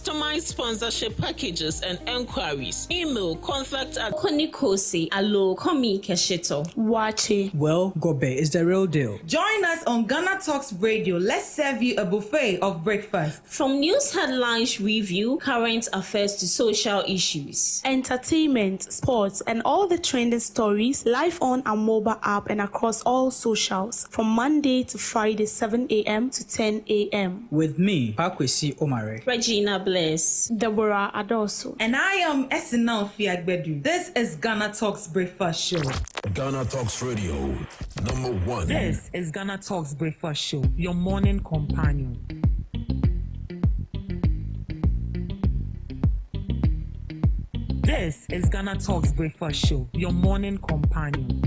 customized sponsorship packages and enquiries. Email contact@konikosi@alo-komi-keshito. Wachi. Well, Gobe is the real deal. Join us on Ghana Talks Radio. Let's serve you a buffet of breakfast. From news headlines review, current affairs to social issues. Entertainment, sports, and all the trending stories live on our mobile app and across all socials from Monday to Friday, 7 a.m. to 10 a.m. With me, Pakwesi Omare, Regina Bless, Deborah Adoso, and I am Esinal Fiagbedu. This is Ghana Talks Breakfast Show. Ghana Talks Radio, #1. This is Ghana Talks Breakfast Show, your morning companion. This is Ghana Talks Breakfast Show, your morning companion.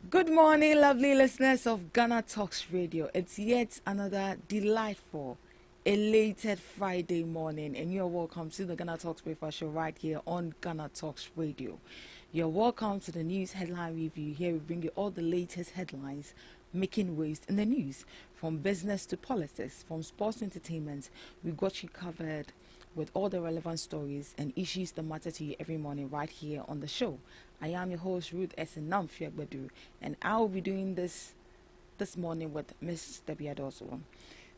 Good morning, lovely listeners of Ghana Talks Radio. It's yet another delightful, elated Friday morning, and you're welcome to the Ghana Talks Breakfast Show right here on Ghana Talks Radio. You're welcome to the news headline review. Here we bring you all the latest headlines making waves in the news, from business to politics, from sports to entertainment. We got you covered with all the relevant stories and issues that matter to you every morning right here on the show. I am your host, Ruth Esinam Fiagbedu, and I will be doing this morning with Miss Debbie Adoso.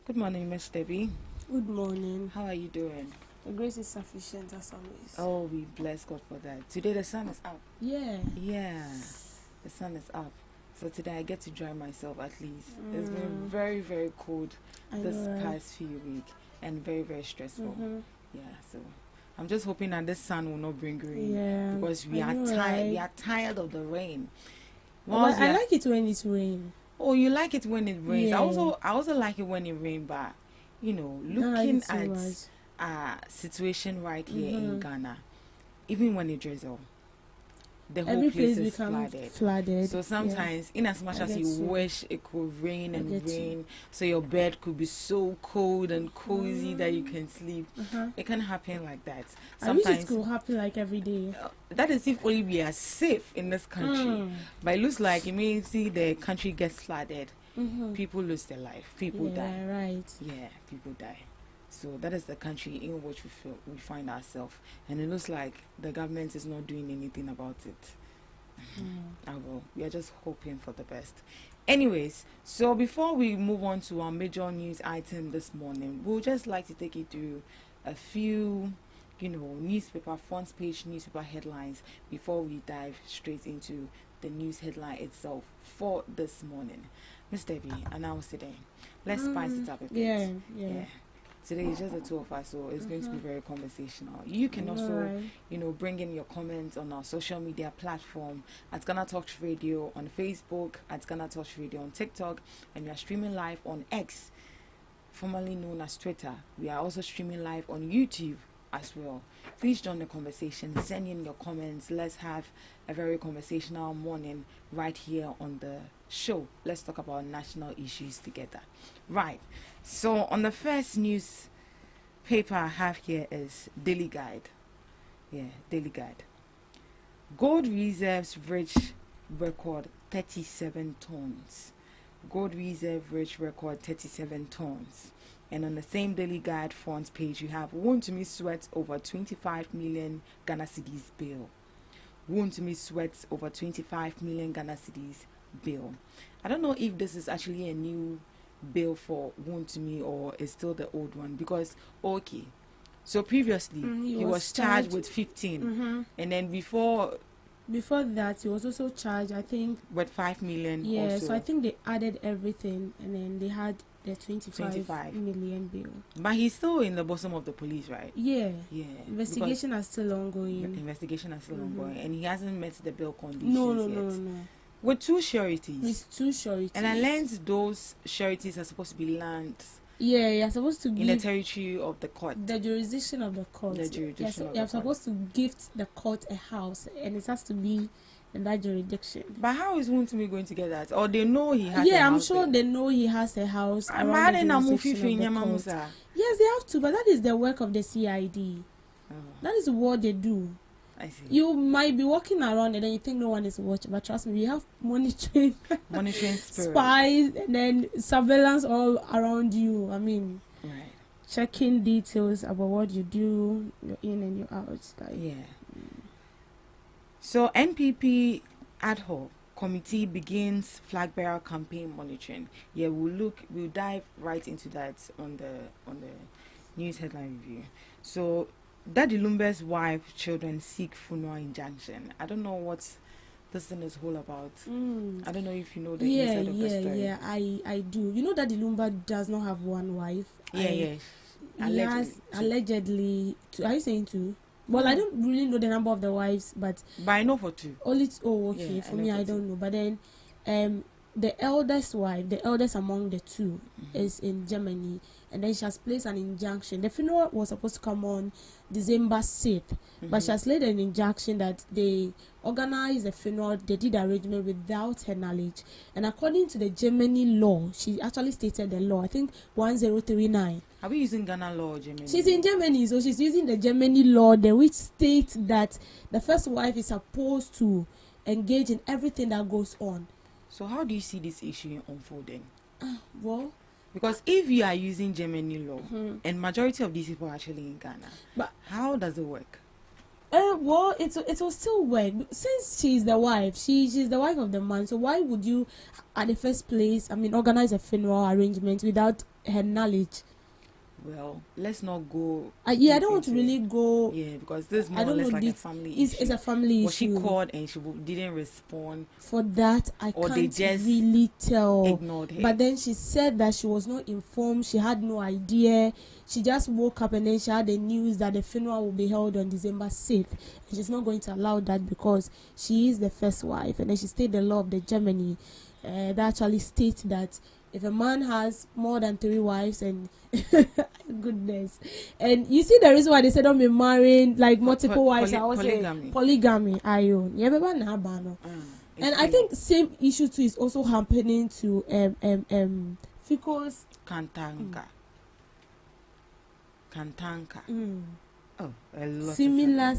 Good morning, Miss Debbie. Good morning. How are you doing? The grace is sufficient as always. Oh, we bless God for that. Today the sun is up. Yeah. Yeah, the sun is up. So today I get to dry myself at least. It's been very, very cold past few weeks and very, very stressful. Yeah, so I'm just hoping that this sun will not bring rain, because we are tired. We are tired of the rain. I like it when it's rain. Oh, you like it when it rains? Yeah. I also like it when it rains, but looking at our situation right here in Ghana, even when it drizzles, the whole place is flooded. So sometimes, in as much as you wish it could rain and rain, so your bed could be so cold and cozy that you can sleep, it can happen like that. Sometimes I wish it could happen like every day. That is if only we are safe in this country. But it looks like, you may see the country gets flooded, people lose their life, people die. Right. Yeah, people die. So that is the country in which we find ourselves, and it looks like the government is not doing anything about it. We are just hoping for the best. Anyways, so before we move on to our major news item this morning, we'll just like to take you through a few, front page newspaper headlines before we dive straight into the news headline itself for this morning. Miss Debbie, announce today. Let's spice it up a bit. Yeah. Today is just the two of us, so it's going to be very conversational. You can also, bring in your comments on our social media platform at Ghana Talks Radio on Facebook, at Ghana Talks Radio on TikTok, and we are streaming live on X, formerly known as Twitter. We are also streaming live on YouTube as well. Please join the conversation. Send in your comments. Let's have a very conversational morning right here on the show. Let's talk about national issues together. Right. So on the first news paper I have here is Daily Guide. Yeah, Daily Guide. Gold reserves reach record 37 tons. Gold reserve reach record 37 tons. And on the same Daily Guide front page, you have Wontumi sweats over 25 million Ghana cedis bail. Wontumi sweats over 25 million Ghana cedis bill. I don't know if this is actually a new bill for Wontumi or is still the old one, because okay, so previously he was charged with 15, and then before that he was also charged, I think, with 5 million. yeah, also. so I think they added everything and then they had the 25 million bill. But he's still in the bosom of the police, right? Yeah, Investigation are still ongoing. Ongoing, and he hasn't met the bill conditions No. With 2 sureties. With 2 sureties. And I learned those sureties are supposed to be land. Yeah, you're supposed to give in the territory of the court. The jurisdiction of the court. You're supposed to gift the court a house, and it has to be in that jurisdiction. But how is Wontumi going to get that? Or they know he has a house? Yeah, I'm sure they know he has a house around the jurisdiction of the court. Yes, they have to, but that is the work of the CID. That is what they do. I see. You might be walking around and then you think no one is watching, but trust me, we have monitoring spies and then surveillance all around you. I mean, checking details about what you do, you're in and you're out. So NPP ad hoc committee begins flag bearer campaign monitoring. Yeah, we'll dive right into that on the news headline review. So Daddy Lumbe's wife, children seek funeral injunction. I don't know what this thing is all about. I don't know if you know the inside of the story. Yeah, I do. You know that Daddy Lumba does not have one wife. Allegedly. Are you saying 2? Well, I don't really know the number of the wives, but I know for 2. Only okay. For me, I don't know. But then, the eldest wife, the eldest among the 2, is in Germany, and then she has placed an injunction. The funeral was supposed to come on December 6th, but she has laid an injunction that they organized the funeral, they did the arrangement without her knowledge. And according to the Germany law, she actually stated the law, I think 1039. Are we using Ghana law or Germany? She's in Germany, so she's using the Germany law, which states that the first wife is supposed to engage in everything that goes on. So how do you see this issue unfolding? Well, because if you are using Germany law, and majority of these people are actually in Ghana, but how does it work? Well, it will still work since she's the wife. She's the wife of the man. So why would you, at the first place, organize a funeral arrangement without her knowledge? Well, let's not go. I don't want to really go. Yeah, because this is more or less like a family issue. It's a family issue. Was she called and she didn't respond? For that, I can't really tell. Ignored her. But then she said that she was not informed. She had no idea. She just woke up and then she had the news that the funeral will be held on December 6th. And she's not going to allow that because she is the first wife. And then she stated the law of the Germany that actually states that if a man has more than 3 wives and goodness, and you see the reason why they say don't be marrying like multiple wives, polygamy. And I think same issue too is also happening to Fico's Kantanka. Oh, a lot. Similar A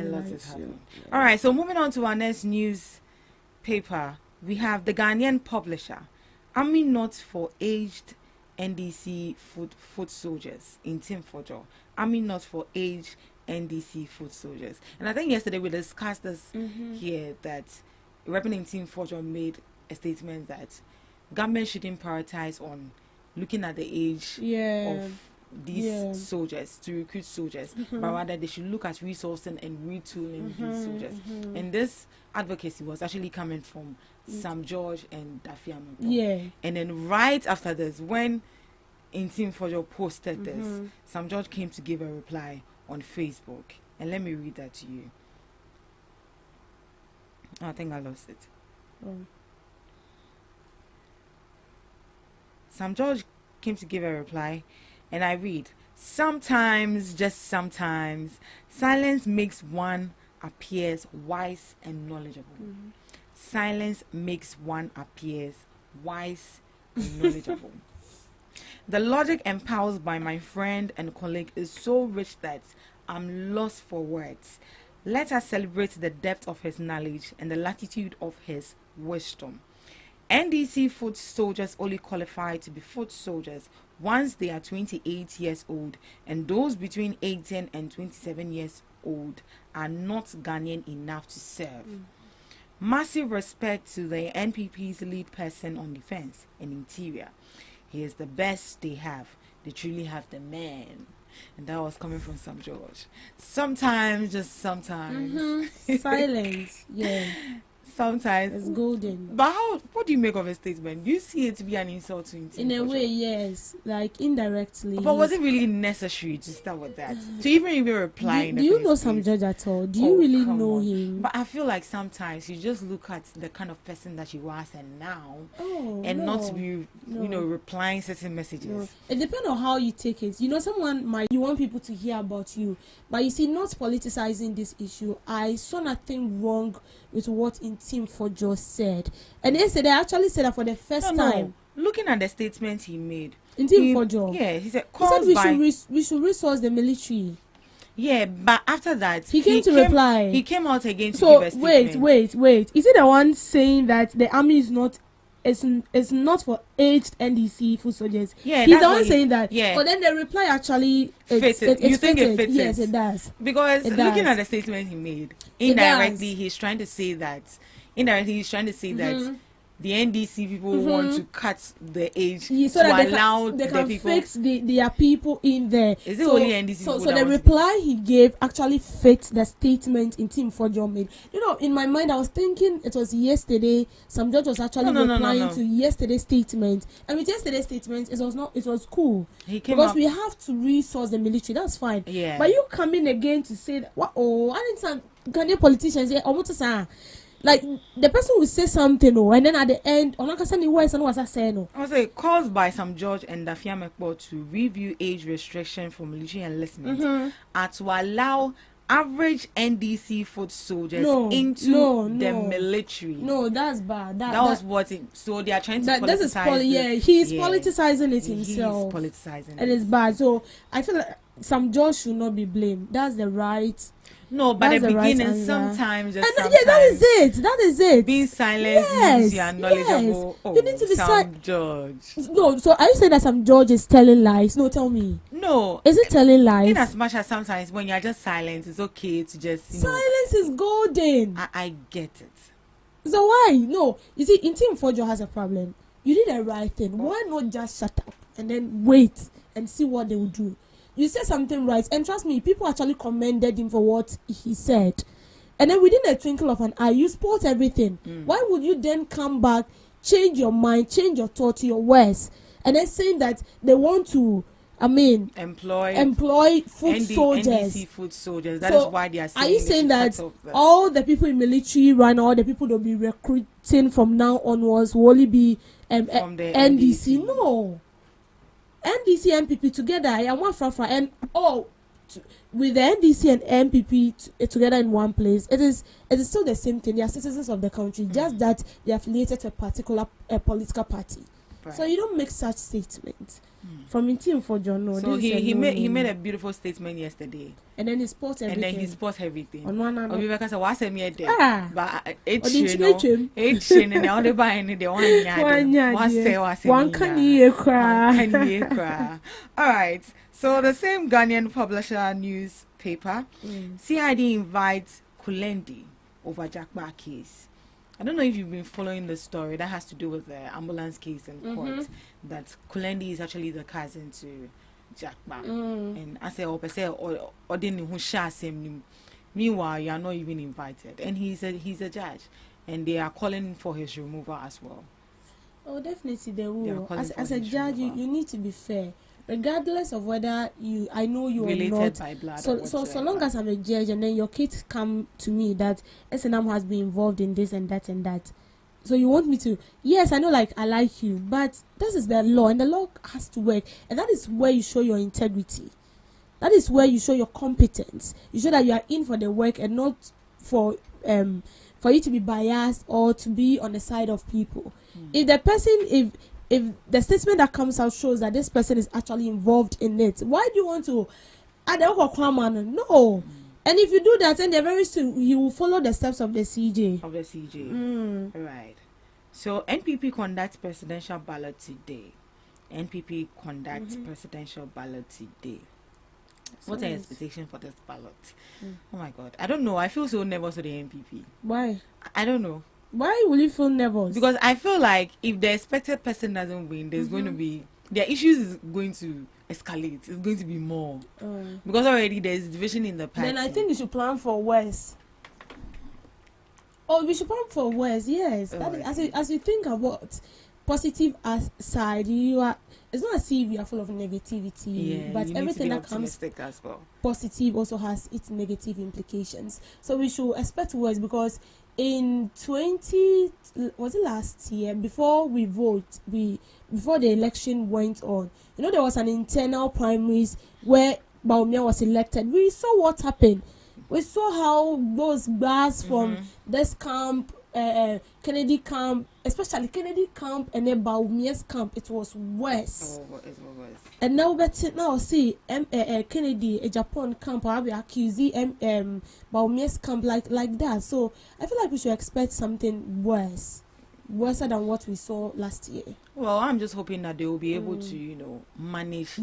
lot is issue. happening. All right, so moving on to our next newspaper, we have the Ghanaian publisher. Army not for aged NDC foot soldiers in Team Fojo. Army not for aged NDC foot soldiers. And I think yesterday we discussed this here, that representing Team Fojo made a statement that government shouldn't prioritize on looking at the age of these soldiers to recruit soldiers, but rather they should look at resourcing and retooling these soldiers. And this advocacy was actually coming from Sam George and Daffy Amado. And then right after this, when Team Fojo posted this, Sam George came to give a reply on Facebook. And let me read that to you. Oh, I think I lost it. Sam George came to give a reply, and I read, sometimes, just sometimes, silence makes one appears wise and knowledgeable. Silence makes one appears wise and knowledgeable. The logic impulsed by my friend and colleague is so rich that I'm lost for words. Let us celebrate the depth of his knowledge and the latitude of his wisdom. NDC foot soldiers only qualify to be foot soldiers once they are 28 years old, and those between 18 and 27 years old are not Ghanaian enough to serve. Massive respect to the NPP's lead person on defense and interior. He is the best they have. They truly have the man. And that was coming from Sam George. Sometimes, just sometimes. Silence. Yeah. Sometimes. It's golden. But what do you make of a statement? Do you see it to be an insult to Intim? In a way, yes. Like indirectly. But was it really necessary to start with that? To even reply in the Do you first know Sam place? George at all? Do you really come know on. him? But I feel like sometimes you just look at the kind of person that you was and now, and no, not to be, replying certain messages. No. It depends on how you take it. You know, you want people to hear about you, but you see, not politicizing this issue. I saw nothing wrong with what Intim Fojo said, and yesterday I actually said that for the first time. Looking at the statement he made, Intim Fojo. Yeah, he said we should resource the military. Yeah, but after that, he came to reply. He came out again to so give a statement. wait. Is it the one saying that the army is not? It's not for aged NDC food soldiers. Yeah, he's the one saying that. Yeah. But then the reply actually fits it. You think it fits? Yes, it does. Because looking at the statement he made, indirectly he's trying to say that. That the NDC people want to cut the age so to that allow they the can people. fix their people in there. Is it only NDC people? So the reply he gave actually fits the statement in Team Fojo made. You know, in my mind, I was thinking it was yesterday. Sam George was actually replying to yesterday's statement, and with yesterday's statement, it was not. It was cool because we have to resource the military. That's fine. Yeah. But you come in again to say that, I didn't sound Ghanaian politicians say, like the person will say something, and then at the end, I was like caused by Sam George and Dafia Mekbo to review age restriction for military enlistment and to allow average NDC foot soldiers into the military. No, that's bad. That was what it. So they are trying to politicize. He's politicizing it himself. He's politicizing it. It is bad. So I feel like Sam George should not be blamed. That's the right. No, but at the beginning, sometimes that is it. Being silent means you are knowledgeable. Yes. You need to be Sam George. No, so are you saying that Sam George is telling lies? No, tell me. No. Is it telling lies? In as much as sometimes when you are just silent, it's okay to just silence is golden. I get it. So why? No, you see, Intim Fojo has a problem. You did the right thing. Why not just shut up and then wait and see what they will do? You said something right, and trust me, people actually commended him for what he said. And then within a twinkle of an eye, you spoiled everything. Why would you then come back, change your mind, change your thought to your words, and then saying that they want to, employ foot soldiers? NDC foot soldiers. That is why they are saying. Are you saying that all the people in military right now, all the people they'll be recruiting from now onwards will only be from the NDC? No. NDC and MPP together, and with the NDC and MPP together in one place, it is still the same thing. They are citizens of the country, just that they are affiliated to a particular political party. Right. So you don't make such statements from Intim Fojo. No, so he made a beautiful statement yesterday, and then he spots everything. On one hand, because I was but all right. So the same Ghanaian publisher newspaper, CID invites Kulendi over Jakba case. I don't know if you've been following the story that has to do with the ambulance case in court. That Kulendi is actually the cousin to Jakba, and I say, meanwhile, you are not even invited, and he's a judge, and they are calling for his removal as well. Oh, definitely they will. As a judge, you need to be fair. Regardless of whether I know you related or not, by blood so long as I'm a judge and then your kids come to me that SNM has been involved in this and that and that, so you want me to? Yes, I know, like I like you, but this is the law and the law has to work, and that is where you show your integrity. That is where you show your competence. You show that you are in for the work and not for you to be biased or to be on the side of people. If the person, if the statement that comes out shows that this person is actually involved in it, why do you want to add no? And if you do that, then they're very soon you will follow the steps of the CJ. Right. So NPP conducts presidential ballot today. Presidential ballot today. What are your expectations for this ballot? Oh my God, I don't know. I feel so nervous with the NPP. Why? I don't know. Why will you feel nervous? Because I feel like if the expected person doesn't win, there's going to be their issues is going to escalate. It's going to be more because already there's division in the party. Then I think you should plan for worse. Oh, we should plan for worse. Yes, that is, as you think about positive side, you are. It's not as if you are full of negativity, but everything that comes as well. Positive also has its negative implications. So we should expect worse because in was it last year, before before the election went on, there was an internal primaries where Baumia was elected. We saw what happened. We saw how those bars from this camp, Kennedy camp, especially Kennedy camp and then Baumia's camp, it was worse. Oh, it was worse. And now see Kennedy, a Japan camp, or accusing Baumia's camp like that. So I feel like we should expect something worse than what we saw last year. Well, I'm just hoping that they will be able to, manage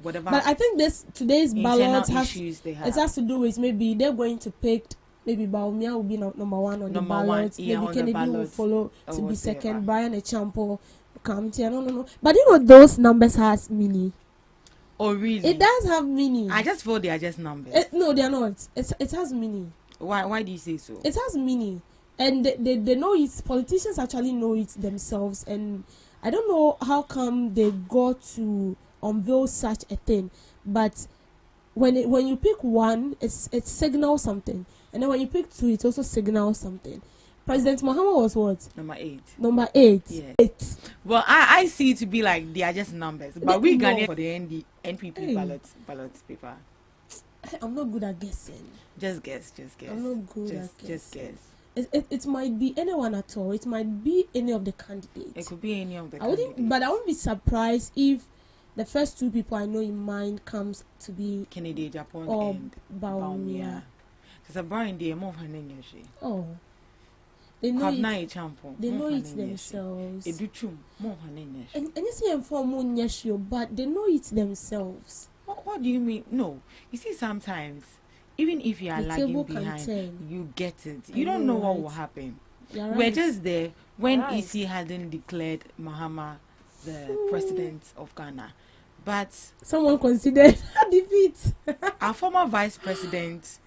whatever. But I think today's ballot has to do with maybe they're going to pick. Maybe Baumia will be number one on the ballot. Maybe Kennedy will follow to be second. Brian Echampo comes here. No. But those numbers has meaning. Oh, really? It does have meaning. I just feel they are just numbers. No, they are not. It has meaning. Why do you say so? It has meaning. And they know it. Politicians actually know it themselves. And I don't know how come they got to unveil such a thing. But when you pick one, it signals something. And then when you pick two, it also signals something. President Muhammad was what? Number 8. Yes. 8. Well, I see it to be like they are just numbers. But we Ghanaians for the NPP ballot paper. I'm not good at guessing. Just guess. I'm not good at guessing. Just guess. It might be anyone at all. It might be any of the candidates. It could be any of the candidates. But I wouldn't be surprised if the first two people I know in mind comes to be Kennedy, Japan, or and Baumia. Because Brian, they are more Oh. They know it. They know it themselves. And you see them for but they know it themselves. What do you mean? No. You see, sometimes, even if you are lagging behind, you get it. You don't know what will happen. We're just there when EC hadn't declared Mahama the president of Ghana. But someone considered a defeat. Our former vice president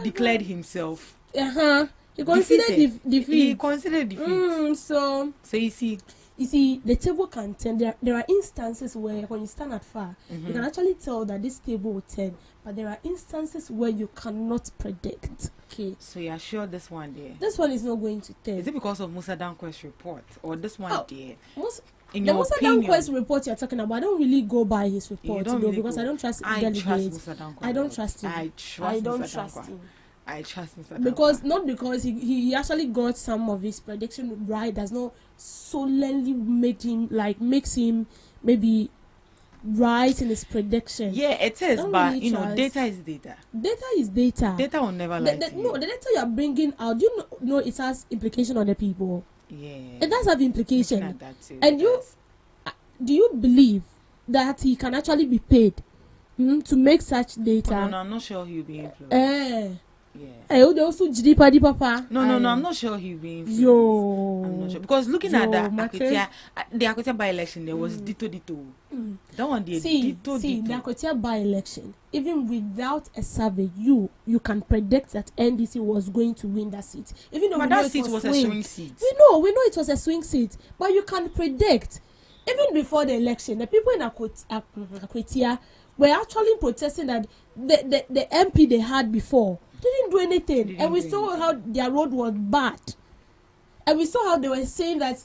declared himself. He considered defeat. He considered defeat. So you see, the table can turn. There are instances where when you stand at far, you can actually tell that this table will turn. But there are instances where you cannot predict. Okay. So you are sure this one there? This one is not going to turn. Is it because of Musa Danquest's report or this one there? The Musa Danquest report you're talking about, I don't really go by his report because I don't trust delegates. I don't trust him. I don't trust him. I trust Mr. Because not because he actually got some of his prediction right does not solely makes him maybe right in his prediction. Yeah, it is, but really data is data. Data is data. Data will never lie to you. No, the data you are bringing out, do you know it has implication on the people? Yeah, it does have implication. That too, and do you believe that he can actually be paid to make such data? No, I'm not sure he'll be influenced. Yeah. Also papa. No, I'm not sure he'll be influenced. I'm not sure because looking at the Akwetia by-election, there was Dito. That one did Dito. The Akwetia by-election, even without a survey, you can predict that NDC was going to win that seat. Even though that seat was a swing seat. We know it was a swing seat, but you can predict. Even before the election, the people in Akwetia were actually protesting that the MP they had before didn't do anything, and we saw how their road was bad, and we saw how they were saying that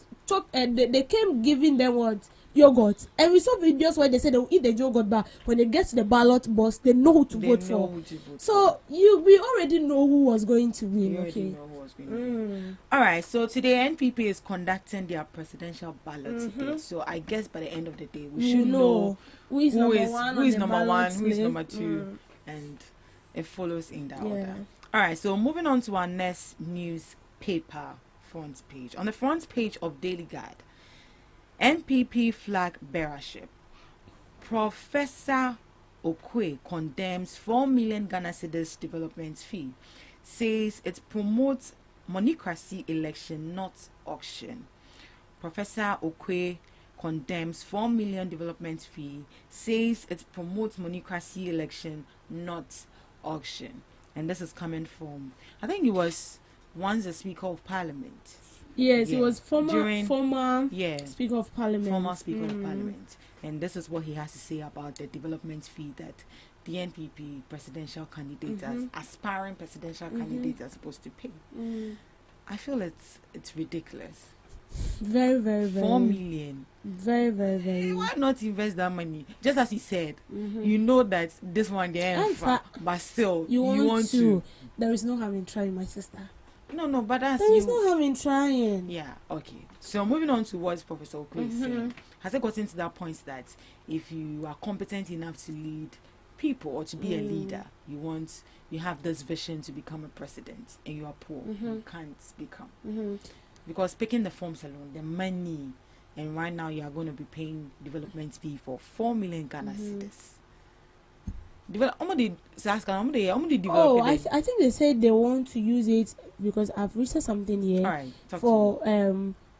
they came giving them yogurt, and we saw videos where they said they will eat the yogurt, but when they get to the ballot box, they know who to vote for. So we already know who was going to win. All right, so today NPP is conducting their presidential ballot today. So I guess by the end of the day we should know who is number one, who is number two, and it follows in that order. All right, so moving on to our next newspaper front page. On the front page of Daily Guide, NPP flag bearership. Professor Okwe condemns 4 million Ghana cedis development fee, says it promotes monocracy election, not auction. Professor Okwe condemns 4 million development fee, says it promotes monocracy election, not auction. And this is coming from, I think he was once the Speaker of Parliament. Yes, Yeah. he was former Yeah. Speaker of Parliament. Former Speaker of Parliament. And this is what he has to say about the development fee that the NPP presidential candidates, aspiring presidential candidates, are supposed to pay. I feel it's ridiculous. Very, very, very. 4 million. Very, very, very. Why not invest that money? Just as he said, you know that this one there, but still, you want to. There is no harm in trying, my sister. No, but that's there is no harm in trying. Yeah, okay. So moving on to what Professor Okwe is saying, has it gotten to that point that if you are competent enough to lead people or to be a leader, you have this vision to become a president, and you are poor, you can't become. Because picking the forms alone, the money, and right now you are going to be paying development fee for 4 million Ghana cedis. I think they said they want to use it because I've researched something here. All right,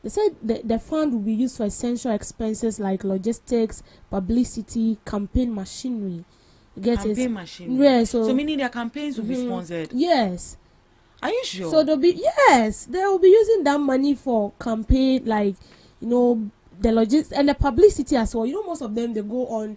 they said the fund will be used for essential expenses like logistics, publicity, campaign machinery. Campaign machinery. Yeah, so meaning their campaigns will be sponsored. Yes. Are you sure? So they will be using that money for campaign, like, the logistics and the publicity as well. Most of them, they go on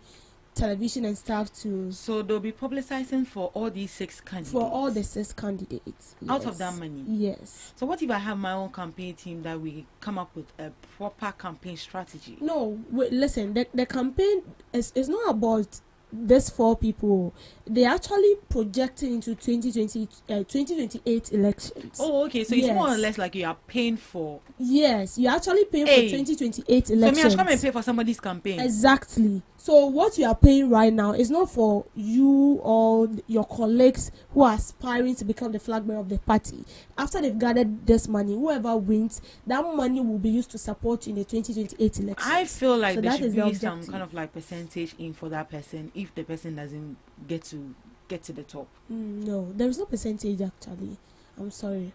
television and stuff too. So they'll be publicizing for all these 6 candidates. For all the 6 candidates. Out of that money. Yes. So what if I have my own campaign team that we come up with a proper campaign strategy? No, listen, the campaign is not about these 4 people. They're actually projecting into 2028 elections. Oh, okay. So it's more or less like you are paying for. Yes, you're actually paying for 2028 elections. So me, I should come and pay for somebody's campaign. Exactly. So what you are paying right now is not for you or your colleagues who are aspiring to become the flag bearer of the party. After they've gathered this money, whoever wins, that money will be used to support you in the 2028 elections. I feel like there should be some objective. kind of like percentage in for that person if the person doesn't get to the top. No, there is no percentage actually. I'm sorry.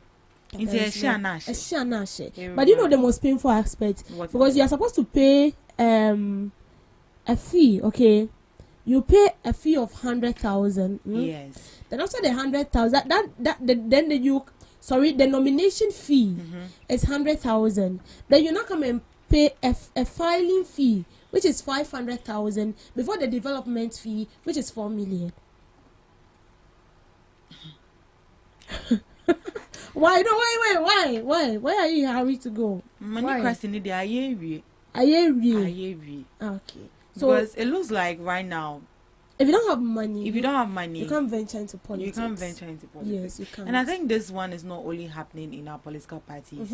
It's a share. But the most painful aspect, because you are supposed to pay a fee, okay? You pay a fee of 100,000. Yes. Then after the 100,000, the nomination fee is 100,000. Then you now come and pay a filing fee, which is 500,000, before the development fee, which is 4 million. Why? No, wait. Why are you in a hurry to go? Money crossing the ayewi. Okay. So because it looks like right now, if you don't have money, you can't venture into politics. Yes, you can't. And I think this one is not only happening in our political parties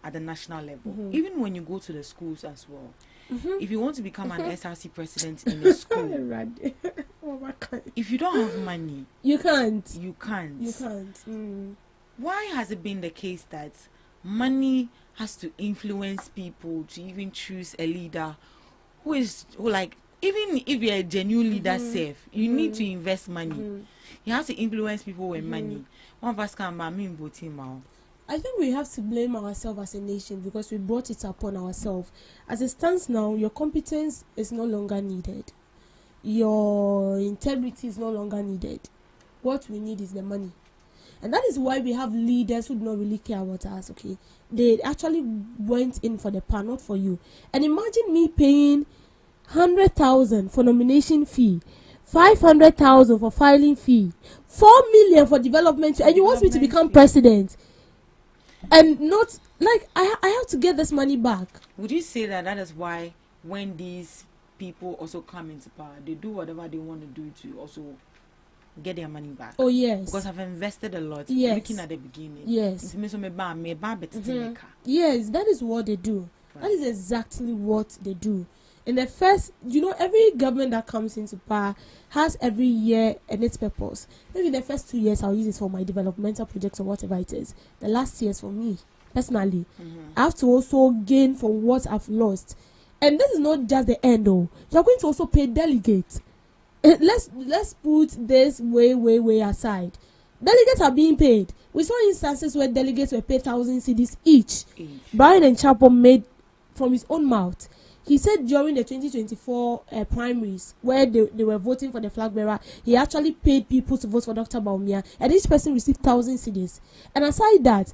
at the national level. Even when you go to the schools as well. If you want to become an SRC president in a school, if you don't have money, you can't. Why has it been the case that money has to influence people to even choose a leader who like, even if you're a genuine leader safe, you need to invest money. You have to influence people with money. One of us can I think we have to blame ourselves as a nation because we brought it upon ourselves. As it stands now, your competence is no longer needed. Your integrity is no longer needed. What we need is the money. And that is why we have leaders who do not really care about us, okay? They actually went in for the power, not for you. And imagine me paying 100,000 for nomination fee, 500,000 for filing fee, 4 million for development fee, and you want me to become president. And not, like, I have to get this money back. Would you say that is why when these people also come into power, they do whatever they want to do to also get their money back? Oh, yes. Because I've invested a lot. Yes. Looking at the beginning. Yes. Yes, that is what they do. Right. That is exactly what they do. In the first, every government that comes into power has every year and its purpose. Maybe the first 2 years I'll use it for my developmental projects or whatever it is. The last years for me, personally. I have to also gain for what I've lost. And this is not just the end, though. You're going to also pay delegates. Let's put this way aside. Delegates are being paid. We saw instances where delegates were paid 1,000 cedis each. Brian and Chapo made from his own mouth. He said during the 2024 primaries, where they were voting for the flag bearer, he actually paid people to vote for Dr. Baumia, and each person received 1,000 cedis. And aside that,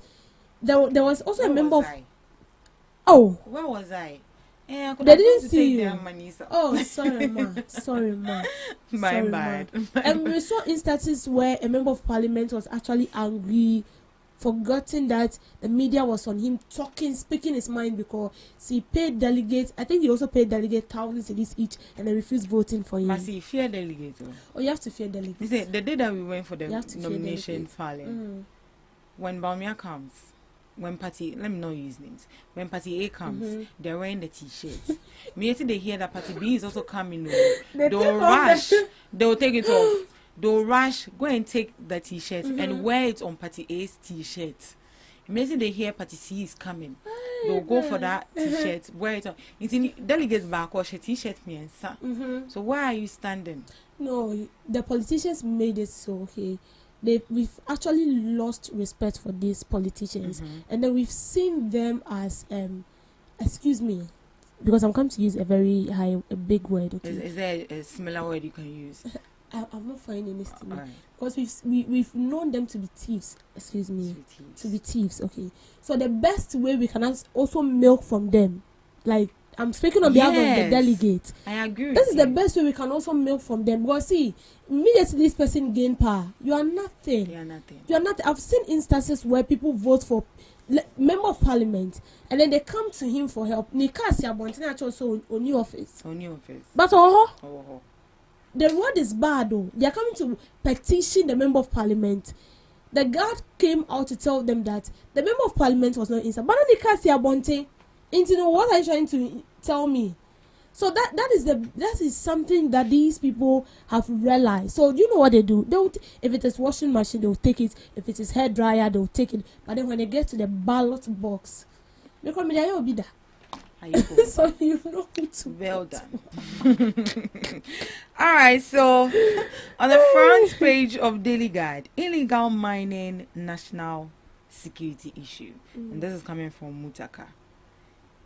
there was also a member of. Oh, where was I? Yeah, they didn't see you. Money, so. Oh, sorry, ma. Sorry, ma. My bad. And we saw instances where a member of parliament was actually angry, forgetting that the media was on him, speaking his mind, because he paid delegates. I think he also paid delegates 1,000 cedis each, and they refused voting for him. But see, fear delegates. Oh, you have to fear delegates. You say the day that we went for the nomination filing, when Baumia comes. When party, let me not use names. When party A comes, they're wearing the t-shirts. Immediately they hear that party B is also coming. They'll rush. They'll take it off. They'll rush. Go and take the t-shirt and wear it on party A's t-shirt. Immediately they hear party C is coming. They'll go for that t-shirt, wear it on. Delegates back or t-shirt me and son. So why are you standing? No, the politicians made it so okay. We've actually lost respect for these politicians, and then we've seen them as excuse me, because I'm coming to use a big word. Okay, is there a similar word you can use? I'm not finding anything right. because we've known them to be thieves. Excuse me, to be thieves. Okay, so the best way we can also milk from them, like. I'm speaking on behalf of the delegates. I agree. This is the best way we can also milk from them. Because see, immediately this person gain power, you are nothing. You are nothing. You are nothing. I've seen instances where people vote for member of parliament, and then they come to him for help. Nikasi Abontina also on new office. On new office. But the word is bad though. They are coming to petition the member of parliament. The guard came out to tell them that the member of parliament was not inside. But Nikasi Abontina. What are you trying to tell me? So that is something that these people have realized. So you know what they do? If it is washing machine, they'll take it. If it is hair dryer, they'll take it. But then when they get to the ballot box, they call me there will be that. So you know it's well done. All right. So on the front page of Daily Guide, illegal mining national security issue, and this is coming from Mutaka.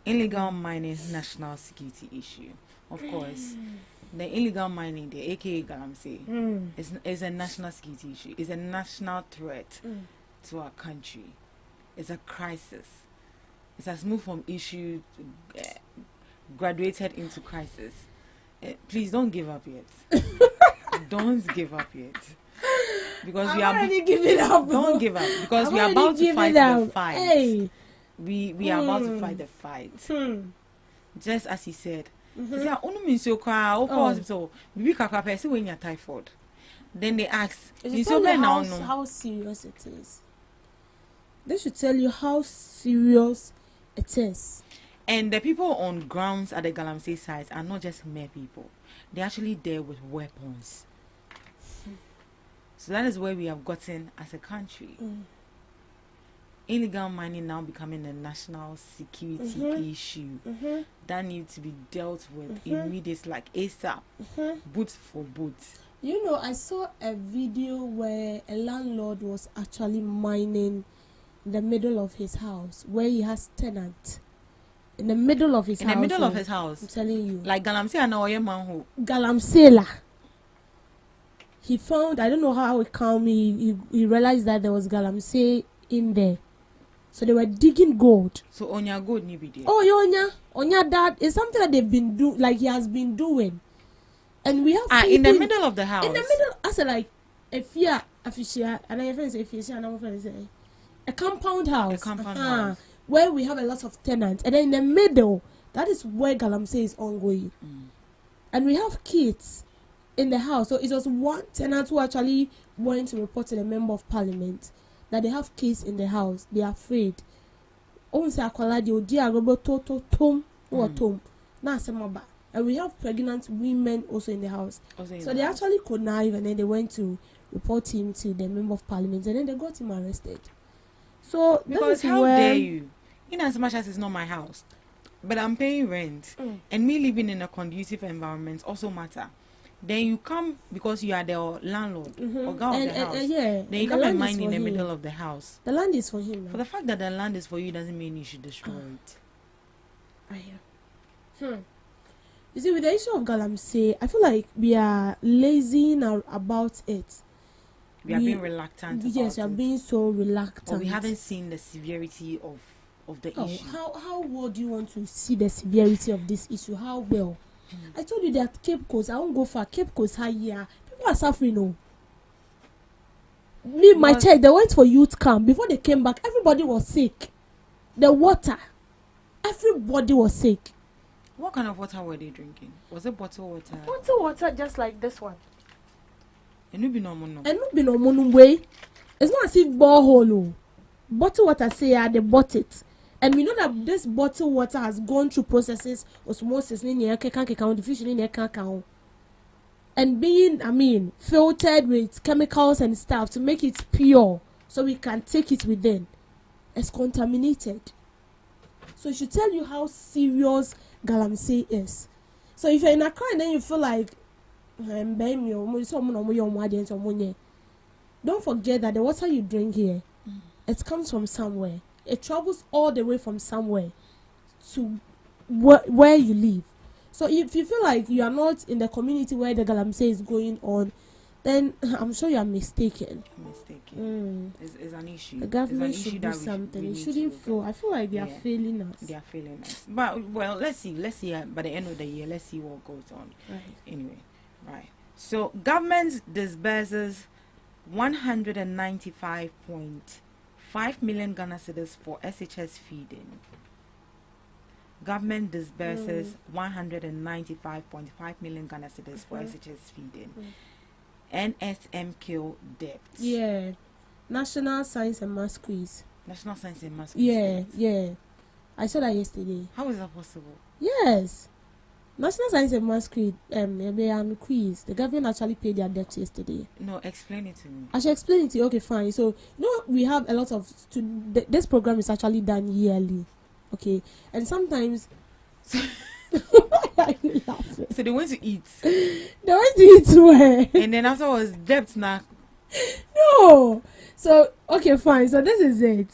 Illegal mining national security issue. Of course, the illegal mining, the aka Galamsey, is a national security issue. It's a national threat to our country. It's a crisis. It has moved from issue to, graduated into crisis. Please don't give up yet. Don't give up yet. Because we are already giving up. Don't give up because we are about to fight the fight. Hey. We are about to fight the fight. Just as he said. He said, when you're typhoid. Then they asked, how serious it is. They should tell you how serious it is. And the people on grounds at the Galamsey sites are not just mere people. They're actually there with weapons. So that is where we have gotten as a country. Illegal mining now becoming a national security issue that needs to be dealt with immediately, like ASAP, boot for boot. You know, I saw a video where a landlord was actually mining in the middle of his house, where he has tenants. In the middle of his house. In the middle of his house. I'm telling you. Like Galamsey and Oye Manho. Galamsey. He found, I don't know how it came, he realized that there was Galamsey in there. So they were digging gold. So Onya gold ni be there. Oh, Onya that is something that they've been he has been doing. And we have in the middle of the house. In the middle, I said like and I friends say a compound house. A compound house. Where we have a lot of tenants. And then in the middle, that is where Galamsey is ongoing. And we have kids in the house. So it was one tenant who actually went to report to the member of parliament that they have kids in the house. They are afraid. And we have pregnant women also in the house. So they actually connive, and then they went to report him to the member of parliament, and then they got him arrested. So because how dare you? In as much as it's not my house, but I'm paying rent, and me living in a conducive environment also matter. Then you come because you are the landlord or guy of the house. Yeah. Then you come and mine in the middle of the house. The land is for him. For the fact that the land is for you doesn't mean you should destroy it. You see, with the issue of Galamsey, I feel like we are lazy now about it. We are being reluctant. Yes, we are being so reluctant. Or we haven't seen the severity of the issue. How well do you want to see the severity of this issue? How well? I told you that Cape Coast, I won't go far. Cape Coast high here. People are suffering. No. Me, my church, they went for youth camp. Before they came back, everybody was sick. The water, everybody was sick. What kind of water were they drinking? Was it bottled water? Bottled water, just like this one. And no no. And no way. It's not as if borehole. Bottled water say they bought it. And we know that this bottled water has gone through processes, osmosis, diffusion, and being, filtered with chemicals and stuff to make it pure, so we can take it within. It's contaminated. So it should tell you how serious Galamsey is. So if you're in Accra and then you feel like, don't forget that the water you drink here, it comes from somewhere. It travels all the way from somewhere to where you live. So if you feel like you are not in the community where the Galamsey is going on, then I'm sure you are mistaken. It's an issue. The government should do something. It shouldn't fail. I feel like they are failing us. They are failing us. But well, let's see. By the end of the year, let's see what goes on. Right. Anyway, right. So government disburses 195.5 million Ghana cedis for SHS feeding. Government disburses 195.5 million Ghana cedis for SHS feeding. NSMQ debt. Yeah. National Science and Maths Quiz. National Science and Maths Quiz. Yeah. I saw that yesterday. How is that possible? Yes. National Science and Maths Quiz. The government actually paid their debt yesterday. No, explain it to me. I should explain it to you. Okay, fine. So, we have a lot of... this program is actually done yearly. Okay. And sometimes... So they went to eat. They went to eat where? And then afterwards, debt now. No. So, okay, fine. So this is it.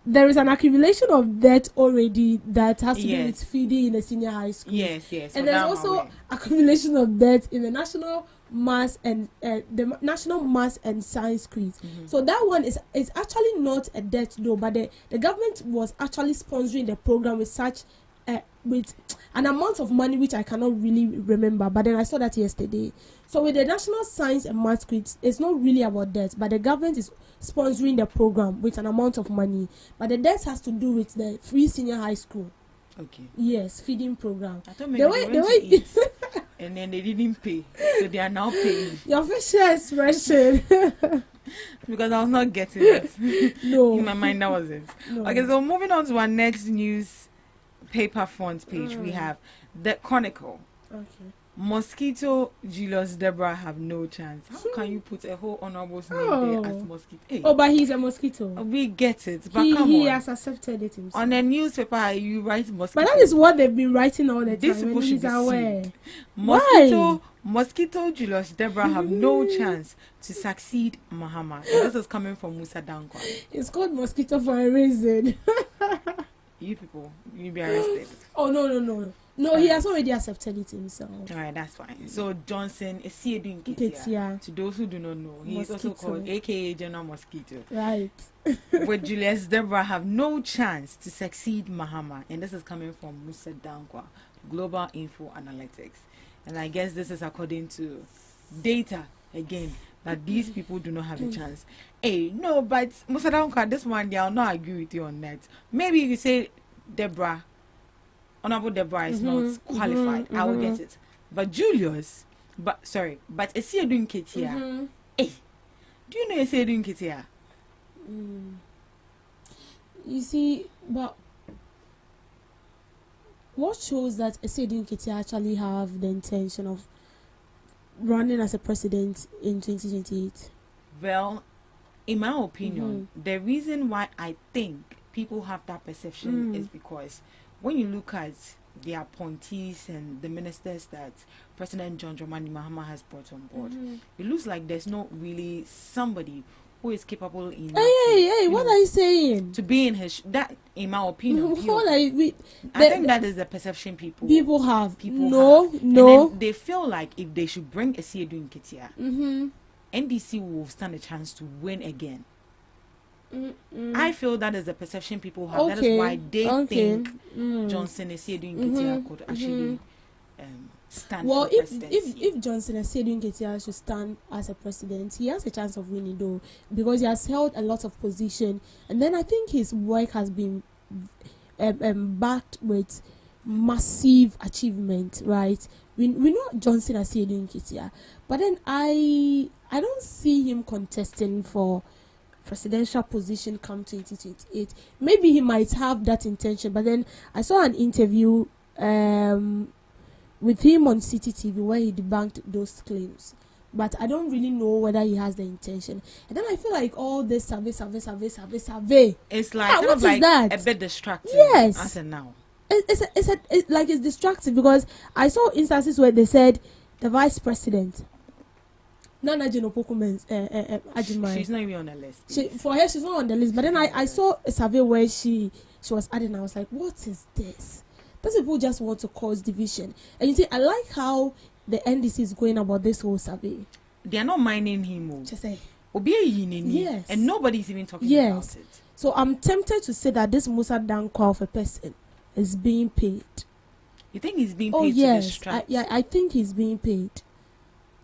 There is an accumulation of debt already that has to do with feeding in the senior high school. Yes. And there's also accumulation of debt in the national maths and science quiz. So that one is actually not a debt though, but the government was actually sponsoring the program with such with an amount of money which I cannot really remember, but then I saw that yesterday. So with the National Science and Maths Quiz, it's not really about debt, but the government is sponsoring the program with an amount of money. But the debt has to do with the free senior high school. Okay. Yes, feeding program. I thought maybe they went to eat, and then they didn't pay, so they are now paying. Your facial expression. Because I was not getting it. No. In my mind, that was it. No. Okay, so moving on to our next news paper front page, we have the Chronicle. Okay. Mosquito Julius Deborah have no chance. How can you put a whole honorable's name there as mosquito? Hey. Oh, but he's a mosquito. We get it, but he has accepted it himself. On a newspaper, you write mosquito. But that is what they've been writing all the time. These people should be aware. Why? Mosquito Julius Deborah have no chance to succeed Mahama. And this is coming from Musa Dankwa. It's called mosquito for a reason. You people, you'll be arrested. Oh, no. No, he has already accepted it himself. All right, that's fine. So Johnson is doing Ketia. To those who do not know, he is also called AKA General Mosquito. Right. With Julius Deborah have no chance to succeed Mahama, and this is coming from Musa Dankwa, Global Info Analytics, and I guess this is according to data again that these people do not have a chance. Hey, no, but Musa Dankwa, this one I'll not agree with you on that. Maybe you say Deborah. Honorable Deborah is not qualified. I will get it. But Julius, but is he doing Ketia? Hey, do you know is he doing Ketia? You see, but what shows that Esedin Ketia actually have the intention of running as a president in 2028? Well, in my opinion, the reason why I think people have that perception is because when you look at the appointees and the ministers that President John Dramani Mahama has brought on board, it looks like there's not really somebody who is capable enough. Hey, what are you saying? To be in his that, in my opinion, I think that is the perception people have. No. And then they feel like if they should bring a Siedu Nketia, NDC will stand a chance to win again. I feel that is the perception people have. That is why they think Johnson Siedu Nketia could actually stand for presidency. If Johnson Siedu Nketia should stand as a president, he has a chance of winning though, because he has held a lot of position, and then I think his work has been backed with massive achievement, right? We know Johnson Siedu Nketia, but then I don't see him contesting for presidential position come 2028. Maybe he might have that intention, but then I saw an interview with him on CTTV where he debunked those claims, but I don't really know whether he has the intention. And then I feel like all this survey, it's like what is that? A bit distracting. Yes, as of now, it's distracting, because I saw instances where they said the vice president, Nana Jenopokumen's Ajimai, she's not even on the list. For her, she's not on the list. But then I saw a survey where she was adding. I was like, what is this? Those people just want to cause division. And you see, I like how the NDC is going about this whole survey. They are not minding him. Just say, yes. And nobody's even talking about it. So I'm tempted to say that this Musa Dankwa of a person is being paid. You think he's being paid to distract? I think he's being paid.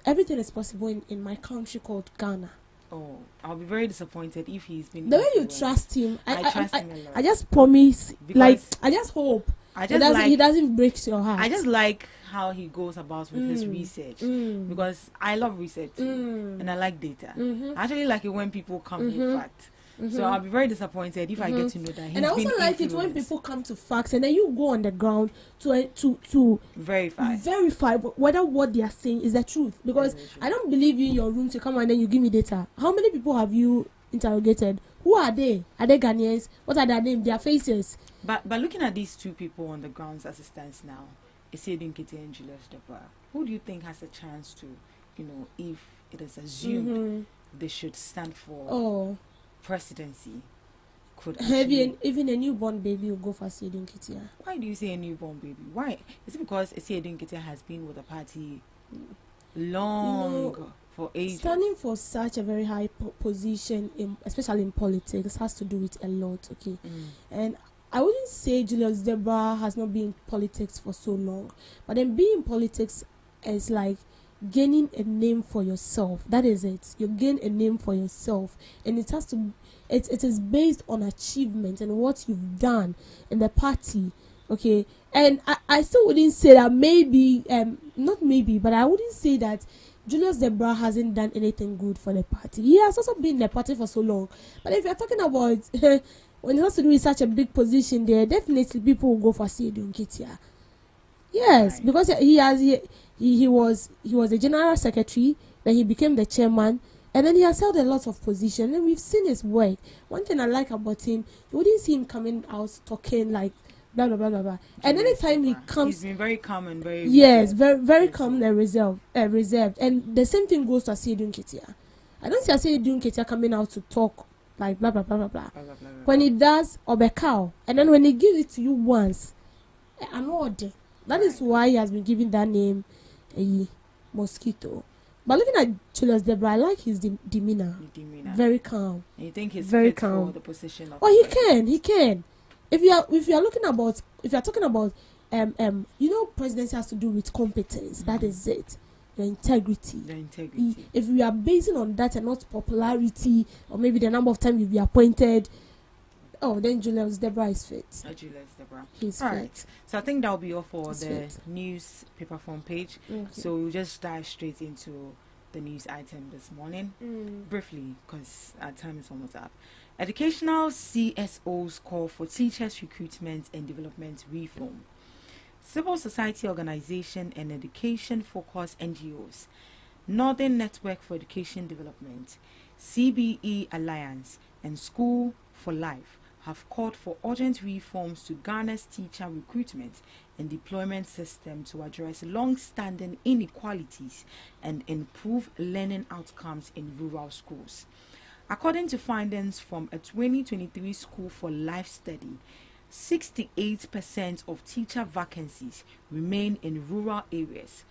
Everything is possible in my country called Ghana. Oh, I'll be very disappointed if he's been. The way you trust him, I trust him a lot. I just promise, because I just hope he doesn't break your heart. I just like how he goes about with his research, because I love research and I like data. I actually like it when people come with facts. So I'll be very disappointed if I get to know that he's been. And I also like it when people come to facts and then you go on the ground to verify whether what they are saying is the truth. Because I don't believe you in your room to come and then you give me data. How many people have you interrogated? Who are they? Are they Ghanaians? What are their names? Their faces? But looking at these two people on the grounds as it stands now, Siedu Nketia and Julius Deborah, who do you think has a chance to, if it is assumed they should stand for presidency, could even a newborn baby will go for Siedu Nketia? Why do you say a newborn baby? Why? Is it because Siedu Nketia has been with the party long, for ages? Standing for such a very high position, especially in politics, has to do with a lot, okay? And I wouldn't say Julius Deborah has not been in politics for so long, but then being in politics is like gaining a name for yourself. That is it. You gain a name for yourself, and it has to. It is based on achievement and what you've done in the party. Okay, and I still wouldn't say that not maybe, but I wouldn't say that Julius Deborah hasn't done anything good for the party. He has also been in the party for so long. But if you're talking about when it has to do with such a big position there, definitely people will go for Siedu Nketia. Yes, right. Because he was the general secretary, then he became the chairman, and then he has held a lot of position, and we've seen his work. One thing I like about him, you wouldn't see him coming out talking like blah blah blah blah blah. And anytime he comes, he's been very calm and very very calm and reserved. And the same thing goes to Siedu Nketia. I don't see Siedu Nketia coming out to talk like blah blah blah blah blah. When he does Obekao, and then when he gives it to you once, an order. That is why he has been given that name, Mosquito. But looking at Julius Deborah, I like his demeanor. Very calm. And you think he's very calm for the position of? Oh, he can. If you are talking about presidency has to do with competence. That is it. Your integrity. If you are basing on that and not popularity or maybe the number of times you be appointed, then Julius Deborah is fit. Julius Deborah. He's all fit. Right. So I think that'll be all for the newspaper front page. Okay. So we'll just dive straight into the news item this morning, briefly, because our time is almost up. Educational CSOs call for teachers' recruitment and development reform. Civil society organization and education-focused NGOs, Northern Network for Education Development, CBE Alliance, and School for Life have called for urgent reforms to Ghana's teacher recruitment and deployment system to address long-standing inequalities and improve learning outcomes in rural schools. According to findings from a 2023 School for Life study, 68% of teacher vacancies remain in rural areas,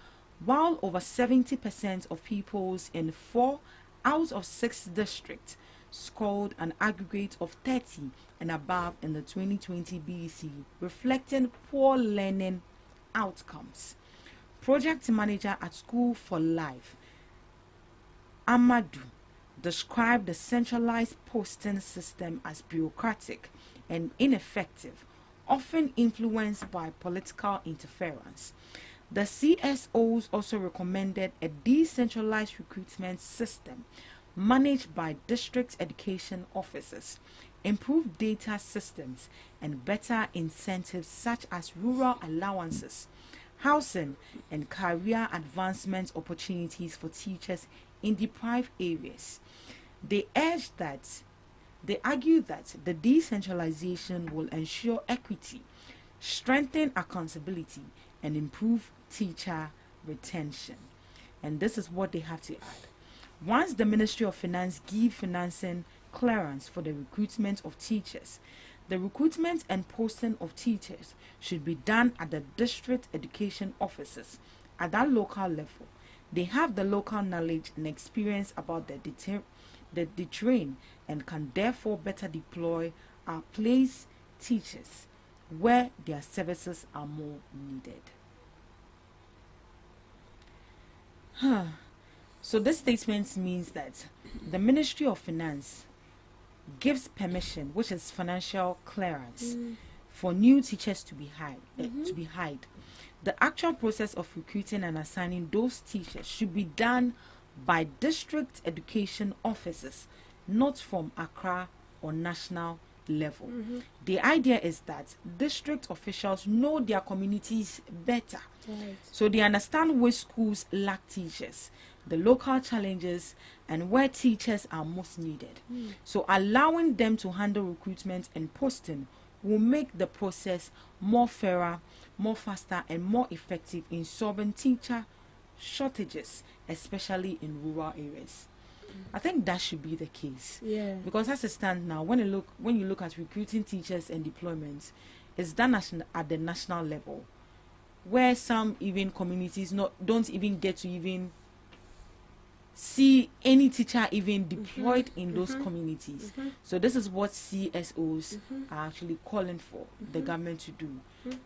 while over 70% of pupils in 4 out of 6 districts scored an aggregate of 30 and above in the 2020 BEC, reflecting poor learning outcomes. Project manager at School for Life, Amadou, described the centralized posting system as bureaucratic and ineffective, often influenced by political interference. The CSOs also recommended a decentralized recruitment system managed by district education officers, improved data systems, and better incentives such as rural allowances, housing, and career advancement opportunities for teachers in deprived areas. They argue that the decentralization will ensure equity, strengthen accountability, and improve teacher retention. And this is what they have to add. Once the Ministry of Finance give financing clearance for the recruitment of teachers, the recruitment and posting of teachers should be done at the district education offices at that local level. They have the local knowledge and experience about the terrain and can therefore better deploy or place teachers where their services are more needed. So this statement means that the Ministry of Finance gives permission, which is financial clearance, for new teachers to be hired. The actual process of recruiting and assigning those teachers should be done by district education officers, not from Accra or national level. The idea is that district officials know their communities better, so they understand which schools lack teachers, the local challenges, and where teachers are most needed. So allowing them to handle recruitment and posting will make the process more fairer, more faster, and more effective in solving teacher shortages, especially in rural areas. I think that should be the case. Because as it stands now, when you look at recruiting teachers and deployments, it's done at the national level, where some even communities don't even get to even see any teacher even deployed in those communities. So this is what CSOs are actually calling for the government to do.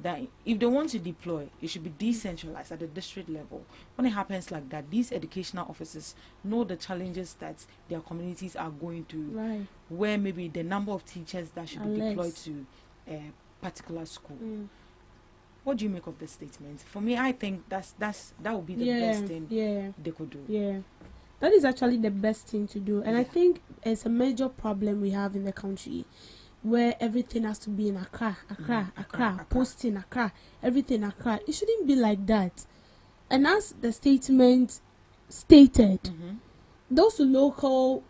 That if they want to deploy, it should be decentralized at the district level. When it happens like that, these educational officers know the challenges that their communities are going through, where maybe the number of teachers that should be deployed to a particular school. What do you make of this statement? For me, I think that would be the best thing they could do. That is actually the best thing to do. And I think it's a major problem we have in the country, where everything has to be in Accra, posting Accra, everything Accra. It shouldn't be like that. And as the statement stated, those local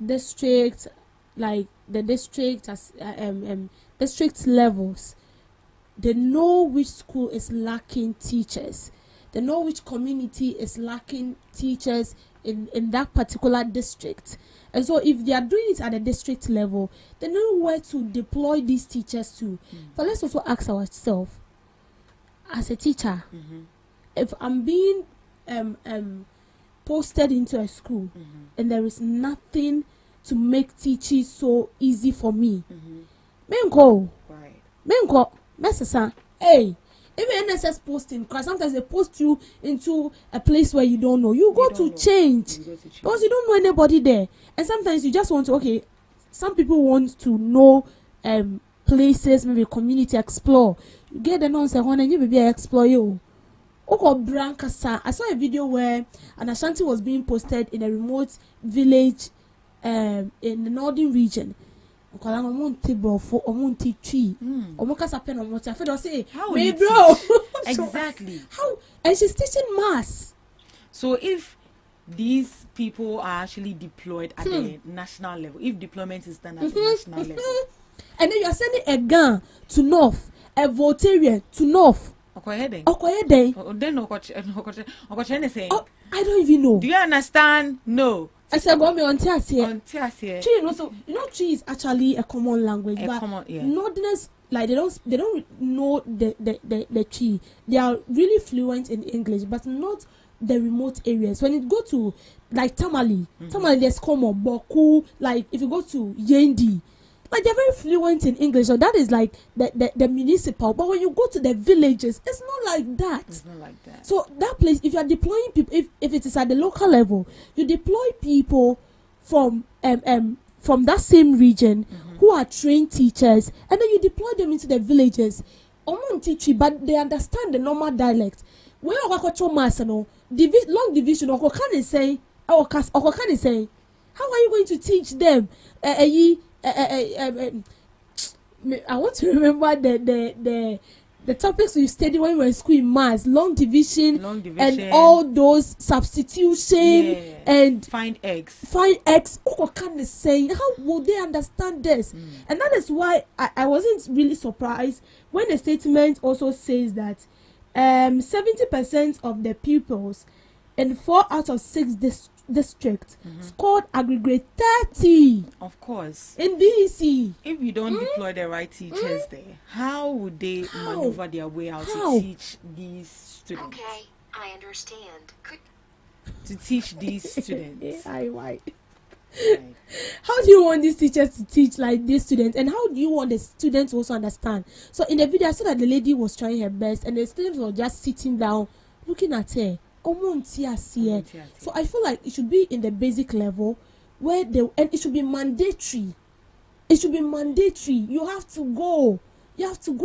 districts, like the district district levels, they know which school is lacking teachers. They know which community is lacking teachers in that particular district. And so if they are doing it at the district level, they know where to deploy these teachers to. But let's also ask ourselves, as a teacher, if I'm being posted into a school and there is nothing to make teaching so easy for me, Menko, hey, even NSS posting, because sometimes they post you into a place where you don't know. You go to change because you don't know anybody there. And sometimes you just want to, some people want to know places, maybe community explore. You get the nonsense and you maybe explore you. I saw a video where an Ashanti was being posted in a remote village in the northern region. How exactly? How? And she's teaching maths. So if these people are actually deployed at the national level. If deployment is done at the national level, and then you are sending a gun to north, a Voltarian to north. Okoyede. Oh, I don't even know. Do you understand? No. I said, go me on tears here. On tears here. Tree, also, Tree is actually a common language, but Northerners, like they don't know the Tree. They are really fluent in English, but not the remote areas. When it go to like Tamale, there's common Boku. Like if you go to Yendi, like they're very fluent in English. So that is like the municipal. But when you go to the villages, it's not like that. It's not like that. So that place, if you are deploying people, if it is at the local level, you deploy people from that same region who are trained teachers, and then you deploy them into the villages. But they understand the normal dialect. Where long division or can say, how are you going to teach them? I want to remember the topics we studied when we were in school in maths, long division, and all those substitution and find eggs. What can they say? How will they understand this? And that is why I wasn't really surprised when the statement also says that 70% of the pupils in 4 out of 6 districts scored aggregate 30. Of course. In BEC. If you don't deploy the right teachers there, how would they maneuver their way out to teach these students? Okay, I understand. To teach these students. Right. How do you want these teachers to teach like these students, and how do you want the students to also understand? So in the video I saw that the lady was trying her best and the students were just sitting down looking at her. So I feel like it should be in the basic level where and it should be mandatory. You have to go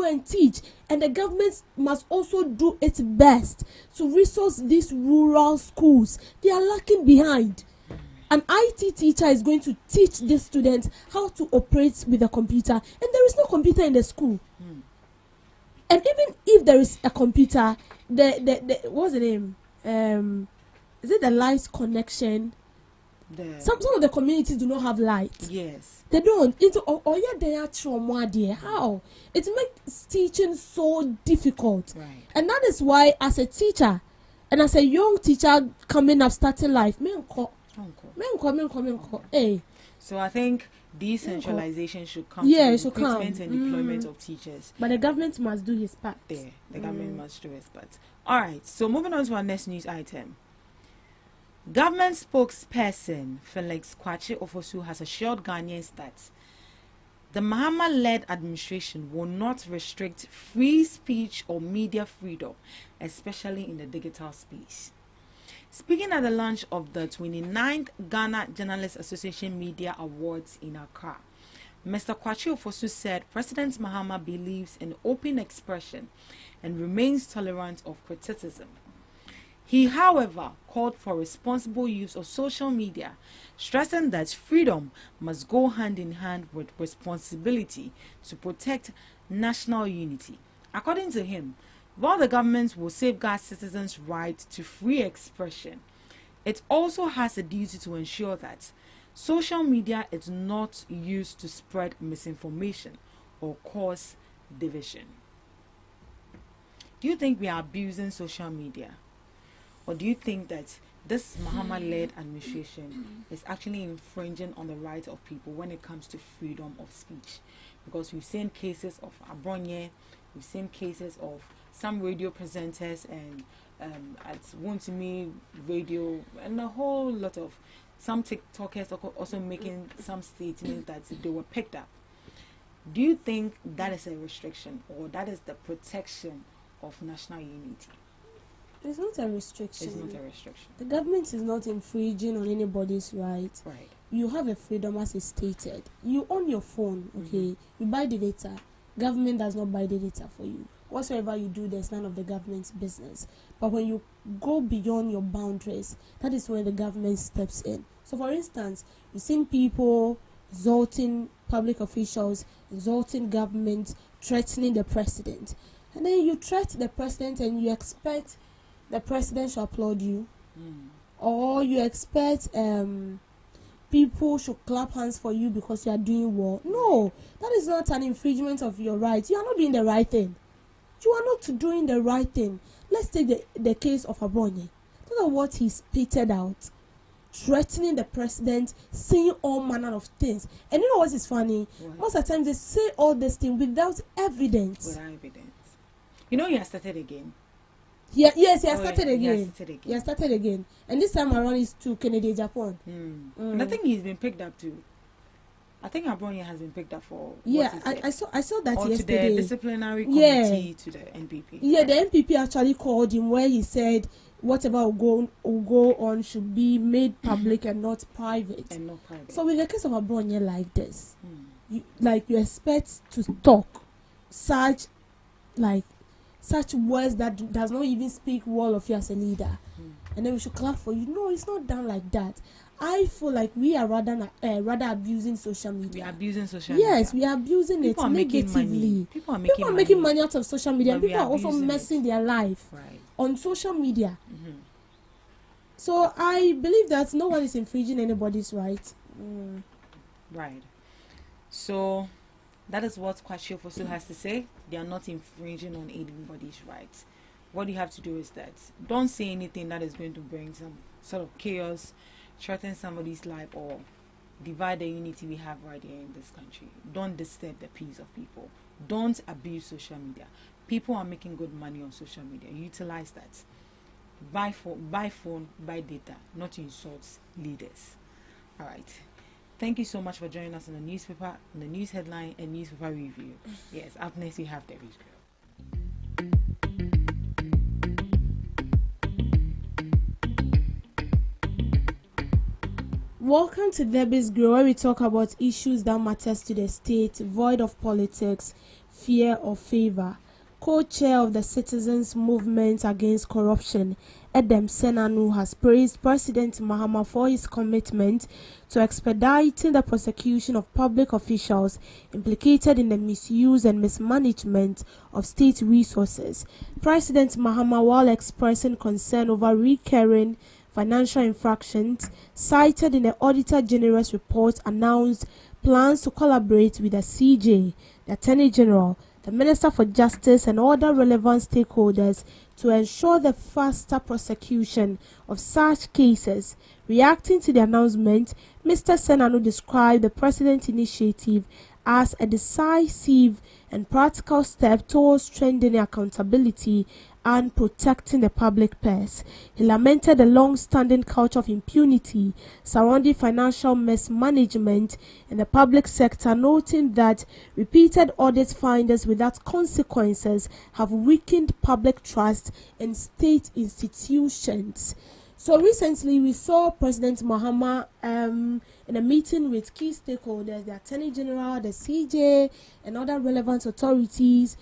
and teach, and the government must also do its best to resource these rural schools. They are lacking behind. An IT teacher is going to teach the students how to operate with a computer, and there is no computer in the school. And even if there is a computer, the what's the name? Is it the light connection? Some of the communities do not have light. Yes, they don't. They are trauma there. How it makes teaching so difficult, right? And that is why, as a teacher and as a young teacher coming up, starting life, hey. So I think decentralization should come. Yeah, to the recruitment and deployment of teachers. But the government must do his part. The government must do his part. All right. So moving on to our next news item. Government spokesperson Felix Kwache Ofosu has assured Ghanaians that the Mahama-led administration will not restrict free speech or media freedom, especially in the digital space. Speaking at the launch of the 29th Ghana Journalists Association Media Awards in Accra, Mr. Kwache Ofosu said President Mahama believes in open expression and remains tolerant of criticism. He, however, called for responsible use of social media, stressing that freedom must go hand in hand with responsibility to protect national unity. According to him, while the government will safeguard citizens' right to free expression, it also has a duty to ensure that social media is not used to spread misinformation or cause division. Do you think we are abusing social media? Or do you think that this Mahama-led administration is actually infringing on the rights of people when it comes to freedom of speech? Because we've seen cases of Abronye, we've seen cases of some radio presenters and at Wontumi Radio, and a whole lot of some TikTokers also making some statements that they were picked up. Do you think that is a restriction, or that is the protection of national unity? It's not a restriction. It's not a restriction. The government is not infringing on anybody's rights. Right. You have a freedom, as is stated. You own your phone, okay? You buy the data. Government does not buy the data for you. Whatsoever you do, there's none of the government's business. But when you go beyond your boundaries, that is where the government steps in. So, for instance, you've seen people insulting public officials, insulting government, threatening the president. And then you threaten the president and you expect the president to applaud you. or you expect people should clap hands for you because you are doing well. No, that is not an infringement of your rights. You are not doing the right thing. You are not doing the right thing. Let's take the case of Abonye. Look at what he spitted out, threatening the president, saying all manner of things. And you know what is funny? What? Most of the time they say all this thing without evidence. Without evidence. You know, he has started again. Yeah, yes, he has started again. He has started again. And this time around is to Kennedy, Japan. And I think he's been picked up too. I think Abronia has been picked up for. Yeah, I saw that or yesterday. To the disciplinary committee to the NPP. Yeah, the NPP actually called him where he said whatever will go on should be made public and not private. So with the case of Abronia like this, you expect to talk such words that does not even speak well of you as a leader, and then we should clap for you. No, it's not done like that. I feel like we are rather abusing social media. We are abusing social media. Yes, we are abusing people it negatively. People are making money out of social media. And people are also messing their life right on social media. So I believe that no one is infringing anybody's rights. Right. So that is what Kwasi Ofosu has to say. They are not infringing on anybody's rights. What you have to do is that don't say anything that is going to bring some sort of chaos, threaten somebody's life, or divide the unity we have right here in this country. Don't disturb the peace of people. Don't abuse social media. People are making good money on social media. Utilize that. Buy phone, buy data, not to insult leaders. All right. Thank you so much for joining us on the newspaper, on the news headline and newspaper review. Yes, up next we have Debbie's Grill. Welcome to Debbie's Grill, where we talk about issues that matters to the state, void of politics, fear or favor. Co-chair of the Citizens Movement Against Corruption, Edem Senanu, has praised President Mahama for his commitment to expediting the prosecution of public officials implicated in the misuse and mismanagement of state resources. President Mahama, while expressing concern over recurring financial infractions cited in the Auditor General's report, announced plans to collaborate with the CJ, the Attorney General, the Minister for Justice and other relevant stakeholders to ensure the faster prosecution of such cases. Reacting to the announcement, Mr. Senanu described the President's initiative as a decisive and practical step towards strengthening accountability and protecting the public purse. He lamented the long-standing culture of impunity surrounding financial mismanagement in the public sector, noting that repeated audit findings without consequences have weakened public trust in state institutions. So recently we saw President Mahama in a meeting with key stakeholders, the Attorney General, the CJ and other relevant authorities.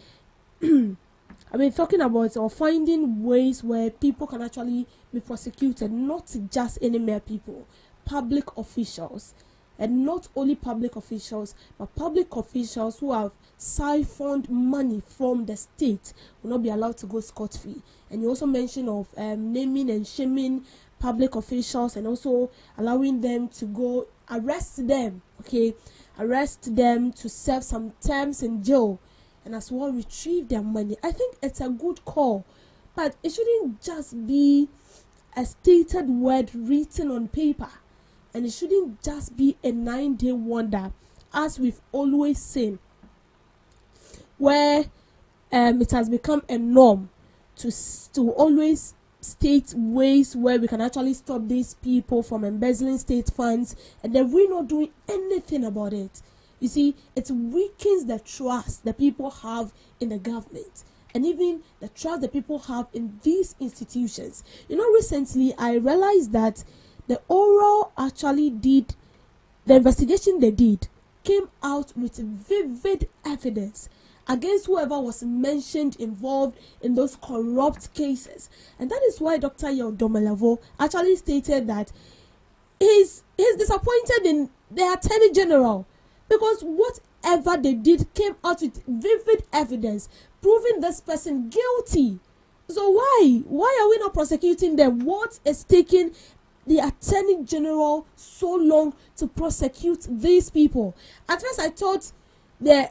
Talking about or finding ways where people can actually be prosecuted, not just any mere people, public officials. And not only public officials, but public officials who have siphoned money from the state will not be allowed to go scot-free. And you also mentioned of naming and shaming public officials and also allowing them to go arrest them to serve some terms in jail and as well retrieve their money. I think it's a good call, but it shouldn't just be a stated word written on paper, and it shouldn't just be a 9-day wonder, as we've always seen, where it has become a norm to always state ways where we can actually stop these people from embezzling state funds, and then we're not doing anything about it. You see, it weakens the trust that people have in the government and even the trust that people have in these institutions. Recently I realized that the oral the investigation they did came out with vivid evidence against whoever was mentioned involved in those corrupt cases. And that is why Dr. Yodomelavo actually stated that he's disappointed in the Attorney General, because whatever they did came out with vivid evidence proving this person guilty. So why are we not prosecuting them? What is taking the Attorney General so long to prosecute these people? At first, I thought the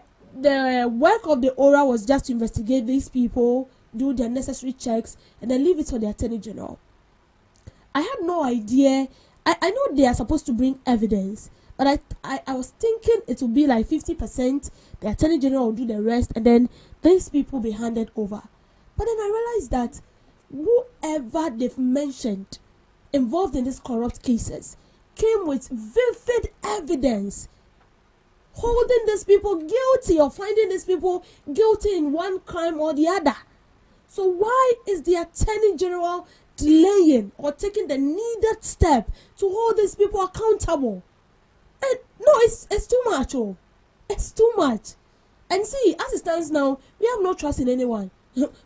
work of the ORA was just to investigate these people, do their necessary checks, and then leave it to the Attorney General. I had no idea. I know they are supposed to bring evidence, but I was thinking it would be like 50%, the Attorney General will do the rest, and then these people be handed over. But then I realized that whoever they've mentioned involved in these corrupt cases came with vivid evidence holding these people guilty or finding these people guilty in one crime or the other. So why is the Attorney General delaying or taking the needed step to hold these people accountable? And no, it's too much. Oh, it's too much. And see, as it stands now, we have no trust in anyone.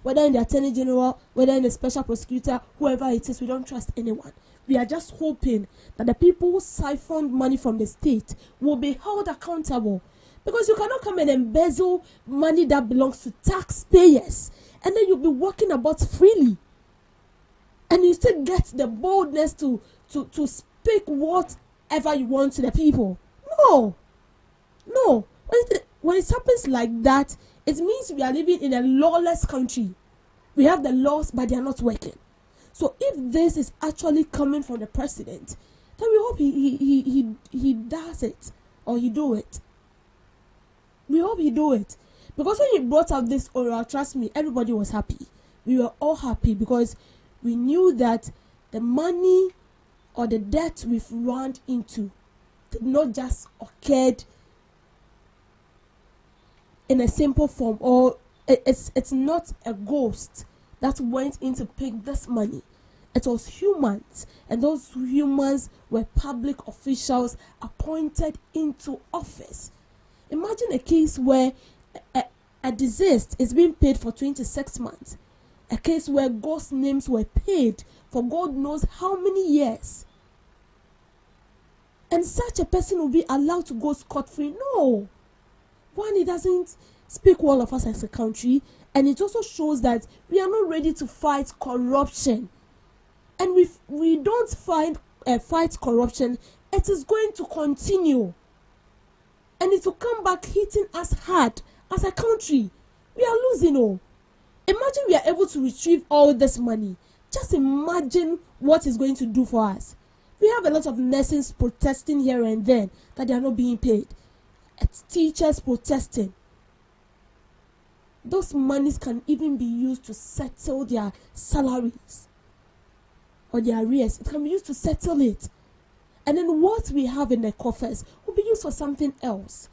Whether in the Attorney General, whether in the Special Prosecutor, whoever it is, we don't trust anyone. We are just hoping that the people who siphoned money from the state will be held accountable. Because you cannot come and embezzle money that belongs to taxpayers, and then you'll be walking about freely. And you still get the boldness to speak whatever you want to the people. No. When it happens like that, it means we are living in a lawless country. We have the laws, but they are not working. So if this is actually coming from the president, then we hope he does it, or he do it. We hope he do it. Because when he brought up this oral, trust me, everybody was happy. We were all happy because we knew that the money or the debt we've run into did not just occur in a simple form, or it's not a ghost that went in to pick this money. It was humans, and those humans were public officials appointed into office. Imagine a case where a deceased is being paid for 26 months. A case where ghost names were paid for God knows how many years. And such a person will be allowed to go scot-free? No. One, it doesn't speak well of us as a country, and it also shows that we are not ready to fight corruption. And if we don't fight corruption, it is going to continue. And it will come back hitting us hard as a country. We are losing all. Imagine we are able to retrieve all this money. Just imagine what it's going to do for us. We have a lot of nurses protesting here and there that they are not being paid. It's teachers protesting. Those monies can even be used to settle their salaries or their arrears. It can be used to settle it. And then what we have in the coffers will be used for something else.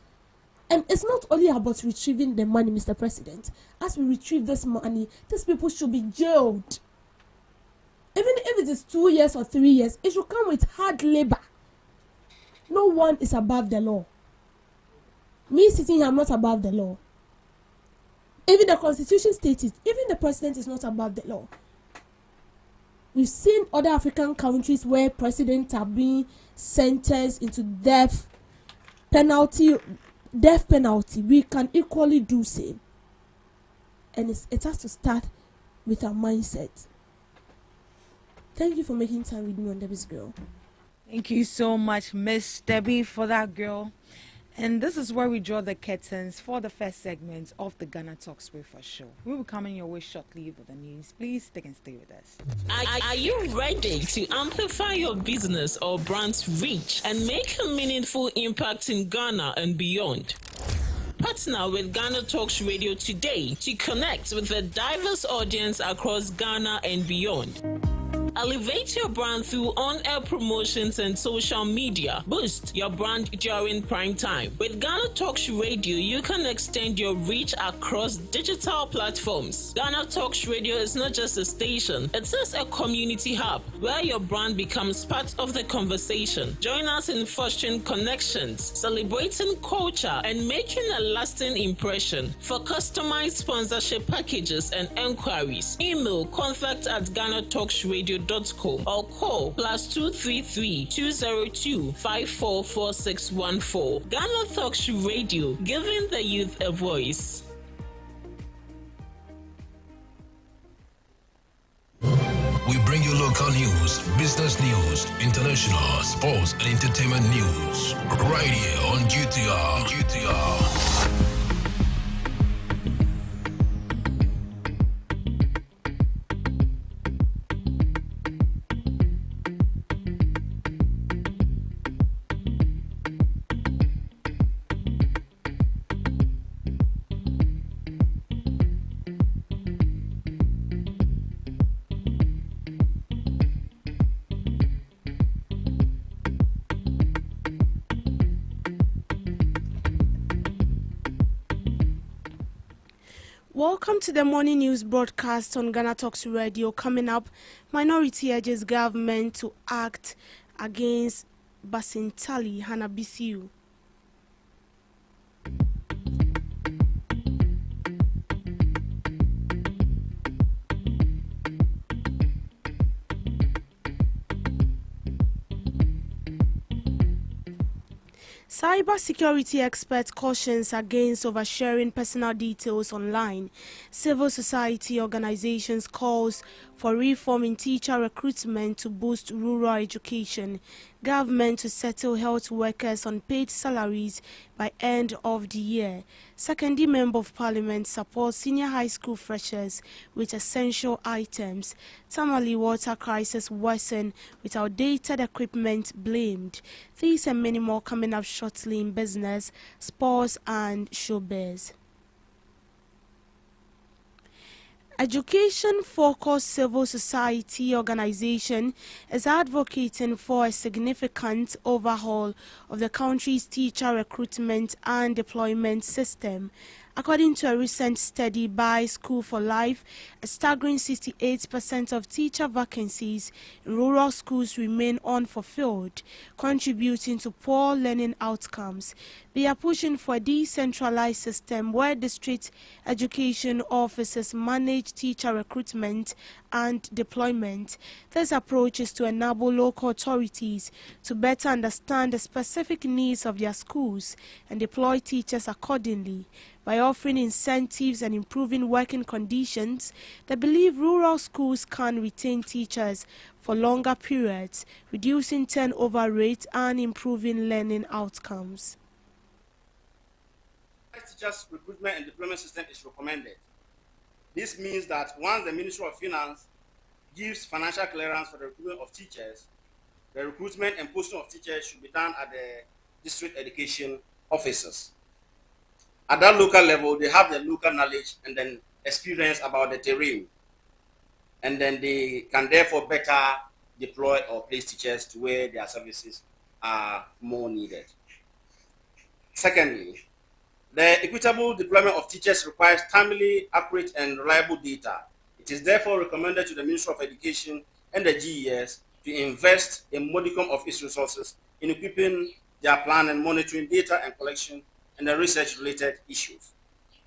And it's not only about retrieving the money, Mr. President. As we retrieve this money, these people should be jailed. Even if it is 2 years or 3 years, it should come with hard labor. No one is above the law. Me sitting here, I'm not above the law. Even the Constitution states it. Even the president is not above the law. We've seen other African countries where presidents are being sentenced into death penalty. We can equally do same. And it has to start with our mindset. Thank you for making time with me on Debbie's Girl. Thank you so much, Miss Debbie, for that, girl. And this is where we draw the curtains for the first segment of the Ghana Talks Breakfast Show. We'll be coming your way shortly with the news. Please stick and stay with us. Are you ready to amplify your business or brand's reach and make a meaningful impact in Ghana and beyond? Partner with Ghana Talks Radio today to connect with a diverse audience across Ghana and beyond. Elevate your brand through on-air promotions and social media. Boost your brand during prime time. With Ghana Talks Radio, you can extend your reach across digital platforms. Ghana Talks Radio is not just a station, it is a community hub where your brand becomes part of the conversation. Join us in fostering connections, celebrating culture, and making a lasting impression. For customized sponsorship packages and enquiries, email contact@GhanaTalksRadio.com or call +233 202 544614. Ghana Talks Radio, giving the youth a voice. We bring you local news, business news, international, sports, and entertainment news. Right here on GTR. Welcome to the morning news broadcast on GhanaTalks Radio. Coming up, minority urges government to act against Basintali Hanabisiu. Cybersecurity expert cautions against oversharing personal details online. Civil society organizations calls for reform in teacher recruitment to boost rural education. Government to settle health workers on paid salaries by end of the year. Secondary Member of Parliament supports senior high school freshers with essential items. Tamale water crisis worsen with outdated equipment blamed. These and many more coming up shortly in business, sports and showbiz. Education-focused civil society organization is advocating for a significant overhaul of the country's teacher recruitment and deployment system. According to a recent study by School for Life, a staggering 68% of teacher vacancies in rural schools remain unfulfilled, contributing to poor learning outcomes. They are pushing for a decentralized system where district education officers manage teacher recruitment and deployment. This approach is to enable local authorities to better understand the specific needs of their schools and deploy teachers accordingly. By offering incentives and improving working conditions, they believe rural schools can retain teachers for longer periods, reducing turnover rates and improving learning outcomes. Teachers recruitment and deployment system is recommended. This means that once the Ministry of Finance gives financial clearance for the recruitment of teachers, the recruitment and posting of teachers should be done at the district education officers. At that local level, they have the local knowledge and then experience about the terrain. And then they can therefore better deploy or place teachers to where their services are more needed. Secondly, the equitable deployment of teachers requires timely, accurate, and reliable data. It is therefore recommended to the Ministry of Education and the GES to invest a modicum of its resources in equipping their plan and monitoring data and collection and the research-related issues.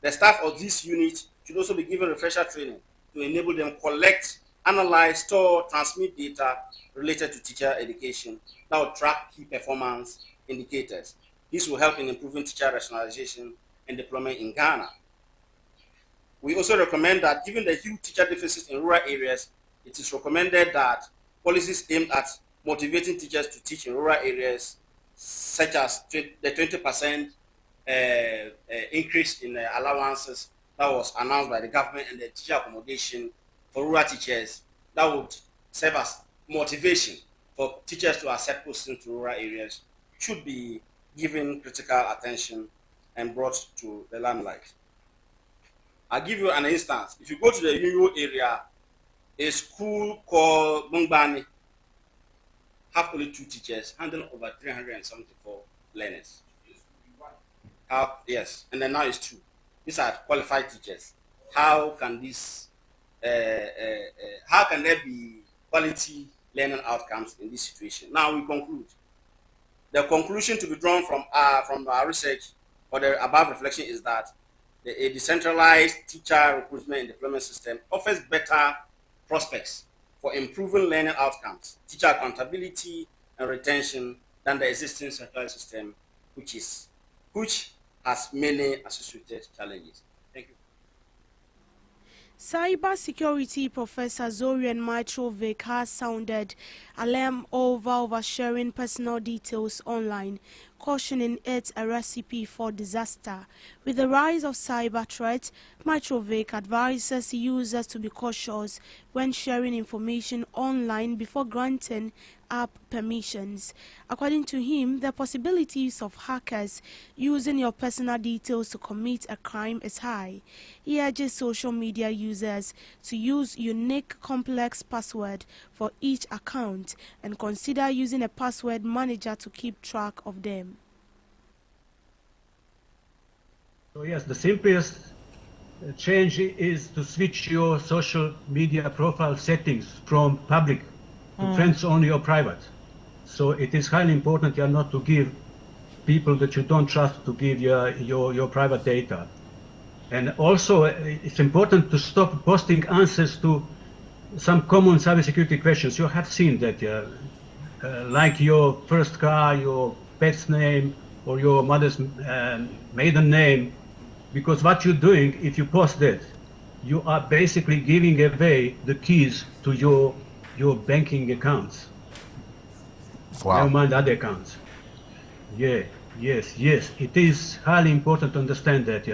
The staff of this unit should also be given refresher training to enable them collect, analyze, store, transmit data related to teacher education that will track key performance indicators. This will help in improving teacher rationalization and deployment in Ghana. We also recommend that given the huge teacher deficit in rural areas, it is recommended that policies aimed at motivating teachers to teach in rural areas, such as the 20% increase in allowances that was announced by the government and the teacher accommodation for rural teachers, that would serve as motivation for teachers to accept postings to rural areas, should be given critical attention and brought to the limelight. I'll give you an instance. If you go to the Union area, a school called Bungbani have only 2 teachers handling over 374 learners. Yes, and then now it's 2. These are qualified teachers. How can this? How can there be quality learning outcomes in this situation? Now we conclude. The conclusion to be drawn from our research or the above reflection is that a decentralized teacher recruitment and deployment system offers better prospects for improving learning outcomes, teacher accountability and retention than the existing centralized system, which has many associated challenges. Thank you. Cybersecurity Professor Zorian Mitrovic has sounded alarm over oversharing personal details online, cautioning it a recipe for disaster. With the rise of cyber threats, Mitrovic advises users to be cautious when sharing information online before granting app permissions. According to him, the possibilities of hackers using your personal details to commit a crime is high. He urges social media users to use unique complex password for each account and consider using a password manager to keep track of them. So yes, the simplest change is to switch your social media profile settings from public to friends only or private. So it is highly important not to give people that you don't trust to give your private data. And also it's important to stop posting answers to some common cybersecurity questions. You have seen that, like your first car, your pet's name, or your mother's maiden name, because what you're doing, if you post that, you are basically giving away the keys to your banking accounts. Wow. Never mind other accounts. Yeah, yes. It is highly important to understand that,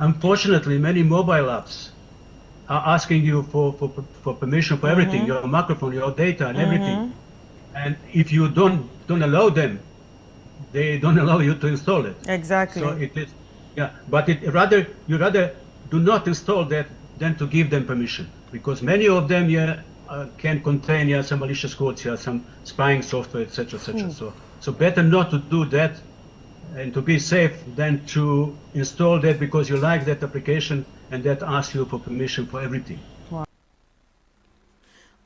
Unfortunately, many mobile apps are asking you for permission for everything, your microphone, your data, and everything. And if you don't allow them, they don't allow you to install it. Exactly. So it is, but you rather do not install that than to give them permission, because many of them can contain some malicious codes, some spying software, etc., etc. So better not to do that, and to be safe than to install that because you like that application and that asks you for permission for everything.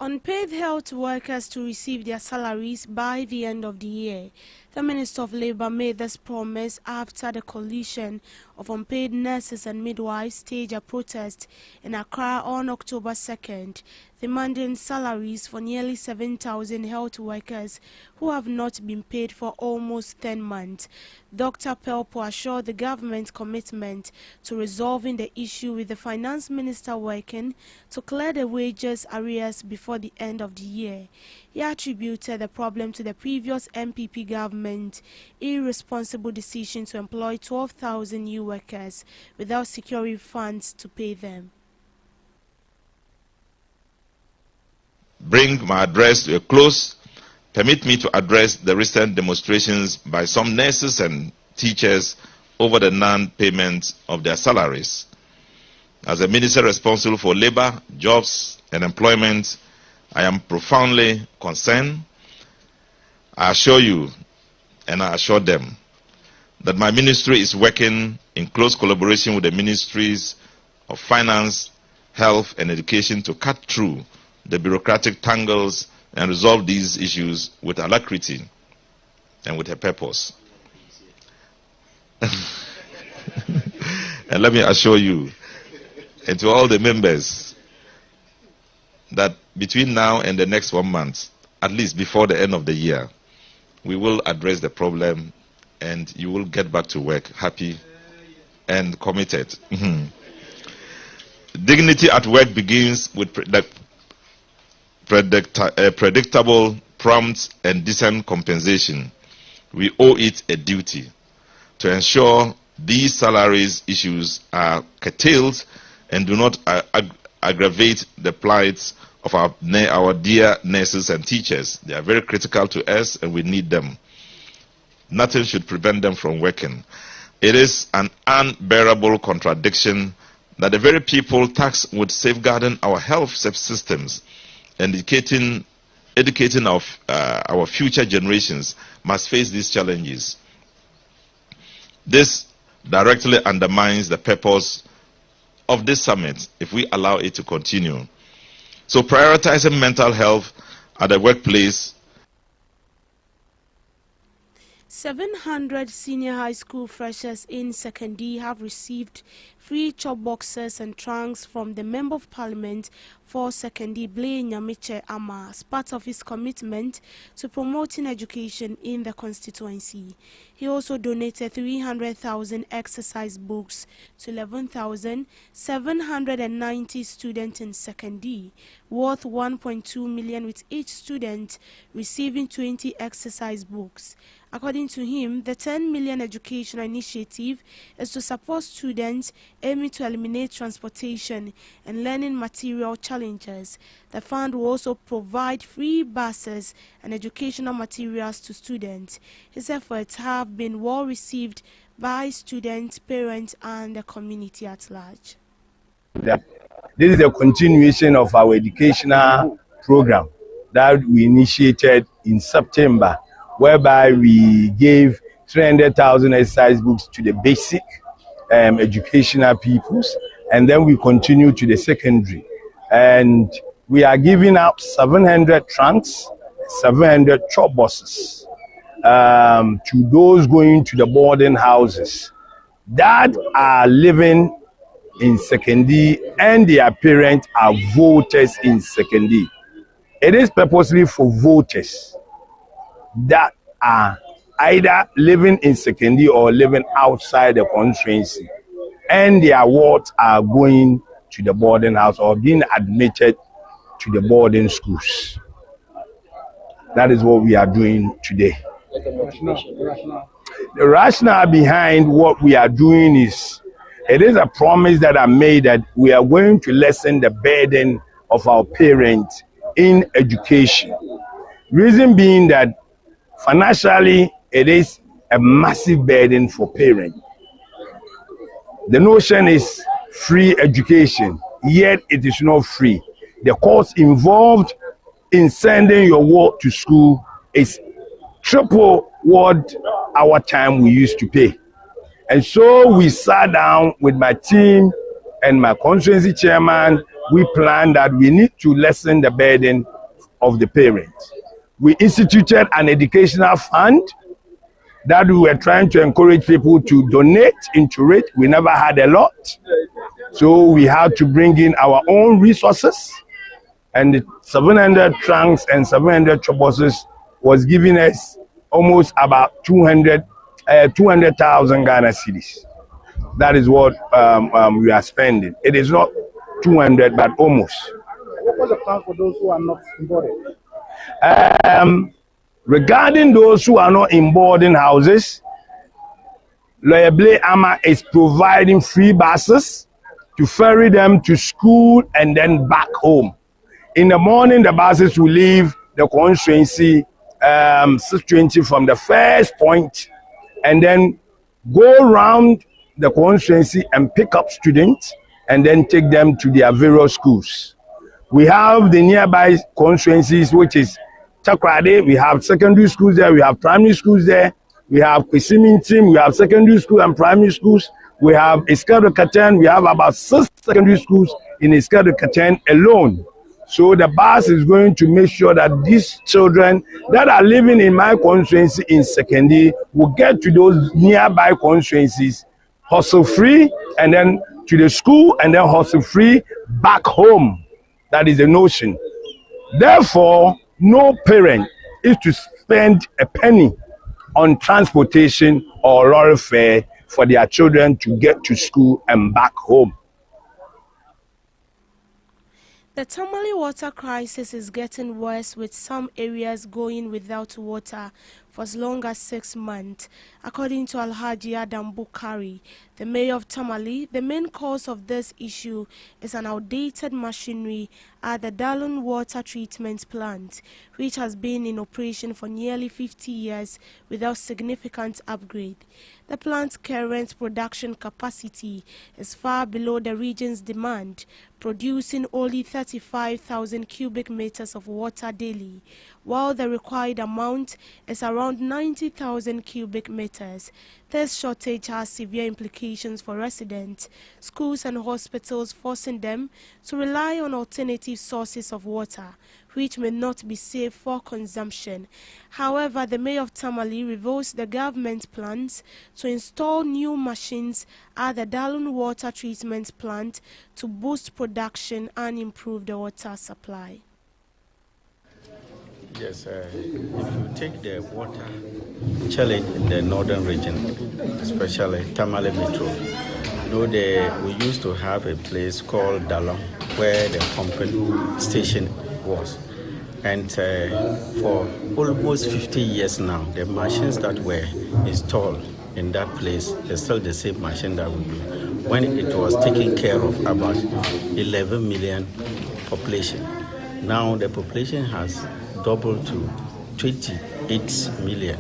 Unpaid health workers to receive their salaries by the end of the year. The Minister of Labour made this promise after the coalition of unpaid nurses and midwives staged a protest in Accra on October 2nd, demanding salaries for nearly 7,000 health workers who have not been paid for almost 10 months. Dr. Pelpo assured the government's commitment to resolving the issue, with the finance minister working to clear the wages arrears before the end of the year. He attributed the problem to the previous MPP government's irresponsible decision to employ 12,000 new workers without securing funds to pay them. Bring my address to a close. Permit me to address the recent demonstrations by some nurses and teachers over the non-payment of their salaries. As a minister responsible for labor, jobs, and employment, I am profoundly concerned. I assure you, and I assure them, that my ministry is working in close collaboration with the ministries of Finance, Health, and Education to cut through the bureaucratic tangles and resolve these issues with alacrity and with a purpose. And let me assure you, and to all the members, that between now and the next 1 month, at least before the end of the year, we will address the problem and you will get back to work happy and committed. Dignity at work begins with predictable, prompt, and decent compensation. We owe it a duty to ensure these salaries issues are curtailed and do not aggravate the plight of our dear nurses and teachers. They are very critical to us and we need them. Nothing should prevent them from working. It is an unbearable contradiction that the very people tasked with safeguarding our health systems and educating our future generations must face these challenges. This directly undermines the purpose of this summit if we allow it to continue. So prioritizing mental health at the workplace. 700 senior high school freshers in Secondary have received free chop boxes and trunks from the Member of Parliament for Sekendi Blay Nyamiche Ama as part of his commitment to promoting education in the constituency. He also donated 300,000 exercise books to 11,790 students in Sekendi, worth 1.2 million, with each student receiving 20 exercise books. According to him, the 10 million educational initiative is to support students aiming to eliminate transportation and learning material challenges. The fund will also provide free buses and educational materials to students. His efforts have been well received by students, parents, and the community at large. This is a continuation of our educational program that we initiated in September, whereby we gave 300,000 exercise books to the basic educational peoples, and then we continue to the secondary. And we are giving out 700 trunks, 700 chop buses to those going to the boarding houses that are living in Sekendi and their parents are voters in Sekendi. It is purposely for voters that are either living in Sekendi or living outside the constituency, and their wards are going to the boarding house or being admitted to the boarding schools. That is what we are doing today. The rationale behind what we are doing is, it is a promise that I made that we are going to lessen the burden of our parents in education. Reason being that financially, it is a massive burden for parents. The notion is free education, yet it is not free. The cost involved in sending your ward to school is triple what our time we used to pay. And so we sat down with my team and my constituency chairman. We planned that we need to lessen the burden of the parents. We instituted an educational fund that we were trying to encourage people to donate into it. We never had a lot, so we had to bring in our own resources, and the 700 trunks and 700 chop buses was giving us almost about 200,000 Ghana cedis. That is what we are spending. It is not 200, but almost. What was the plan for those who are not involved? Regarding those who are not in boarding houses, Lawyer Blay Ama is providing free buses to ferry them to school and then back home. In the morning, the buses will leave the constituency 6:20 from the first point, and then go around the constituency and pick up students and then take them to their various schools. We have the nearby constituencies, which is Takrade. We have secondary schools there, we have primary schools there, we have Kwesimintim, we have secondary school and primary schools, we have Iskado Katen, we have about 6 secondary schools in Iskado Katen alone. So the bus is going to make sure that these children that are living in my constituency in Sekendi will get to those nearby constituencies hustle free, and then to the school, and then hustle free back home. That is the notion. Therefore, no parent is to spend a penny on transportation or lorry fare for their children to get to school and back home. The Tamale water crisis is getting worse, with some areas going without water for as long as 6 months. According to Alhaji Adam Bukari, the mayor of Tamale, the main cause of this issue is an outdated machinery at the Dalun water treatment plant, which has been in operation for nearly 50 years without significant upgrade. The plant's current production capacity is far below the region's demand, producing only 35,000 cubic meters of water daily, while the required amount is around around 90,000 cubic meters. This shortage has severe implications for residents, schools and hospitals, forcing them to rely on alternative sources of water, which may not be safe for consumption. However, the mayor of Tamale reveals the government plans to install new machines at the Dalun water treatment plant to boost production and improve the water supply. Yes, if you take the water challenge in the northern region, especially Tamale Metro, we used to have a place called Dalong where the pumping station was. And for almost 50 years now, the machines that were installed in that place is still the same machine that we do. When it was taking care of about 11 million population. Now the population has doubled to 28 million.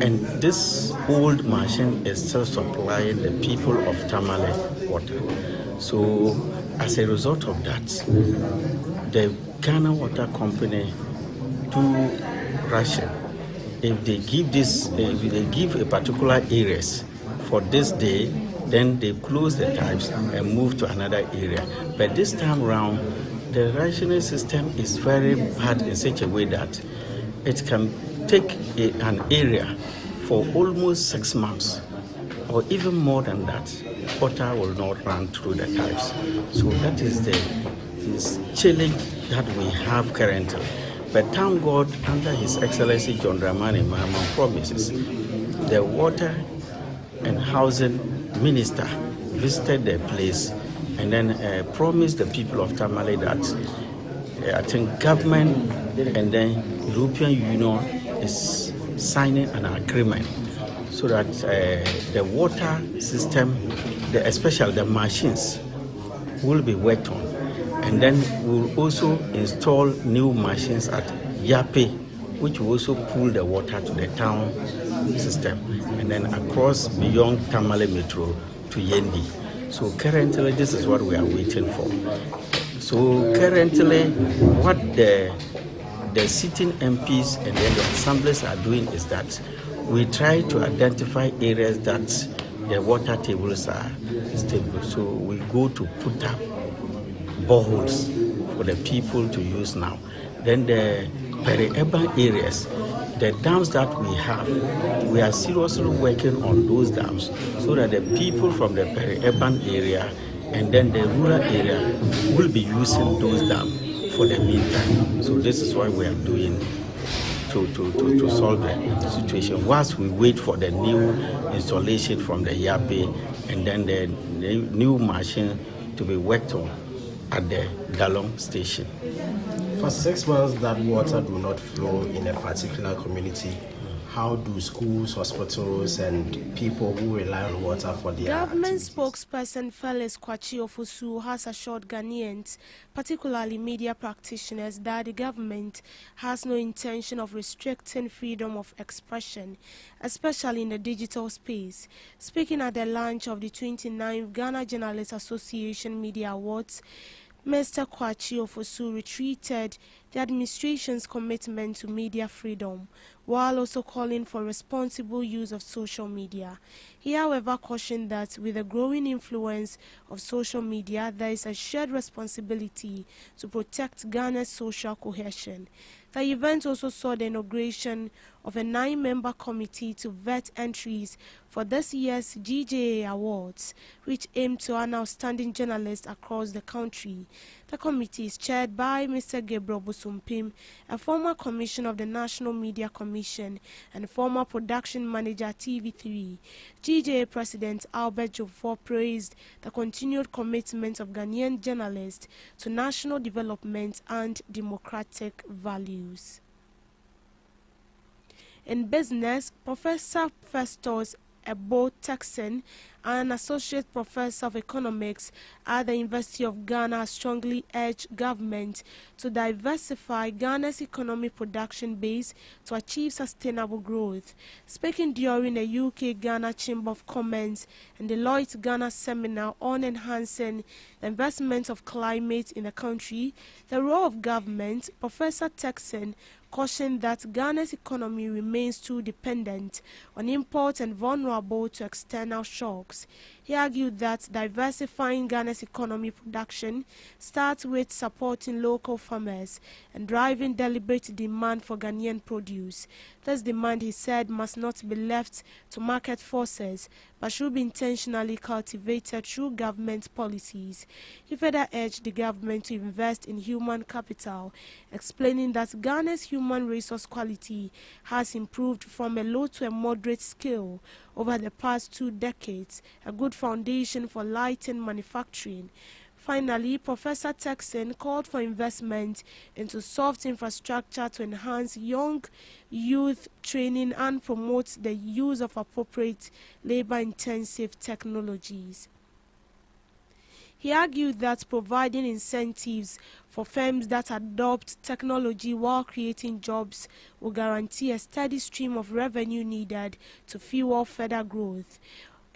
And this old machine is still supplying the people of Tamale water. So as a result of that, the Ghana Water Company do ration. If they give a particular areas for this day, then they close the taps and move to another area. But this time around, the rationing system is very bad in such a way that it can take an area for almost 6 months or even more than that. Water will not run through the pipes. So that is this challenge that we have currently. But thank God, under His Excellency John Dramani Mahama promises, the Water and Housing Minister visited the place and then promised the people of Tamale that I think government and then European Union is signing an agreement so that the water system, especially the machines, will be worked on. And then we'll also install new machines at Yape, which will also pull the water to the town system and then across beyond Tamale Metro to Yendi. So currently, this is what we are waiting for. So currently, what the sitting MPs and then the assemblies are doing is that we try to identify areas that the water tables are stable. So we go to put up boreholes for the people to use now. Then the peri-urban areas, the dams that we are seriously working on those dams so that the people from the peri-urban area and then the rural area will be using those dams for the meantime. So this is what we are doing to solve the situation. Whilst we wait for the new installation from the Yape and then the new machine to be worked on at the Dalong station. For 6 months that water do not flow in a particular community, how do schools, hospitals, and people who rely on water for their Government activities? spokesperson Felix Kwachi Ofosu has assured Ghanaians, particularly media practitioners, that the government has no intention of restricting freedom of expression, especially in the digital space. Speaking at the launch of the 29th Ghana Journalists Association Media Awards, Mr. Kwachi Ofosu retreated the administration's commitment to media freedom, while also calling for responsible use of social media. He, however, cautioned that with the growing influence of social media, there is a shared responsibility to protect Ghana's social cohesion. The event also saw the inauguration of a 9-member committee to vet entries for this year's GJA Awards, which aim to honor outstanding journalists across the country. The committee is chaired by Mr. Gabriel Bosumpim, a former commissioner of the National Media Commission and former production manager at TV3. GJA President Albert Jofor praised the continued commitment of Ghanaian journalists to national development and democratic values. In business, Professor Festus Ebo Texan an associate professor of economics at the University of Ghana, has strongly urged government to diversify Ghana's economic production base to achieve sustainable growth. Speaking during a UK-Ghana Chamber of Commerce and Deloitte Ghana seminar on enhancing the investment of climate in the country, the role of government, Professor Texan cautioned that Ghana's economy remains too dependent on imports and vulnerable to external shocks. He argued that diversifying Ghana's economy production starts with supporting local farmers and driving deliberate demand for Ghanaian produce. This demand, he said, must not be left to market forces, but should be intentionally cultivated through government policies. He further urged the government to invest in human capital, explaining that Ghana's human resource quality has improved from a low to a moderate scale over the past 2 decades, a good foundation for light and manufacturing. Finally, Professor Texan called for investment into soft infrastructure to enhance young youth training and promote the use of appropriate labor-intensive technologies. He argued that providing incentives for firms that adopt technology while creating jobs will guarantee a steady stream of revenue needed to fuel further growth.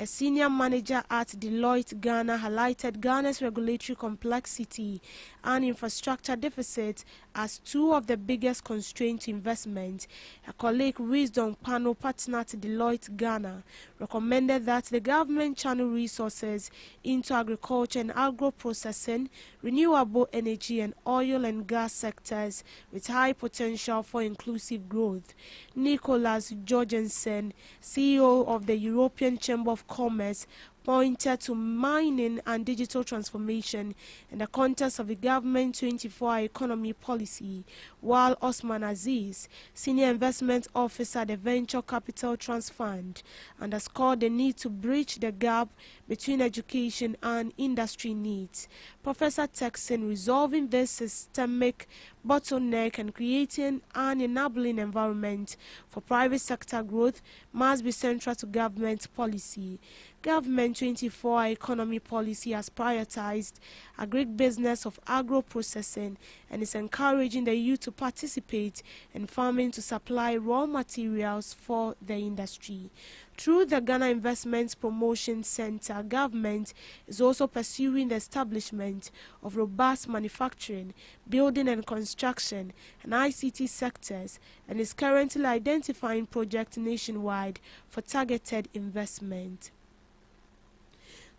A senior manager at Deloitte Ghana highlighted Ghana's regulatory complexity and infrastructure deficit as 2 of the biggest constraints to investment. A colleague, Wisdom Panel partner at Deloitte Ghana, recommended that the government channel resources into agriculture and agro-processing, renewable energy and oil and gas sectors with high potential for inclusive growth. Nicholas Jorgensen, CEO of the European Chamber of Commerce, pointed to mining and digital transformation in the context of the government 24-hour economy policy, while Osman Aziz, Senior Investment Officer at the Venture Capital Trust Fund, underscored the need to bridge the gap between education and industry needs. Professor Texan, resolving this systemic bottleneck and creating an enabling environment for private sector growth must be central to government policy. Government 24-hour economy policy has prioritized agribusiness of agro-processing and is encouraging the youth to participate in farming to supply raw materials for the industry. Through the Ghana Investment Promotion Center, government is also pursuing the establishment of robust manufacturing, building and construction, and ICT sectors, and is currently identifying projects nationwide for targeted investment.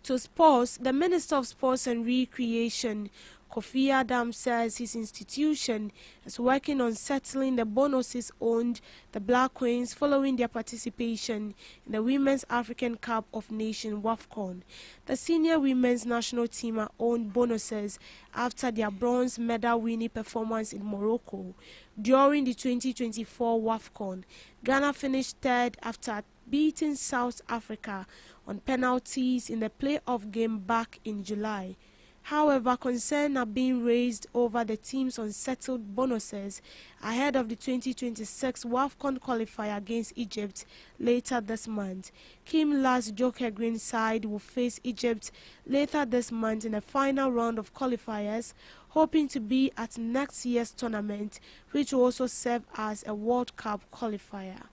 To sports, the Minister of Sports and Recreation, Kofi Adam, says his institution is working on settling the bonuses owed the Black Queens following their participation in the Women's African Cup of Nations WAFCON. The senior women's national team are owed bonuses after their bronze medal winning performance in Morocco. During the 2024 WAFCON, Ghana finished 3rd after beating South Africa on penalties in the playoff game back in July. However, concerns are being raised over the team's unsettled bonuses ahead of the 2026 WAFCON qualifier against Egypt later this month. Kim Last Joker Green side will face Egypt later this month in the final round of qualifiers, hoping to be at next year's tournament, which will also serve as a World Cup qualifier.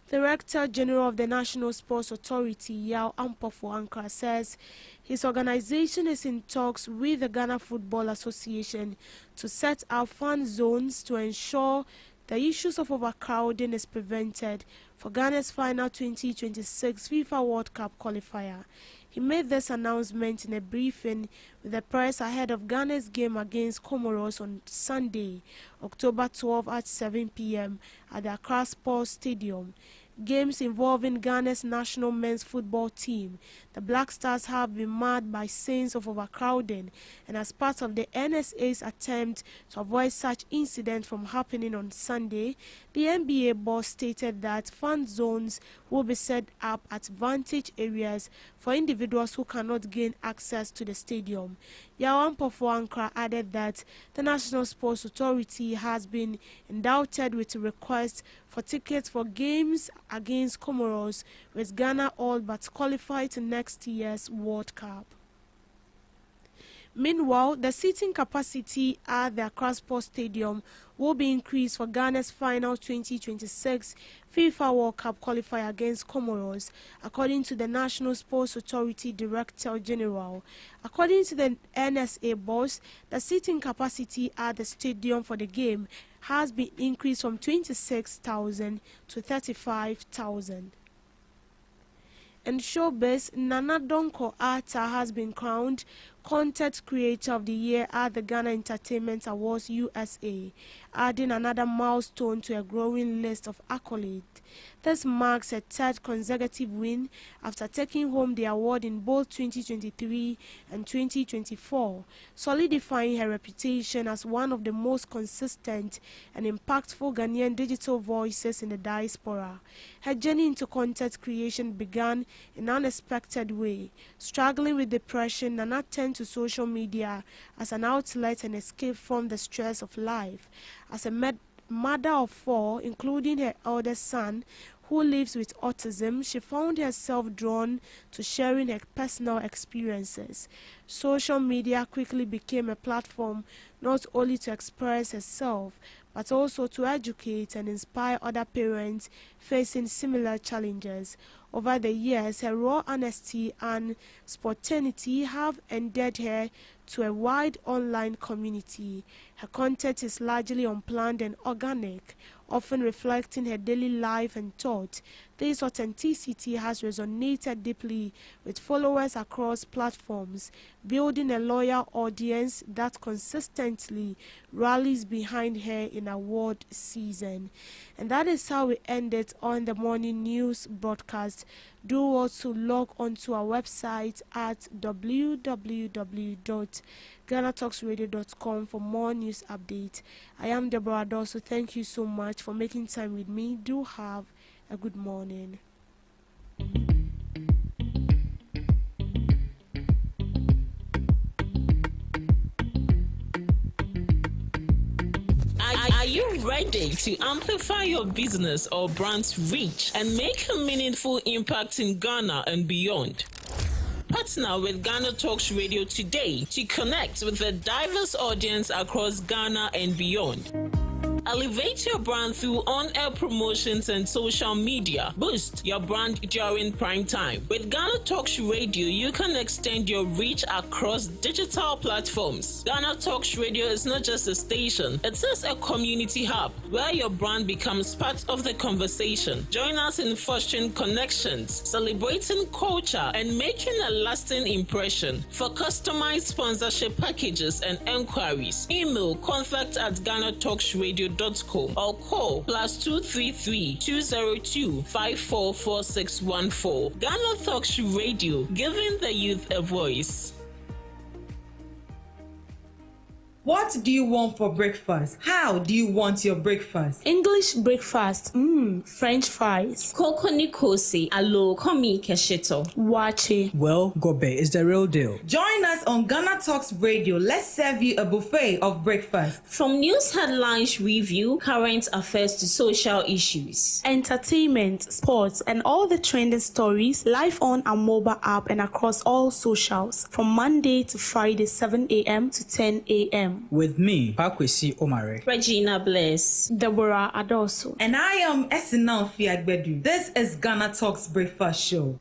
Director General of the National Sports Authority, Yao Ampofo Ankara, says his organization is in talks with the Ghana Football Association to set up fan zones to ensure the issues of overcrowding is prevented for Ghana's final 2026 FIFA World Cup qualifier. He made this announcement in a briefing with the press ahead of Ghana's game against Comoros on Sunday, October 12 at 7 p.m. at the Accra Sports Stadium. Games involving Ghana's national men's football team, the Black Stars, have been marred by scenes of overcrowding, and as part of the NSA's attempt to avoid such incidents from happening on Sunday, the NBA boss stated that fan zones will be set up at vantage areas for individuals who cannot gain access to the stadium. Yawan Pofuankra added that the National Sports Authority has been indicted with a request for tickets for games against Comoros, with Ghana all but qualified to next year's World Cup. Meanwhile, the seating capacity at the Accra Sports Stadium will be increased for Ghana's final 2026 FIFA World Cup qualifier against Comoros, according to the National Sports Authority Director General. According to the NSA boss, the seating capacity at the stadium for the game has been increased from 26,000 to 35,000. And showbiz, Nana Donko Ata has been crowned Content Creator of the Year at the Ghana Entertainment Awards USA, adding another milestone to a growing list of accolades. This marks a third consecutive win after taking home the award in both 2023 and 2024, solidifying her reputation as one of the most consistent and impactful Ghanaian digital voices in the diaspora. Her journey into content creation began in an unexpected way. Struggling with depression, Nana turned to social media as an outlet and escape from the stress of life. As a mother of 4, including her eldest son, who lives with autism, she found herself drawn to sharing her personal experiences. Social media quickly became a platform not only to express herself, but also to educate and inspire other parents facing similar challenges. Over the years, her raw honesty and spontaneity have endeared her to a wide online community. Her content is largely unplanned and organic, often reflecting her daily life and thought. This authenticity has resonated deeply with followers across platforms, building a loyal audience that consistently rallies behind her in award season. And that is how we end it on the morning news broadcast. Do also log on to our website at www.GhanaTalksRadio.com for more news updates. I am Deborah Dosso. Thank you so much for making time with me. Do have a good morning. Are you ready to amplify your business or brand's reach and make a meaningful impact in Ghana and beyond? Partner with GhanaTalks Radio today to connect with a diverse audience across Ghana and beyond. Elevate your brand through on-air promotions and social media. Boost your brand during prime time. With GhanaTalks Radio, you can extend your reach across digital platforms. GhanaTalks Radio is not just a station, it is a community hub where your brand becomes part of the conversation. Join us in fostering connections, celebrating culture, and making a lasting impression. For customized sponsorship packages and enquiries, email contact@GhanaTalksRadio.com or call +233 202 544614. GhanaTalks Radio, giving the youth a voice. What do you want for breakfast? How do you want your breakfast? English breakfast, French fries. Koko Nikosi, alo komi kesheto. Wache. Well, Gobe is the real deal. Join us on Ghana Talks Radio. Let's serve you a buffet of breakfast. From news headlines review, current affairs to social issues, entertainment, sports, and all the trending stories live on our mobile app and across all socials from Monday to Friday, 7 a.m. to 10 a.m. With me, Pakwesi Omare, Regina Bless, Deborah Adoso, and I am Esinal Fiagbedu. This is Ghana Talks Breakfast Show.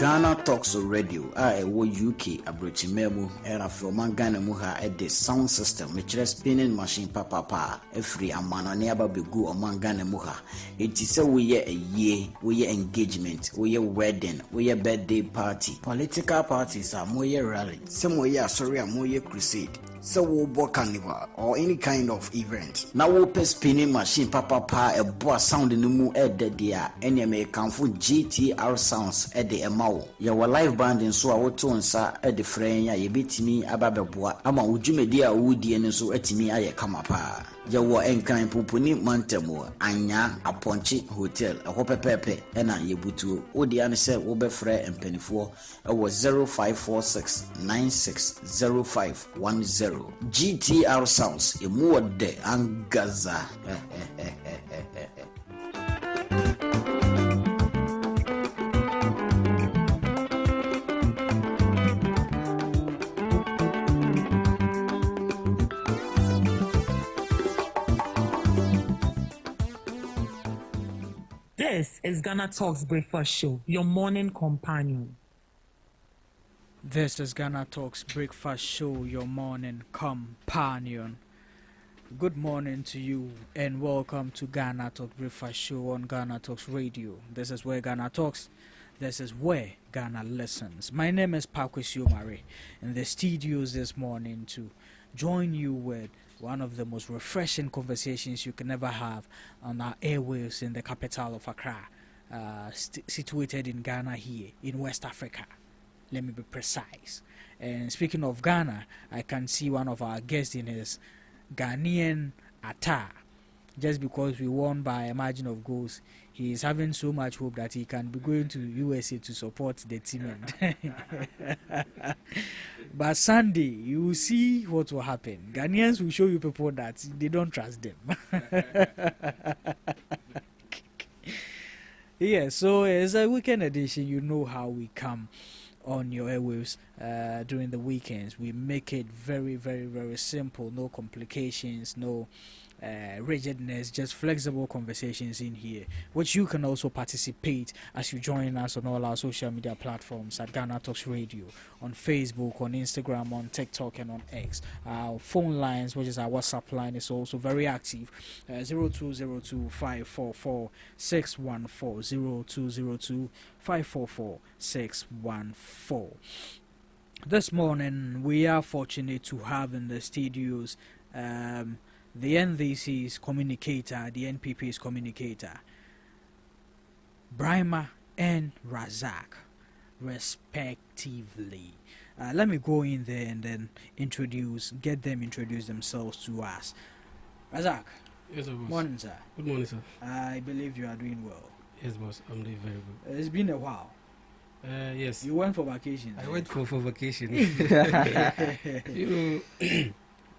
Ghana Talks Radio ɛwɔ UK abrochimemu era from Ghana mu ha the sound system which is spinning machine papa every amana ne aba begu oman Ghana mu ha enti sɛ woyɛ ɛyie woyɛ engagement woyɛ wedding woyɛ birthday party political parties are moyɛ rally sɛ moyɛ asɔre a moyɛ crusade So we'll book carnival or any kind of event. Now we'll pay spinning machine papa a boa sound in the moon at the dia any American for GTR sounds at the amount. Your live band in so I would tone sa at the frame ya bit me abababua. Ama ujumedia woody and so at me I come up. Yawa enkran pupuni mantemo anya aponchi hotel ahope pepe ena yebutu odi ane se wo befre empanifo ewo 0546960510 GTR sounds emu de angaza. This is GhanaTalks Breakfast Show, your morning companion. This is GhanaTalks Breakfast Show, your morning companion. Good morning to you and welcome to GhanaTalks Breakfast Show on GhanaTalks Radio. This is where Ghana talks. This is where Ghana listens. My name is Pakwesi Omare in the studios this morning to join you with one of the most refreshing conversations you can ever have on our airwaves in the capital of Accra, situated in Ghana here, in West Africa. Let me be precise. And speaking of Ghana, I can see one of our guests in his Ghanaian attire. Just because we won by a margin of goals, he is having so much hope that he can be going to USA to support the team. But Sunday, you will see what will happen. Ghanaians will show you people that they don't trust them. Yeah, so as a weekend edition, you know how we come on your airwaves during the weekends. We make it very, very, very simple. No complications, no rigidness, just flexible conversations in here, which you can also participate as you join us on all our social media platforms at Ghana Talks Radio, on Facebook, on Instagram, on TikTok, and on X. Our phone lines, which is our WhatsApp line, is also very active. 0202-544-614, 0202-544-614. This morning, we are fortunate to have in the studios the NDC's communicator, the NPP's communicator, Brima and Razak, respectively. Let me go in there and then get them introduce themselves to us. Razak. Yes, boss. Morning, sir. Good morning, sir. I believe you are doing well. Yes, boss. I'm doing very good. It's been a while. Yes. You went for vacation. I went for vacation. You know,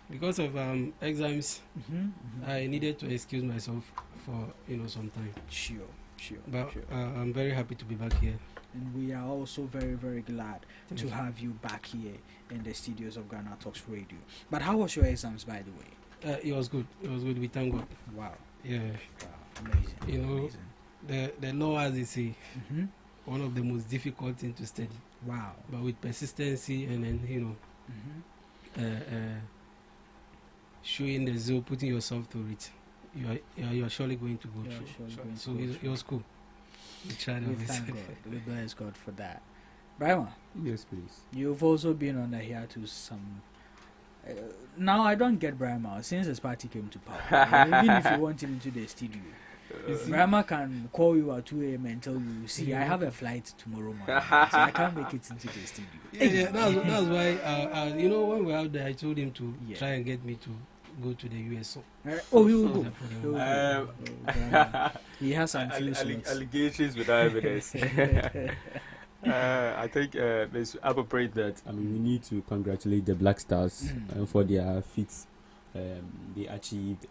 because of exams, I needed to excuse myself for some time. Sure. But I'm very happy to be back here. And we are also very, very glad to have you back here in the studios of Ghana Talks Radio. But how was your exams, by the way? It was good. It was good. We thank God. Wow. Yeah. Wow. Amazing. You know, amazing. The law, as they say, one of the most difficult things to study. Wow. But with persistency and then showing the zeal, putting yourself through it, you are surely going to go through. So it was cool. We tried our best. Thank God. We bless God for that. Brima. Yes, please. You've also been on the hiatus some. Now I don't get Brima since his party came to power. Even if you want him into the studio, Brima can call you at 2 a.m. and tell you, see, I have a flight tomorrow morning, so I can't make it into the studio. Yeah, that's why. When we were out there, I told him to try and get me to go to the US. Oh, he will go. He has some allegations without evidence. I think it's appropriate that we need to congratulate the Black Stars for their feats they achieved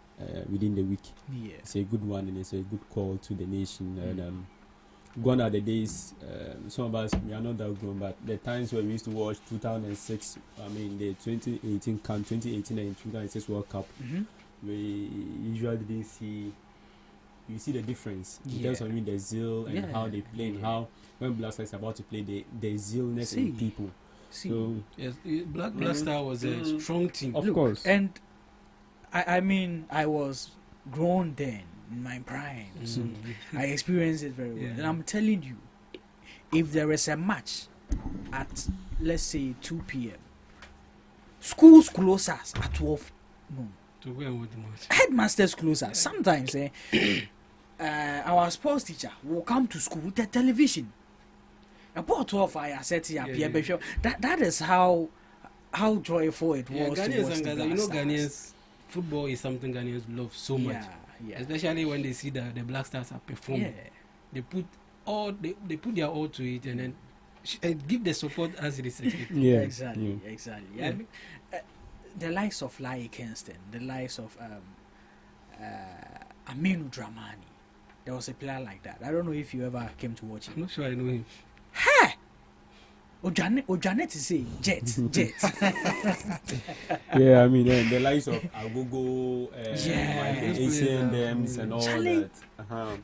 within the week. Yeah. It's a good one and it's a good call to the nation. And gone are the days, some of us, we are not that grown, but the times where we used to watch 2006, the 2018 and 2006 World Cup, we usually didn't see. You see the difference in terms of the zeal and how they play and how when Black Stars is about to play, the zealness in people. So yes, Black Star was a strong team. Of course. And I was grown then in my prime, so I experienced it very well. And I'm telling you, if there is a match at let's say 2 p.m. schools close us at 12 noon. To go and watch the match. Headmasters close us. Sometimes our sports teacher will come to school with a television. About 12 I said that is how joyful it was. Ghanaians and you know, Ghanaians football is something Ghanaians love so much. Especially when they see the Black Stars are performing. They put their all to it and then give the support as it is expected. Exactly. I mean, the likes of Lai Kingston, the likes of Aminu Dramani. There was a player like that. I don't know if you ever came to watch him. I'm not sure I know him. Hey! Ojanet is saying jet. Yeah, I mean the likes of Agogo, Asian Dems and all that.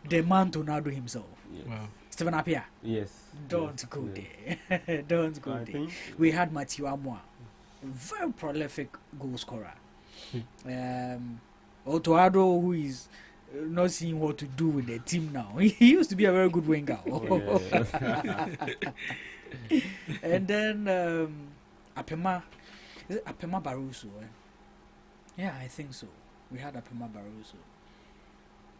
The man Ronaldo himself. Yes. Wow. Stephen Appiah. Yes. Don't go there. Don't go there. We had Matthew Amwa, a very prolific goal scorer. Otoado, who is not seeing what to do with the team now. He used to be a very good winger. And then Apema, is it Apema Barroso? Yeah, I think so. We had Apema Barroso.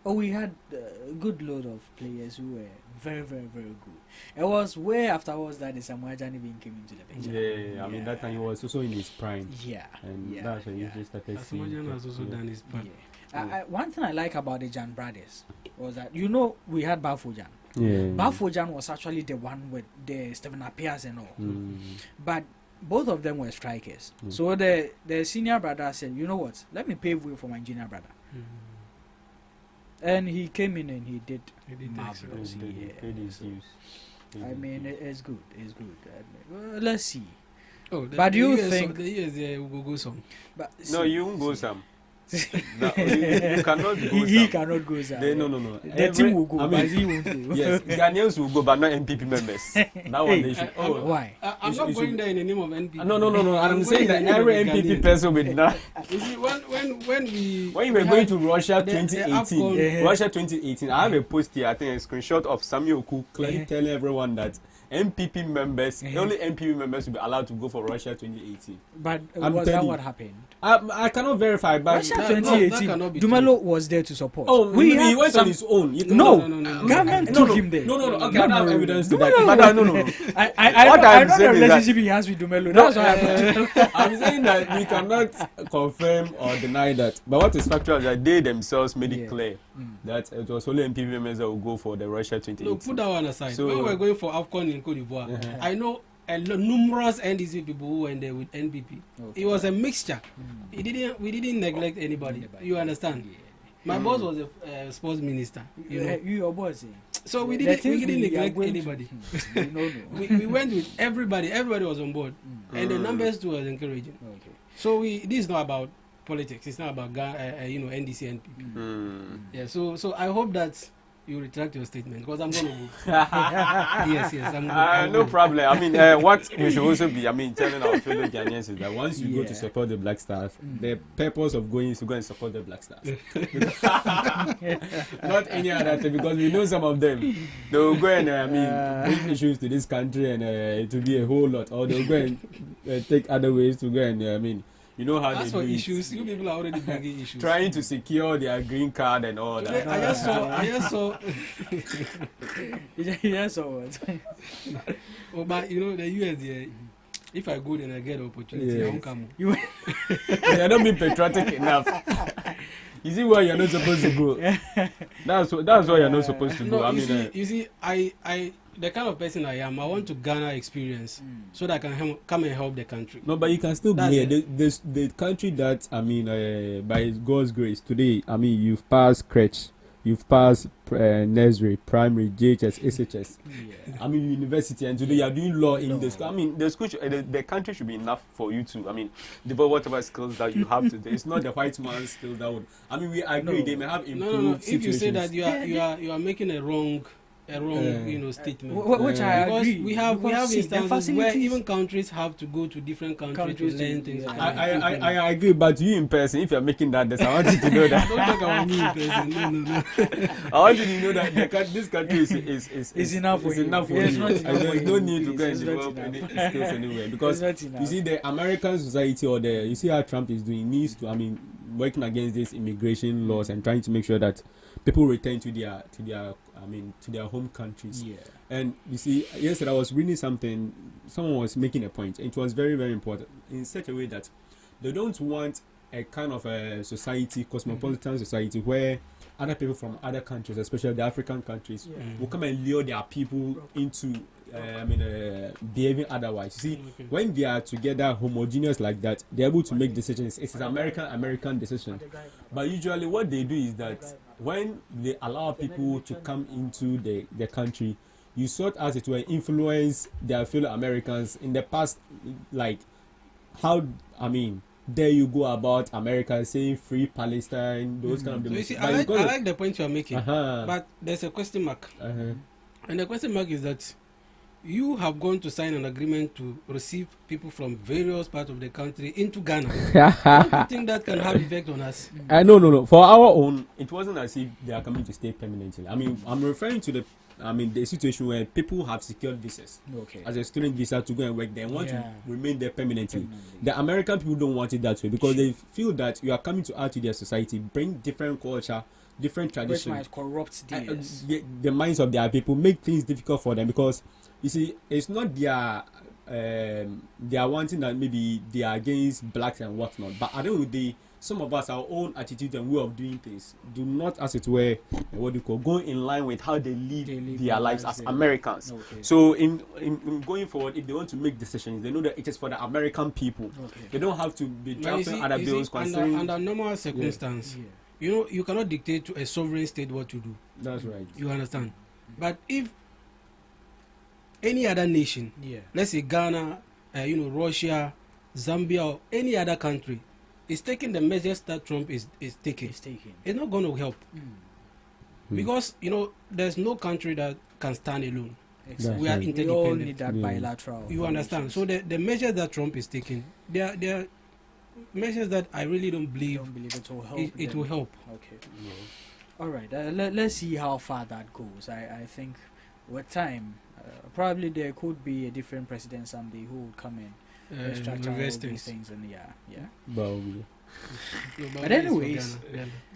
Oh, we had a good load of players who were very, very, very good. It was way afterwards that the Samuel Jan even came into the picture. Yeah, I mean that time he was also in his prime. And that's when he just started seeing. Samuel Jan has also done his prime. One thing I like about the Jan brothers was that, you know, we had Bafojan. Bafojan was actually the one with the Stephen Appiahs and all. But both of them were strikers. So the senior brother said, you know what, let me pave way for my junior brother. And he came in and he did marvelous. I mean, it's good. It's good. Let's see. But do you think the years will go some? No, you won't go some. No, you cannot go. He cannot go. No. The team will go, but he won't go. Yes, Ghanaians will go, but not NPP members. That one they should. Why? I'm not going there in the name of NPP. No. I'm saying that every NPP person will not. You see, when we were going to Russia 2018, I have a post here. I think a screenshot of Samuel Oku telling everyone that NPP members, only NPP members will be allowed to go for Russia 2018. But was that what happened? I cannot verify, but Russia 2018, Dumelo was there to support. Oh, he went on his own. No, government took him there. No, okay, I don't have evidence to that. But no. I know the relationship he has with Dumelo. That's why I'm saying that we cannot confirm or deny that. But what is factual is that they themselves made it clear that it was only NPP members that would go for the Russia 2018. No, put that one aside. So, when we were going for AFCON in Cote d'Ivoire, I know numerous NDC people who went there with NPP. It was a mixture. We didn't neglect anybody. You understand? My boss was a sports minister. Your boss. So we didn't neglect anybody. We went with everybody. Everybody was on board, and the numbers too was encouraging. So this is not about politics. It's not about NDC and NPP. Yeah. So I hope that you retract your statement because I'm going to go. Yes, I'm no problem. I mean, what we should also be, telling our fellow Ghanaians is that once you go to support the Black Stars, the purpose of going is to go and support the Black Stars. Not any other thing, because we know some of them. They will go and, bring issues to this country and it will be a whole lot. Or they'll go and take other ways to go and, you know how that's they do issues. You people are already bringing issues. Trying to secure their green card and all that. I just saw. You saw what? But you know the US there. If I go, then I get the opportunity. I won't come. You're not being patriotic enough. You see why you're not supposed to go. That's why you're not supposed to go. You see, I the kind of person I am, I want to garner experience so that I can come and help the country. No, but you can still be here. The country that, by God's grace, today, you've passed crèche, you've passed nursery, primary, JHS, SHS, university, and today you're doing law in the school. The school, the country should be enough for you to, develop whatever skills that you have today. It's not the white man's skills that would, we agree, they may have improved situations. If you say that you are making a wrong a wrong, statement. Which I because agree. we have instances where even countries have to go to different countries to learn things. I agree, but you in person, if you're making that, I want you to know that. Don't talk about me in person. No. I want you to know that this country is enough for you. And there's no need to go and develop any skills anywhere, because you see the American society, or you see how Trump is doing, needs to, working against these immigration laws and trying to make sure that people return to their home countries. Yeah. And you see, yesterday I was reading something, someone was making a point, and it was very, very important, in such a way that they don't want a kind of a society, cosmopolitan society, where other people from other countries, especially the African countries, will come and lure their people into behaving otherwise. You see, when they are together homogeneous like that, they're able to make decisions. It's an American decision. But usually what they do is that when they allow people to come into the country, you sort as it were influence their fellow Americans in the past, like how there you go about America saying free Palestine, those kind of things. So you see, I like the point you are making, but there's a question mark. And the question mark is that you have gone to sign an agreement to receive people from various parts of the country into Ghana. Don't you think that can have effect on us? No. For our own, it wasn't as if they are coming to stay permanently. I'm referring to the situation where people have secured visas as a student visa to go and work there and want to remain there permanently. The American people don't want it that way, because they feel that you are coming to add to their society, bring different culture, different tradition, which might corrupt the minds of their people, make things difficult for them, because you see, it's not their they are wanting that maybe they are against blacks and whatnot, but at the end of the day, some of us, our own attitude and way of doing things do not, as it were, go in line with how they live their lives as Americans. So in going forward, if they want to make decisions, they know that it is for the American people. They don't have to be drafting other bills concerning under normal circumstance. You cannot dictate to a sovereign state what to do. That's right. You understand? But if any other nation, let's say Ghana, Russia, Zambia, or any other country, is taking the measures that Trump is taking, it's not going to help. Because there's no country that can stand alone. Exactly. We are interdependent. We all need that bilateral. You understand? So the measures that Trump is taking, they are measures that I really don't believe it will help. It will help. Okay. All right. Let's see how far that goes. I think with time, probably there could be a different president someday who would come in. Structure all these things, and but anyways,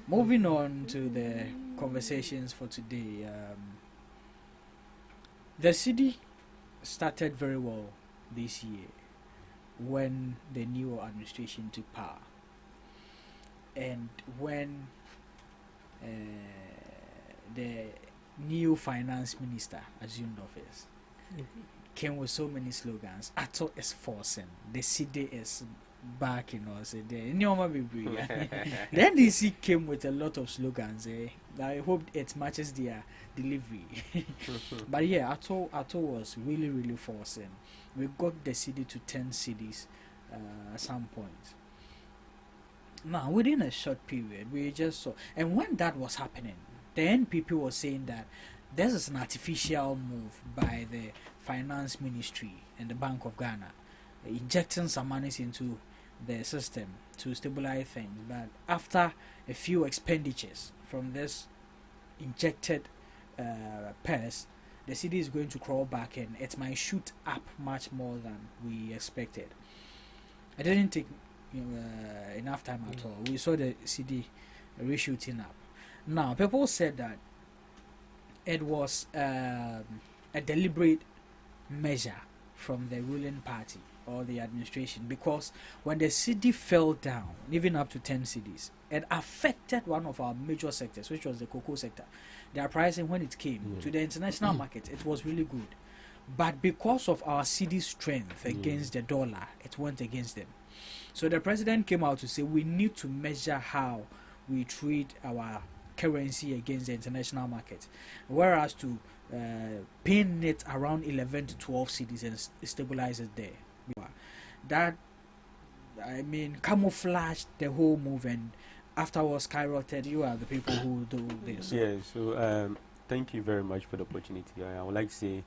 moving on to the conversations for today. The city started very well this year when the new administration took power, and when the new finance minister assumed office. Came with so many slogans. Ato is forcing. The city is back, so the NDC came with a lot of slogans. I hope it matches their delivery. But Ato was really, really forcing. We got the city to 10 cities at some point. Now, within a short period, we just saw. And when that was happening, the NPP was saying that this is an artificial move by the finance ministry and the Bank of Ghana, injecting some money into the system to stabilize things. But after a few expenditures from this injected purse, the city is going to crawl back and it might shoot up much more than we expected. It didn't take enough time at all. We saw the city re-shooting up. Now, people said that it was a deliberate measure from the ruling party or the administration, because when the city fell down, even up to 10 cities, it affected one of our major sectors, which was the cocoa sector. Their pricing, when it came to the international market, it was really good. But because of our city's strength against the dollar, it went against them. So the president came out to say we need to measure how we treat our currency against the international market, whereas to pin it around 11 to 12 cities and stabilize it there. That, camouflaged the whole move, and afterwards skyrocketed. You are the people who do this. Yeah, so Thank you very much for the opportunity. I would like to say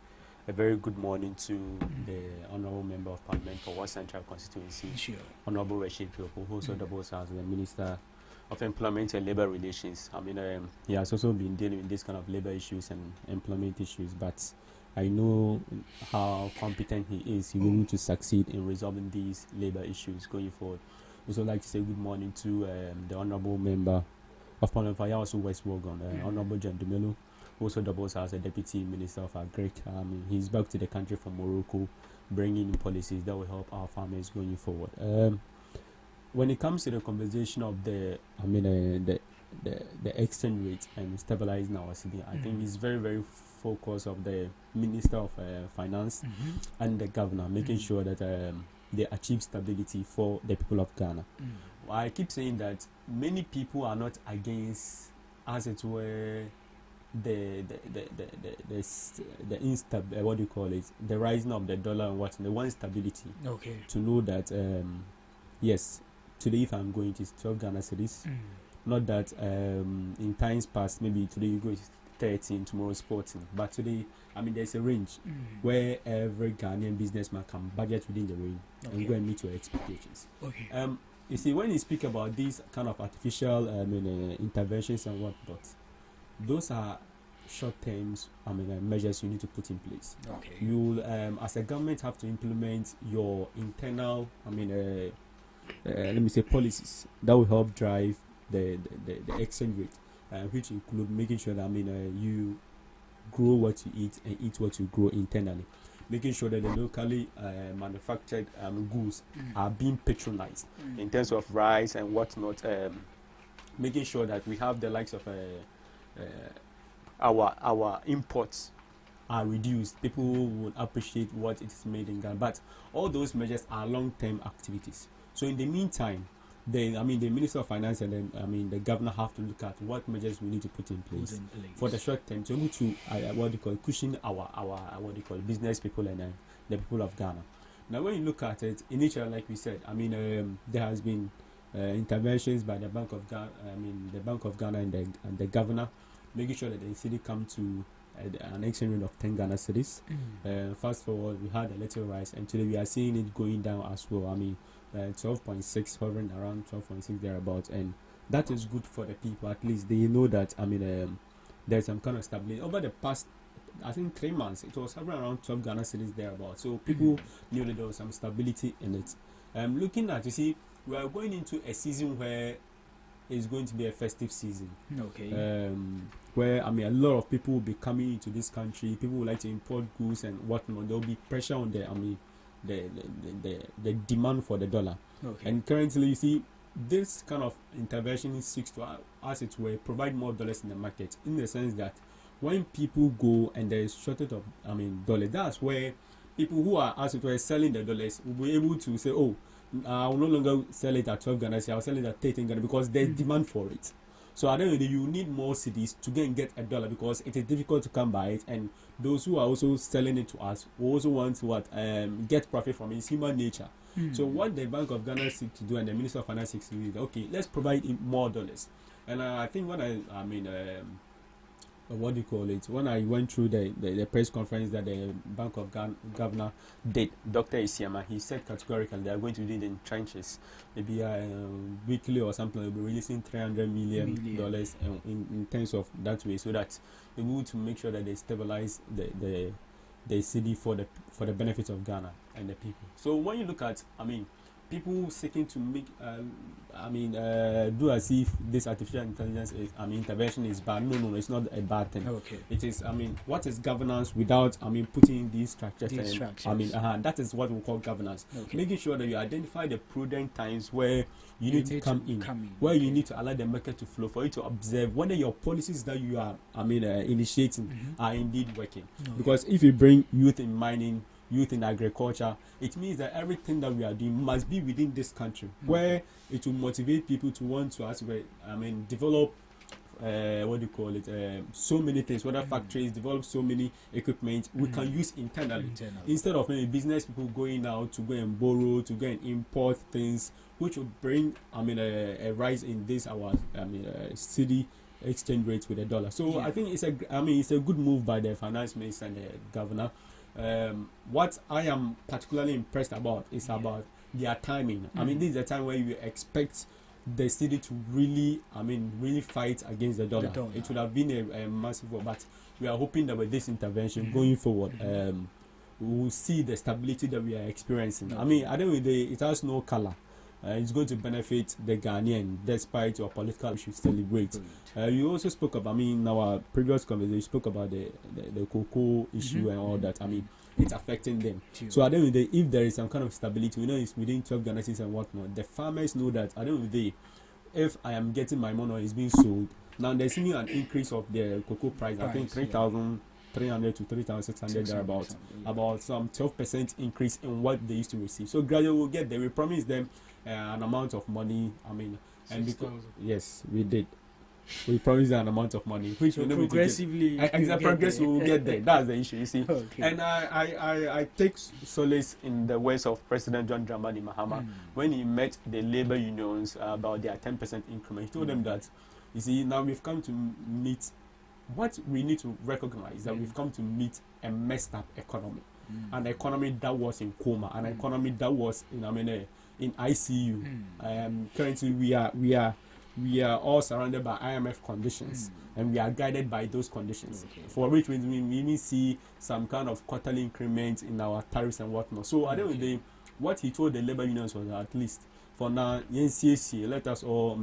a very good morning to the Honorable Member of Parliament for West Central Constituency, Honorable Rashid Piopo, who also doubles as the Minister of Employment and Labour Relations. I mean, he has also been dealing with this kind of labour issues and employment issues, but I know how competent he is. He will need to succeed in resolving these labour issues going forward. Also like to say good morning to the Honorable Member of Parliament for also West Wogan, Honorable John Dumelo, who also doubles as a Deputy Minister of Agric. He's back to the country from Morocco, bringing in policies that will help our farmers going forward. When it comes to the conversation of the exchange rate and stabilizing our city, I think it's very, very focus of the Minister of Finance and the Governor, making sure that they achieve stability for the people of Ghana. I keep saying that many people are not against, as it were, the what do you call it, the rising of the dollar and what, they want stability. Okay. To know that yes, today if I'm going to 12 Ghana cedis, not that in times past maybe today you go to 13, tomorrow 14, but today there's a range where every Ghanaian businessman can budget within the range and go and meet your expectations. Okay. You see, when you speak about these kind of artificial interventions and whatnot, those are short-term measures you need to put in place. Okay. You as a government have to implement your internal let me say policies that will help drive the exchange rate, which include making sure that you grow what you eat and eat what you grow internally, making sure that the locally manufactured goods are being patronized in terms of rice and whatnot, making sure that we have the likes of our imports are reduced. People will appreciate what it is made in Ghana, but all those measures are long-term activities. So in the meantime, the Minister of Finance and then the Governor have to look at what measures we need to put in place for the short term to be able to cushion our business people and the people of Ghana. Now, when you look at it, initially, like we said, there has been interventions by the Bank of Ghana, and the Governor, making sure that the city come to an exchange rate of 10 Ghana cedis. Fast forward, we had a little rise, and today we are seeing it going down as well. 12.6, hovering around 12.6 thereabouts, and that is good for the people. At least they know that there's some kind of stability. Over the past, I think 3 months, it was hovering around 12 Ghana cedis thereabouts. So people knew that there was some stability in it. Looking at, you see, we are going into a season where it's going to be a festive season. Okay. Where a lot of people will be coming into this country. People would like to import goods and whatnot. There will be pressure on the demand for the dollar. Okay. And currently, you see, this kind of intervention seeks to, as it were, provide more dollars in the market, in the sense that when people go and there is shortage of dollars, that's where people who are, as it were, selling the dollars will be able to say, oh, I will no longer sell it at 12 Ghana, I'll sell it at 13 Ghana, because there's demand for it. So at the end of the day, you need more cedis to get a dollar, because it is difficult to come by it, and those who are also selling it to us will also want to get profit from it. It's human nature. So what the Bank of Ghana seeks to do and the Minister of Finance seeks to do is, okay, let's provide more dollars. And I think when what do you call it? When I went through the press conference that the Bank of Governor did, Dr. Isiama, he said categorically they are going to do it in trenches. Maybe weekly or something, they'll be releasing $300 million in terms of that way, so that they will to make sure that they stabilize the city for the benefit of Ghana and the people. So when you look at, people seeking to make do as if this artificial intelligence is intervention is bad. No, it's not a bad thing. Okay. It is what is governance without putting in these structures. That is what we call governance. Okay. Making sure that you identify the prudent times where you need to come in, where you need to allow the market to flow, for you to observe whether your policies that you are initiating are indeed working. Because if you bring youth in mining, youth in agriculture, it means that everything that we are doing must be within this country, where it will motivate people to want to develop so many things, whether factories develop so many equipment we can use internally, instead of maybe business people going out to go and borrow, to go and import things, which will bring a rise in this our city exchange rate with the dollar. So I think it's a good move by the finance minister and the governor. What I am particularly impressed about is about their timing. I mean, this is a time where you expect the city to really fight against the dollar. It would have been a massive war, but we are hoping that with this intervention going forward, we will see the stability that we are experiencing. I mean, at the end of the day, it has no color. It's going to benefit the Ghanaian despite our political issues celebrate. You also spoke about, in our previous conversation, you spoke about the cocoa issue and all that. I mean, it's affecting them. So at the end of the day, if there is some kind of stability, we know it's within 12 Ghana cedis and whatnot. The farmers know that at the end of the day, if I am getting my money or it's being sold, now there's an increase of the cocoa price. I think 3,300 to 3,600 thereabouts. About some 12% increase in what they used to receive. So gradually we'll get there. We promised them an amount of money. And because yes, we did. We promised an amount of money, which we never progressively. Progressively we'll get there. That's the issue, you see. And I take solace in the words of President John Dramani Mahama when he met the labor unions about their 10% increment. He told them that, you see, now we've come to meet. What we need to recognize is that we've come to meet a messed up economy, an economy that was in coma, an economy that was in ICU. Currently, we are all surrounded by IMF conditions, and we are guided by those conditions. For which we even see some kind of quarterly increment in our tariffs and whatnot. So at the end of the day, what he told the labor unions was that at least for now, let us all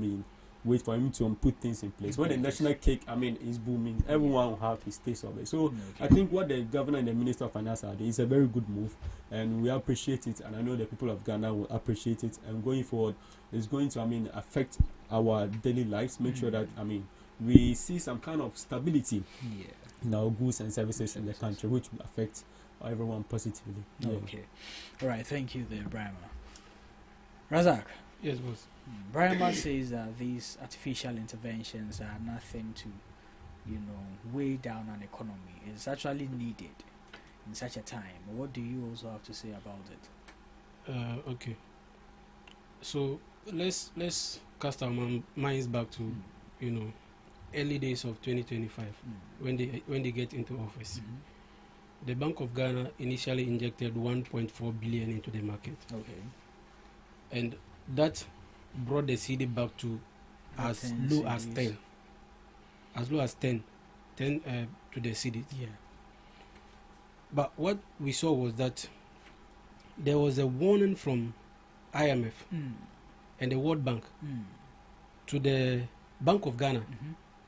wait for him to put things in place. When the national cake, is booming, everyone will have his taste of it. So I think what the governor and the minister of finance are doing is a very good move, and we appreciate it. And I know the people of Ghana will appreciate it. And going forward, it's going to affect our daily lives. Make sure that we see some kind of stability in our goods and services in the country, which will affect everyone positively. Okay, all right. Thank you, there, Brahma. Razak. Yes, boss. Brahma says that these artificial interventions are nothing to, weigh down an economy. It's actually needed in such a time. What do you also have to say about it? Okay. So let's cast our minds back to, early days of 2025 when they get into office. The Bank of Ghana initially injected 1.4 billion into the market. Okay. And that brought the CD back to as low as 10. As low as 10 to the CD. Yeah. But what we saw was that there was a warning from IMF and the World Bank to the Bank of Ghana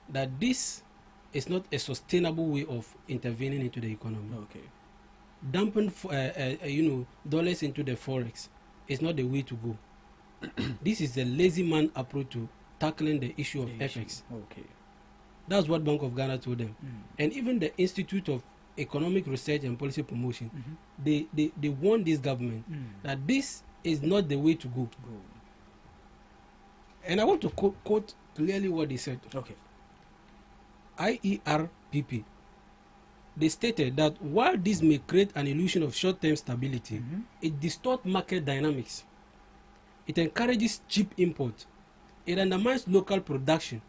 that this is not a sustainable way of intervening into the economy. Okay. Dumping dollars into the forex is not the way to go. This is the lazy man approach to tackling the issue of FX. Okay. That's what Bank of Ghana told them. And even the Institute of Economic Research and Policy Promotion, they warned this government that this is not the way to go. And I want to quote clearly what they said. Okay. IERPP, they stated that while this may create an illusion of short-term stability, it distorts market dynamics. It encourages cheap import. It undermines local production.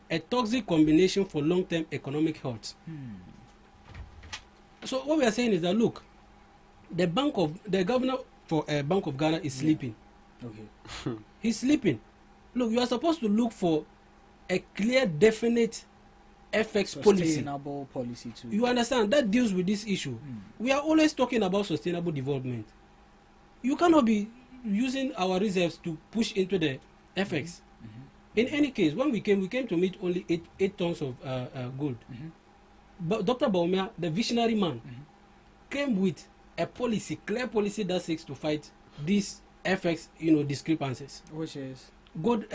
A toxic combination for long-term economic health. So what we are saying is that look, the governor for Bank of Ghana is sleeping. Okay. He's sleeping. Look, you are supposed to look for a clear, definite FX policy. Sustainable policy too. You understand? That deals with this issue. We are always talking about sustainable development. You cannot be using our reserves to push into the FX. In any case, when we came to meet only 8 tons of gold. But Dr. Baumia, the visionary man, came with a policy, clear policy that seeks to fight these FX, discrepancies. Which is gold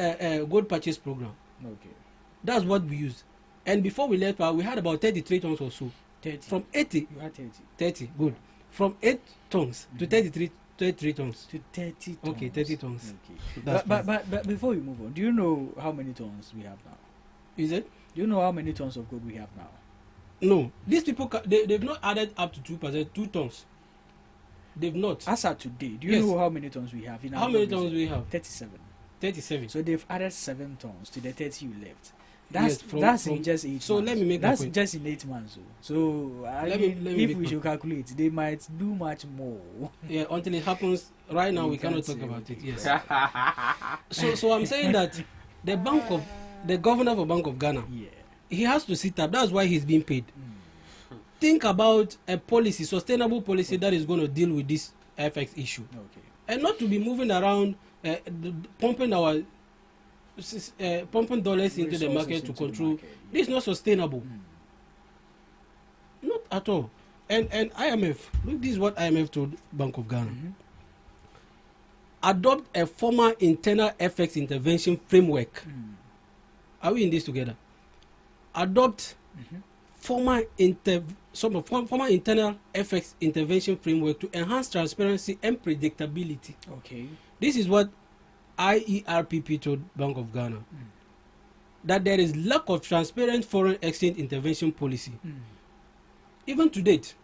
purchase program. Okay. That's what we use. And before we left, we had about 33 tons or so. 30. From 80. You had 30. 30, good. From 8 tons to 33 tons. To 30 tons. Okay, 30 tons. Okay. But before you move on, do you know how many tons we have now? Is it? Do you know how many tons of gold we have now? No. These people, they've not added up to 2%, 2 tons. They've not. As of today, do you know how many tons we have? How many tons we have? 37. 37. So they've added 7 tons to the 30 you left. That's in just 8 months. So let me make that's my point. just in 8 months. So if we should calculate, they might do much more. Yeah, until it happens. Right now, we cannot talk about it. Yes. so I'm saying that the governor of Bank of Ghana, he has to sit up. That's why he's being paid. Think about a policy, sustainable policy that is going to deal with this FX issue, and not to be moving around, pumping dollars into the market to control. This is not sustainable. Not at all. And IMF, look, this is what IMF told Bank of Ghana. Adopt a formal internal FX intervention framework. Are we in this together? Adopt formal internal FX intervention framework to enhance transparency and predictability. Okay. This is what IERPP told Bank of Ghana. That there is lack of transparent foreign exchange intervention policy. Even to date,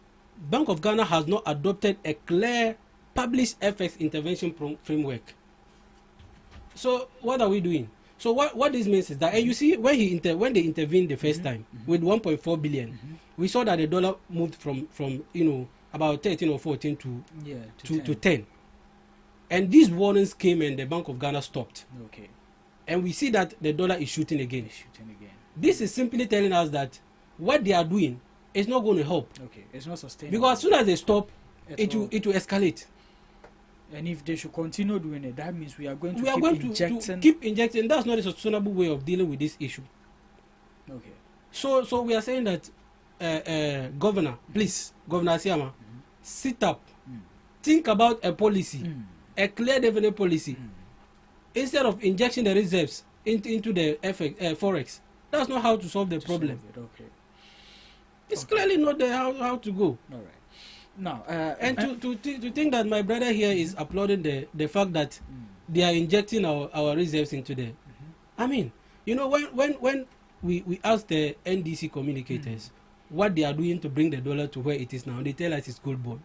Bank of Ghana has not adopted a clear published FX intervention framework. So what are we doing? So what this means is that, and you see, when they intervened the first time with 1.4 billion, we saw that the dollar moved from about 13 or 14 to 10. And these warnings came and the Bank of Ghana stopped. Okay. And we see that the dollar is shooting again. This is simply telling us that what they are doing is not going to help. Okay, it's not sustainable. Because as soon as they stop, it will escalate. And if they should continue doing it, that means we are going to keep injecting. That's not a sustainable way of dealing with this issue. Okay. So we are saying that Governor, please, Governor Asiama, sit up, think about a policy, a clear, definite policy, instead of injecting the reserves into the forex. That's not how to solve the problem. Okay. It's clearly not there how to go. All right. Now, and to think that my brother here is applauding the fact that they are injecting our reserves into there. I mean, when we ask the NDC communicators what they are doing to bring the dollar to where it is now, they tell us it's gold board.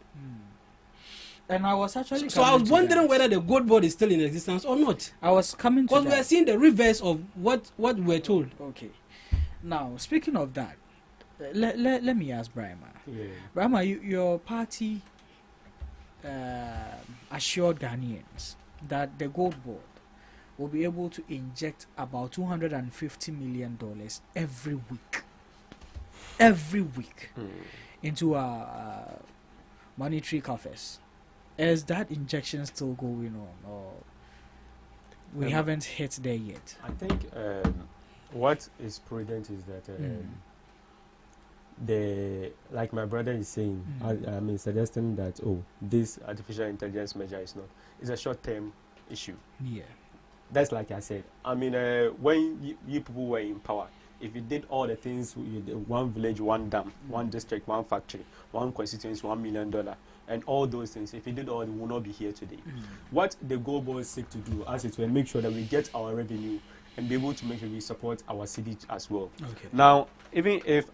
And I was actually so I was wondering whether the gold board is still in existence or not. I was coming to because we are seeing the reverse of what we were told. Okay. Now, speaking of that, let me ask Brahma. Brahma, your party assured Ghanaians that the gold board will be able to inject about $250 million every week into our monetary coffers. Is that injection still going on, or we haven't hit there yet? I think what is prudent is that like my brother is saying, I mean, suggesting that this artificial intelligence measure is not, it's a short-term issue. Yeah, that's like I said. I mean, when you people were in power, if you did all the things, one village, one dam, one district, one factory, one constituency, $1 million, and all those things, if you did all, we will not be here today. What the gold board seek to do, as it will, make sure that we get our revenue and be able to make sure we support our city as well. Okay. Now, even if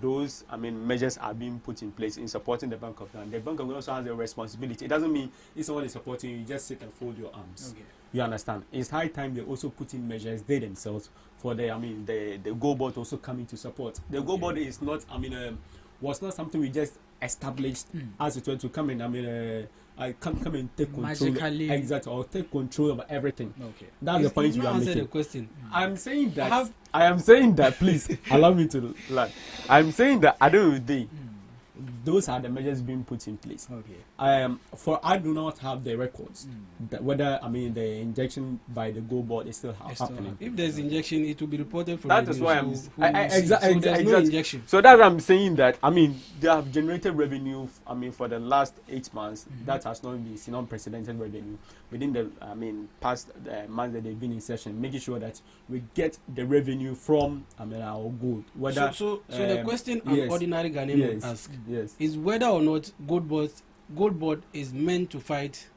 those measures are being put in place in supporting the Bank of Ghana, the Bank of Ghana also has a responsibility. It doesn't mean if someone is supporting you, you just sit and fold your arms. Okay. You understand? It's high time they also put in measures they themselves for the gold board also coming to support. The gold board is not was not something we just established as it were to come in. I come and take control. Magically. Exactly, or take control of everything. Okay. That's the point you are making. The question. I'm saying that. I am saying that. Please allow me to land. I'm saying that at the end of the day, those are the measures being put in place. Okay. I do not have the records that whether the injection by the gold board is still happening. If there's injection, it will be reported from. That is why exactly. No injection. So that's I'm saying that they have generated revenue. For the last 8 months, that has not been seen unprecedented revenue within the past months that they've been in session, making sure that we get the revenue from our gold. Whether so the question an ordinary Ghanaian would ask is whether or not gold board is meant to fight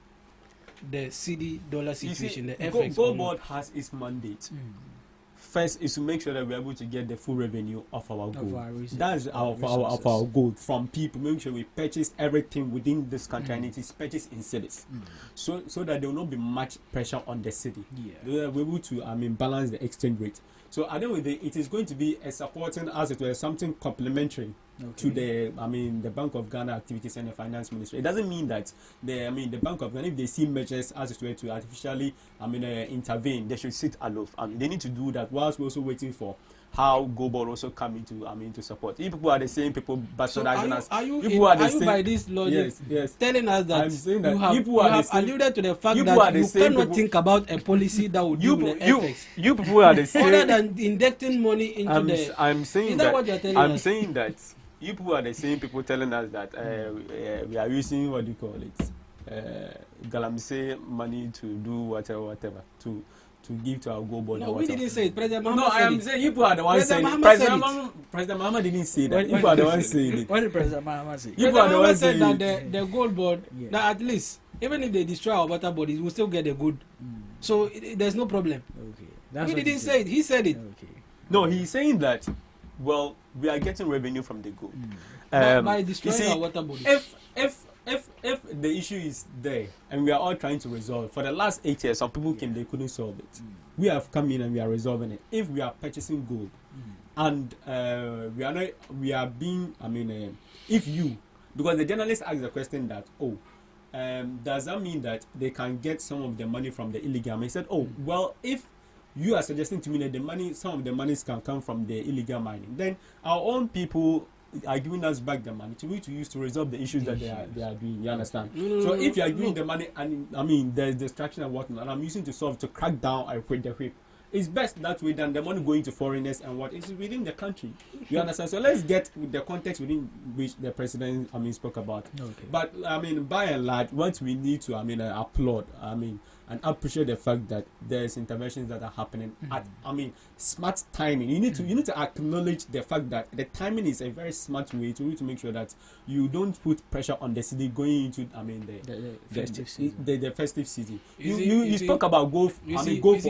the CD dollar situation. The FX gold board has its mandate. first is to make sure that we're able to get the full revenue of our gold. That's our goal from people. Make sure we purchase everything within this country and it is purchased in cities, so that there will not be much pressure on the city. We're able to balance the exchange rate. So I think it is going to be a supporting as it were something complementary to the Bank of Ghana activities and the finance ministry. It doesn't mean that the Bank of Ghana, if they see measures as it were to artificially intervene, they should sit aloof. They need to do that whilst we're also waiting for how Global also come into support. If people are the same people bastardizing us, are you by this logic telling us that, you have alluded to the fact that you cannot think about a policy that would deal with the FX? You people are the same. Other than injecting money into the... I'm saying is that what you're telling I'm us? saying that you people are the same people telling us that we are using, what do you call it, galamsey money to do whatever to give to our global. No, we didn't say it. President Mahama I am saying you people are the ones saying it. President Mahama didn't say that. You people are the ones saying it. What did President Mahama say? You people are the ones said saying that the gold board, that at least, even if they destroy our water bodies, we'll still get the good. So there's no problem. Okay. We didn't say it. He said it. Okay. No, he's saying that, well, we are getting revenue from the gold. By destroying our water bodies. If the issue is there and we are all trying to resolve, for the last 8 years, some people came, they couldn't solve it. We have come in and we are resolving it. If we are purchasing gold and if you, because the journalist asked the question that, does that mean that they can get some of the money from the illegal? He said, well, if you are suggesting to me that some of the monies can come from the illegal mining, then our own people are giving us back the money to use to resolve the issues that they are doing. You understand? So if you are giving the money and there's distraction and whatnot, and I'm using to crack down with the whip, it's best that way than the money going to foreigners and what is within the country. You understand? So let's get with the context within which the president spoke about. Okay. But by and large, what we need to applaud and appreciate the fact that there's interventions that are happening at smart timing. You need to acknowledge the fact that the timing is a very smart way to make sure that you don't put pressure on the city going into the festive season. You spoke about go for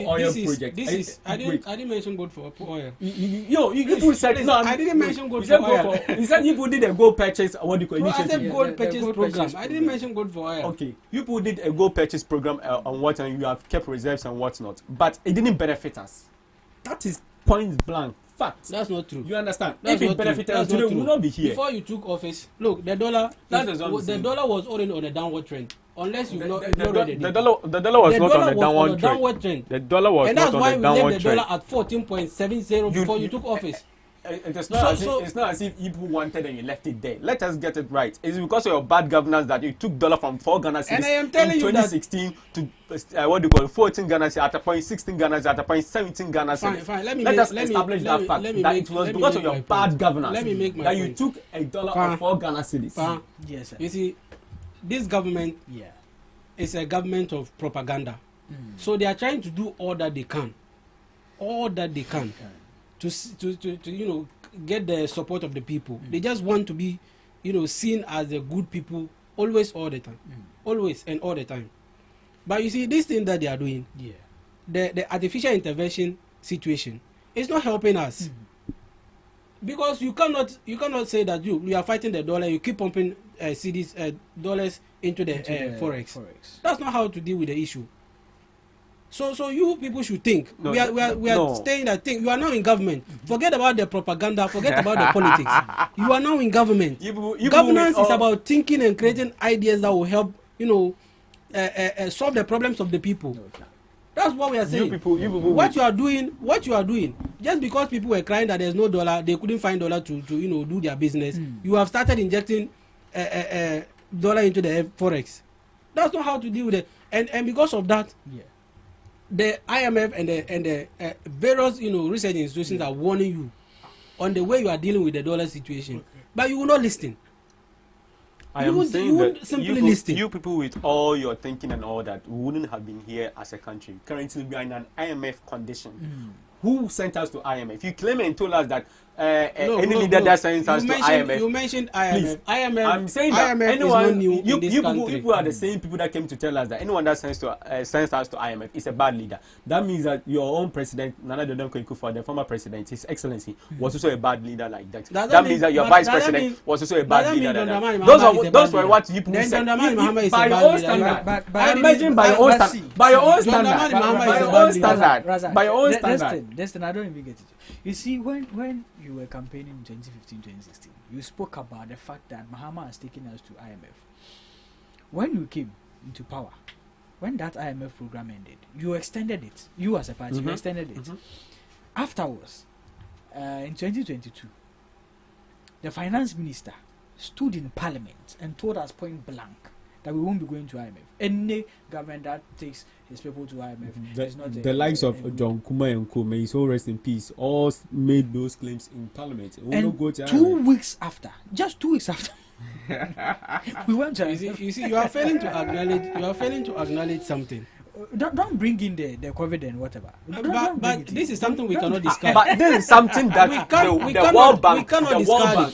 oil project. I didn't mention gold for oil. You said no. I didn't mention gold for oil. You said you did a gold purchase. What do you call initiative? I said gold purchase program. I didn't mention gold for oil. Okay, you did a gold purchase program on what, and you have kept reserves and whatnot, but it didn't benefit us. That is point blank fact. That's not true. You understand? That's if it benefited us, we will not be here. Before you took office, look, the dollar was already on a downward trend. Unless you not the dollar was not on a downward trend. The dollar was and not on a downward trend. And that's why we left the dollar at 14.70 before you took office. It's not as if people wanted and you left it there. Let us get it right. It's because of your bad governance that you took dollar from 4 Ghana cedis in 2016 to 14 Ghana cedis at a point, 16 Ghana cedis at a point, 17 Ghana cedis. Fine. Let us establish that fact that it was because of your bad governance that you took a dollar of 4 Ghana cedis. Yes, sir. You see, this government is a government of propaganda. So they are trying to do all that they can. To get the support of the people. They just want to be seen as the good people always, all the time. Always and all the time. But you see, this thing that they are doing, the artificial intervention situation, it's not helping us. Because you cannot say that you are fighting the dollar, you keep pumping dollars into the forex. That's not how to deal with the issue. So you people should think. We are staying that thing. You are now in government. Forget about the propaganda. Forget about the politics. You are now in government. Governance is about thinking and creating ideas that will help solve the problems of the people. That's what we are saying. What you are doing, just because people were crying that there's no dollar, they couldn't find dollar to do their business. You have started injecting dollar into the forex. That's not how to deal with it. And because of that, the IMF and the various research institutions are warning you on the way you are dealing with the dollar situation, but you will not listen. I am saying that you people with all your thinking and all that wouldn't have been here as a country. Currently we are in an IMF condition. Who sent us to IMF? You claim and told us that any leader that sends us to IMF. You mentioned IMF. Please. IMF. I'm saying that IMF anyone, is not new in this country. You are the same people that came to tell us that anyone that sends us to IMF is a bad leader. That means that your own president, Nana Addo Dankwa, the former president, His Excellency, was also a bad leader like that. That means that your vice president was also a bad leader. Those were what you people said. By your own standard. I imagine by your own standard. By your own standard. By your own standard. By your own standard. Destin, I don't even get it. You see, when you were campaigning in 2015, 2016, you spoke about the fact that Mahama has taken us to IMF. When you came into power, when that IMF program ended, you extended it. You as a party, you extended it. Afterwards, in 2022, the finance minister stood in parliament and told us point blank that we won't be going to IMF. Any government that takes his people to IMF is not the likes of John Kuma and Co. May his soul rest in peace. All made those claims in parliament. And go to 2 weeks after, just 2 weeks after, we went to IMF. You see, you are failing to acknowledge. You are failing to acknowledge something. Don't bring in the COVID and whatever. But this is something we cannot discuss. But this is something that the World Bank,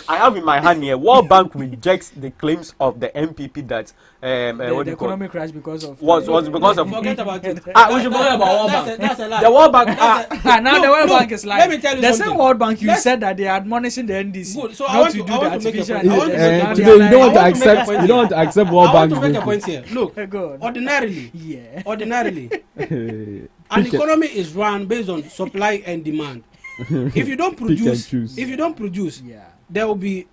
I have in my hand here. World Bank rejects the claims of the MPP that the economic crash because of was because of. Forget about it. We should forget about World Bank. That's a lie. The World Bank. Now the World Bank is lying. Let me tell you the something. same World Bank you said that they are admonishing the NDC. Good. So I want to make a point. Today you don't want to accept. You don't want to accept World Bank. I want to make a point here. Look, ordinarily, an economy is run based on supply and demand. If you don't produce, there will be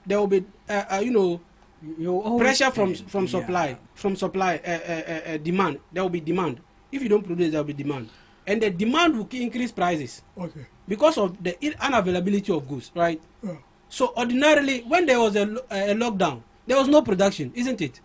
pressure from supply, demand. There will be demand. If you don't produce, there will be demand, and the demand will increase prices. Okay. Because of the unavailability of goods, right? Yeah. So ordinarily, when there was a lockdown, there was no production, isn't it?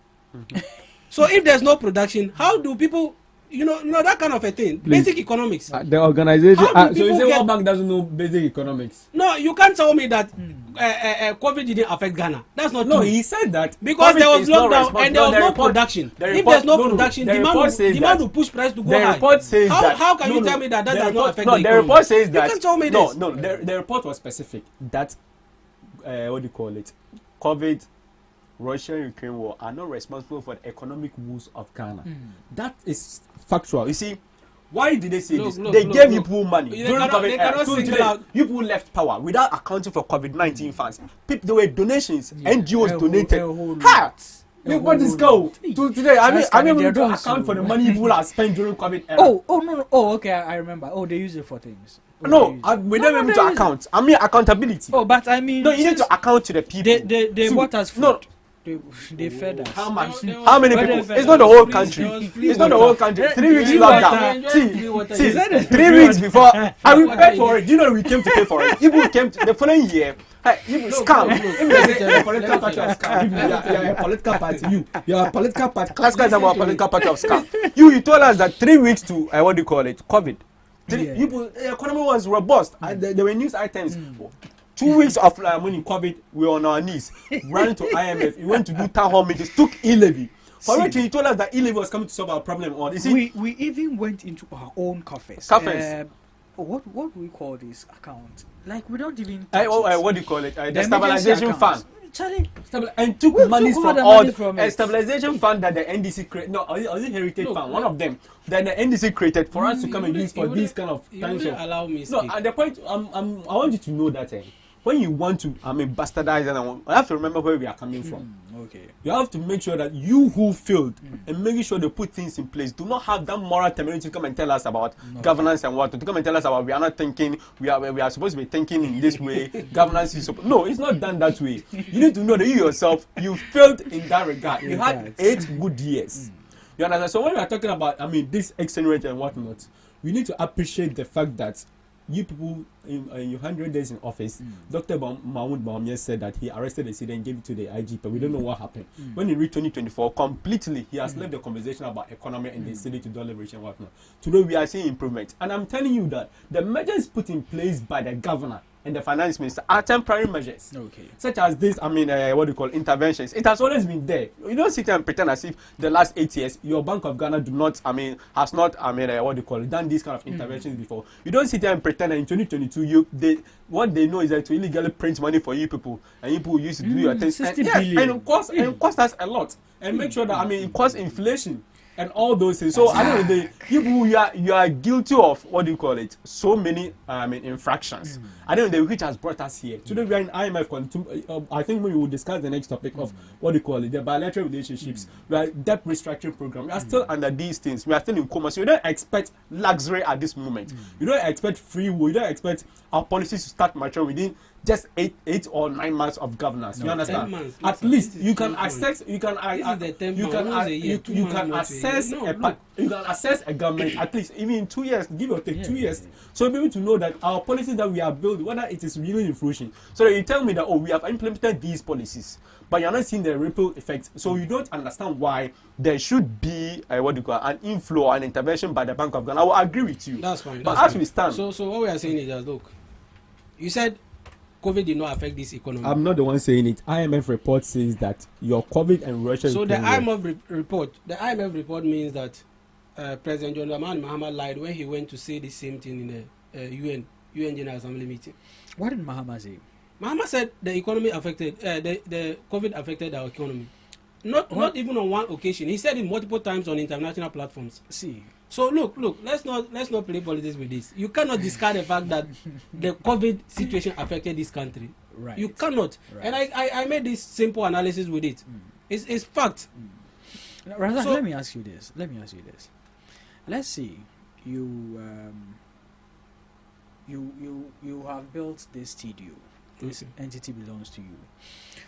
So if there's no production, how do people? You know that kind of a thing. Please. Basic economics. The organization. So you say World Bank doesn't know basic economics? No, you can't tell me that COVID didn't affect Ghana. That's not true. No, he said that because there was lockdown and there was no production. If there's no production, demand will push price to go high. The report says that. How can you tell me that does not affect the economy? The report says that. You can't tell me this. No, the report was specific. That what do you call it? COVID. Russia-Ukraine war are not responsible for the economic woes of Ghana. That is factual. You see, why did they say this? They gave people money. During COVID, people left power without accounting for COVID-19 funds. They were donations. NGOs donated. Look what this go to today. I mean, we don't account for the money people are spent during COVID era. No. Oh, okay, I remember. Oh, they use it for things. We don't able to account. I mean, accountability. Oh, but I mean, no, you need to account to the people. They bought us food. No. They fed us. How much? How many people? It's not the whole country. It's not the whole country. 3 weeks lockdown. See, 3 weeks before, I will pay for it. You know, we came to pay for it. People came to the following year. You scam. Political party of scam. You are a political party. You are a political party. Class guys about political party of scam. You told us that 3 weeks to what do you call it? COVID. The economy was robust. There were news items. 2 weeks of when COVID, we were on our knees, ran to IMF. We went to do town hall meetings, took e-levy. For which he told us that e-levy was coming to solve our problem. Or we even went into our own coffers. What do we call this account? Like we don't even. What do you call it? The stabilization fund. Charlie, and took money from all a stabilization fund that the NDC created. No, was it Heritage Fund? One of them that the NDC created for us to come and use for these kind of times. Allow me. No, at the point, I want you to know that. When you want to, bastardize, and I have to remember where we are coming from. Okay. You have to make sure that you who failed and making sure they put things in place. Do not have that moral temerity to come and tell us about governance and what to come and tell us about. We are not thinking. We are supposed to be thinking in this way. Governance is no. It's not done that way. You need to know that you yourself you failed in that regard. You had 8 good years. You understand? So when we are talking about, this exchange rate and whatnot, we need to appreciate the fact that. You people in your 100 days in office, Dr. Mahmoud Bawumia said that he arrested the city and gave it to the IG, but we don't know what happened. When he reached 2024, completely he has left the conversation about economy and the city to do leverage and whatnot. Today we are seeing improvement, and I'm telling you that the measures put in place by the governor and the finance minister are temporary measures. Okay. Such as this, interventions. It has always been there. You don't sit and pretend as if the last 8 years your Bank of Ghana has not done these kind of interventions before. You don't sit there and pretend that in 2022 what they know is that to illegally print money for you people, and you people used to do your things. And it cost us a lot. And make sure that it costs inflation and all those things. So I don't know, you are guilty of so many infractions. I don't know which has brought us here. Today we are in IMF. I think we will discuss the next topic of the bilateral relationships. We are debt restructuring program. We are still under these things. We are still in coma. So you don't expect luxury at this moment. You don't expect free will. You don't expect our policies to start maturing within just 8 or 9 months of governance. You understand? At least you can assess. You can assess a government at least even in 2 years, give or take 2 years. So be able to know that our policies that we are building, whether it is really in fruition. So you tell me that we have implemented these policies, but you're not seeing the ripple effect. So you don't understand why there should be an inflow or an intervention by the Bank of Ghana. I will agree with you. That's fine. But as we stand, so what we are saying is that look, you said COVID did not affect this economy. I'm not the one saying it. IMF report says that your COVID and Russia. So the IMF report means that President John Dramani Mahama lied when he went to say the same thing in the UN General Assembly meeting. What did Mahama say? Mahama said the economy affected, the COVID affected our economy. Not even on one occasion. He said it multiple times on international platforms. See. So look, let's not play politics with this. You cannot discard the fact that the COVID situation affected this country. Right. You cannot. Right. And I made this simple analysis with it. It's fact. Razak, let me ask you this. Let's see, you have built this studio. This entity belongs to you,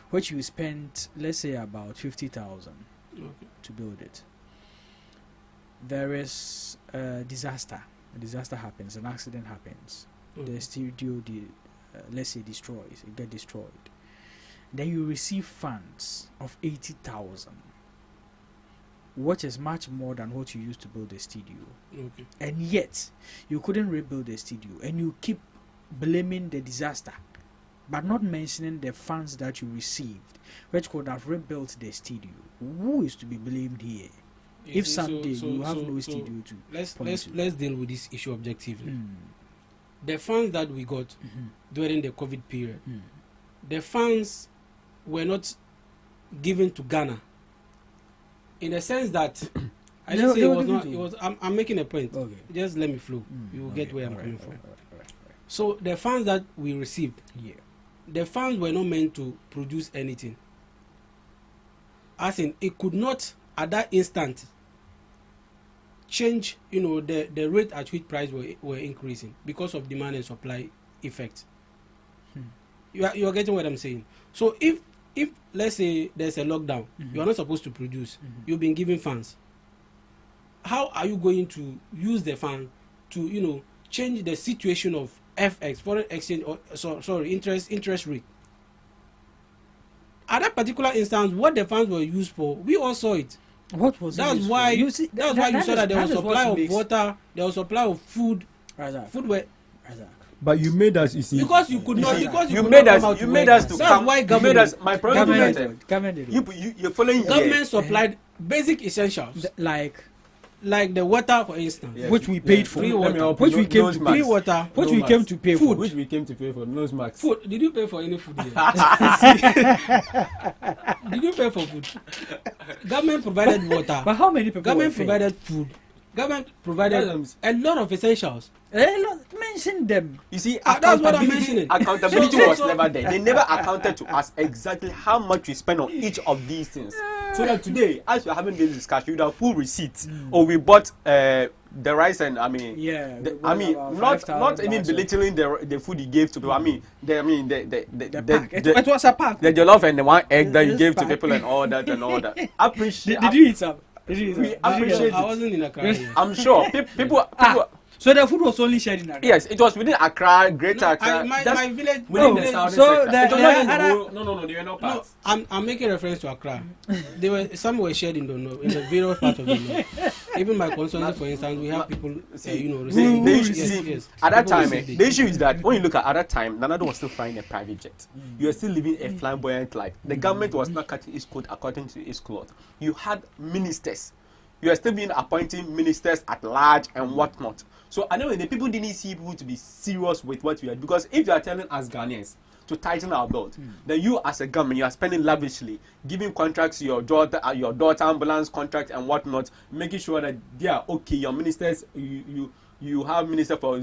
which you spent, let's say, about 50,000 to build it. There is a disaster. A disaster happens. An accident happens. The studio, let's say, destroys. It gets destroyed. Then you receive funds of 80,000, which is much more than what you used to build the studio. And yet, you couldn't rebuild the studio, and you keep blaming the disaster, but not mentioning the funds that you received, which could have rebuilt the studio. Who is to be blamed here? If someday you have no studio to let's deal with this issue objectively. The funds that we got during the COVID period, the funds were not given to Ghana in the sense that I didn't say it was not. It was. I'm making a point. Just let me flow. You will get where I'm coming from. So the funds that we received, the funds were not meant to produce anything. As in, it could not at that instant change, the rate at which price were increasing because of demand and supply effect. You are getting what I'm saying. So if let's say there's a lockdown, you are not supposed to produce. You've been given funds. How are you going to use the fund to change the situation of FX, foreign exchange, or interest rate? At that particular instance, what the funds were used for, we all saw it. What was that's why you saw that there was supply of water, there was supply of food. Food were. But you made us, you see, because you could not. Because you made us. You made us to that's come. Why government. My problem you're following. Government supplied basic essentials like the water, for instance, which we paid for, free water, which we came to pay, free water, which we came to pay for, which we came to pay for. Nose max. Food. Did you pay for any food here? Did you pay for food? Government provided water. But how many people? Government provided food. Government provided a lot of essentials. Mention them. You see, that's what I'm mentioning. Accountability was never there. They never accounted to us exactly how much we spend on each of these things. So that today, as we're having this discussion, you have full receipts. Or we bought the rice and not even belittling the food he gave to people. It was a pack. The jollof and the one egg that you gave to people and all that. Appreciate. Did you eat some? We appreciate. I wasn't in Accra. I'm sure people. So the food was only shared in Accra. Yes, it was within Accra, Greater Accra. My village. Within the southern sector. No, they were not part. I'm making reference to Accra. Some were shared in the north, in the various parts of the north. Even my constituency, for instance, we have people, at that time, the issue is that when you look at that time, Nana was still flying a private jet. You were still living a flamboyant life. The government was not cutting its coat according to its cloth. You had ministers. You are still being appointing ministers at large and whatnot. So I know the people didn't see people to be serious with what we are, because if you are telling us Ghanaians to tighten our belt, then you as a government, you are spending lavishly, giving contracts to your daughter ambulance contract and whatnot, making sure that they are okay. Your ministers, you have minister for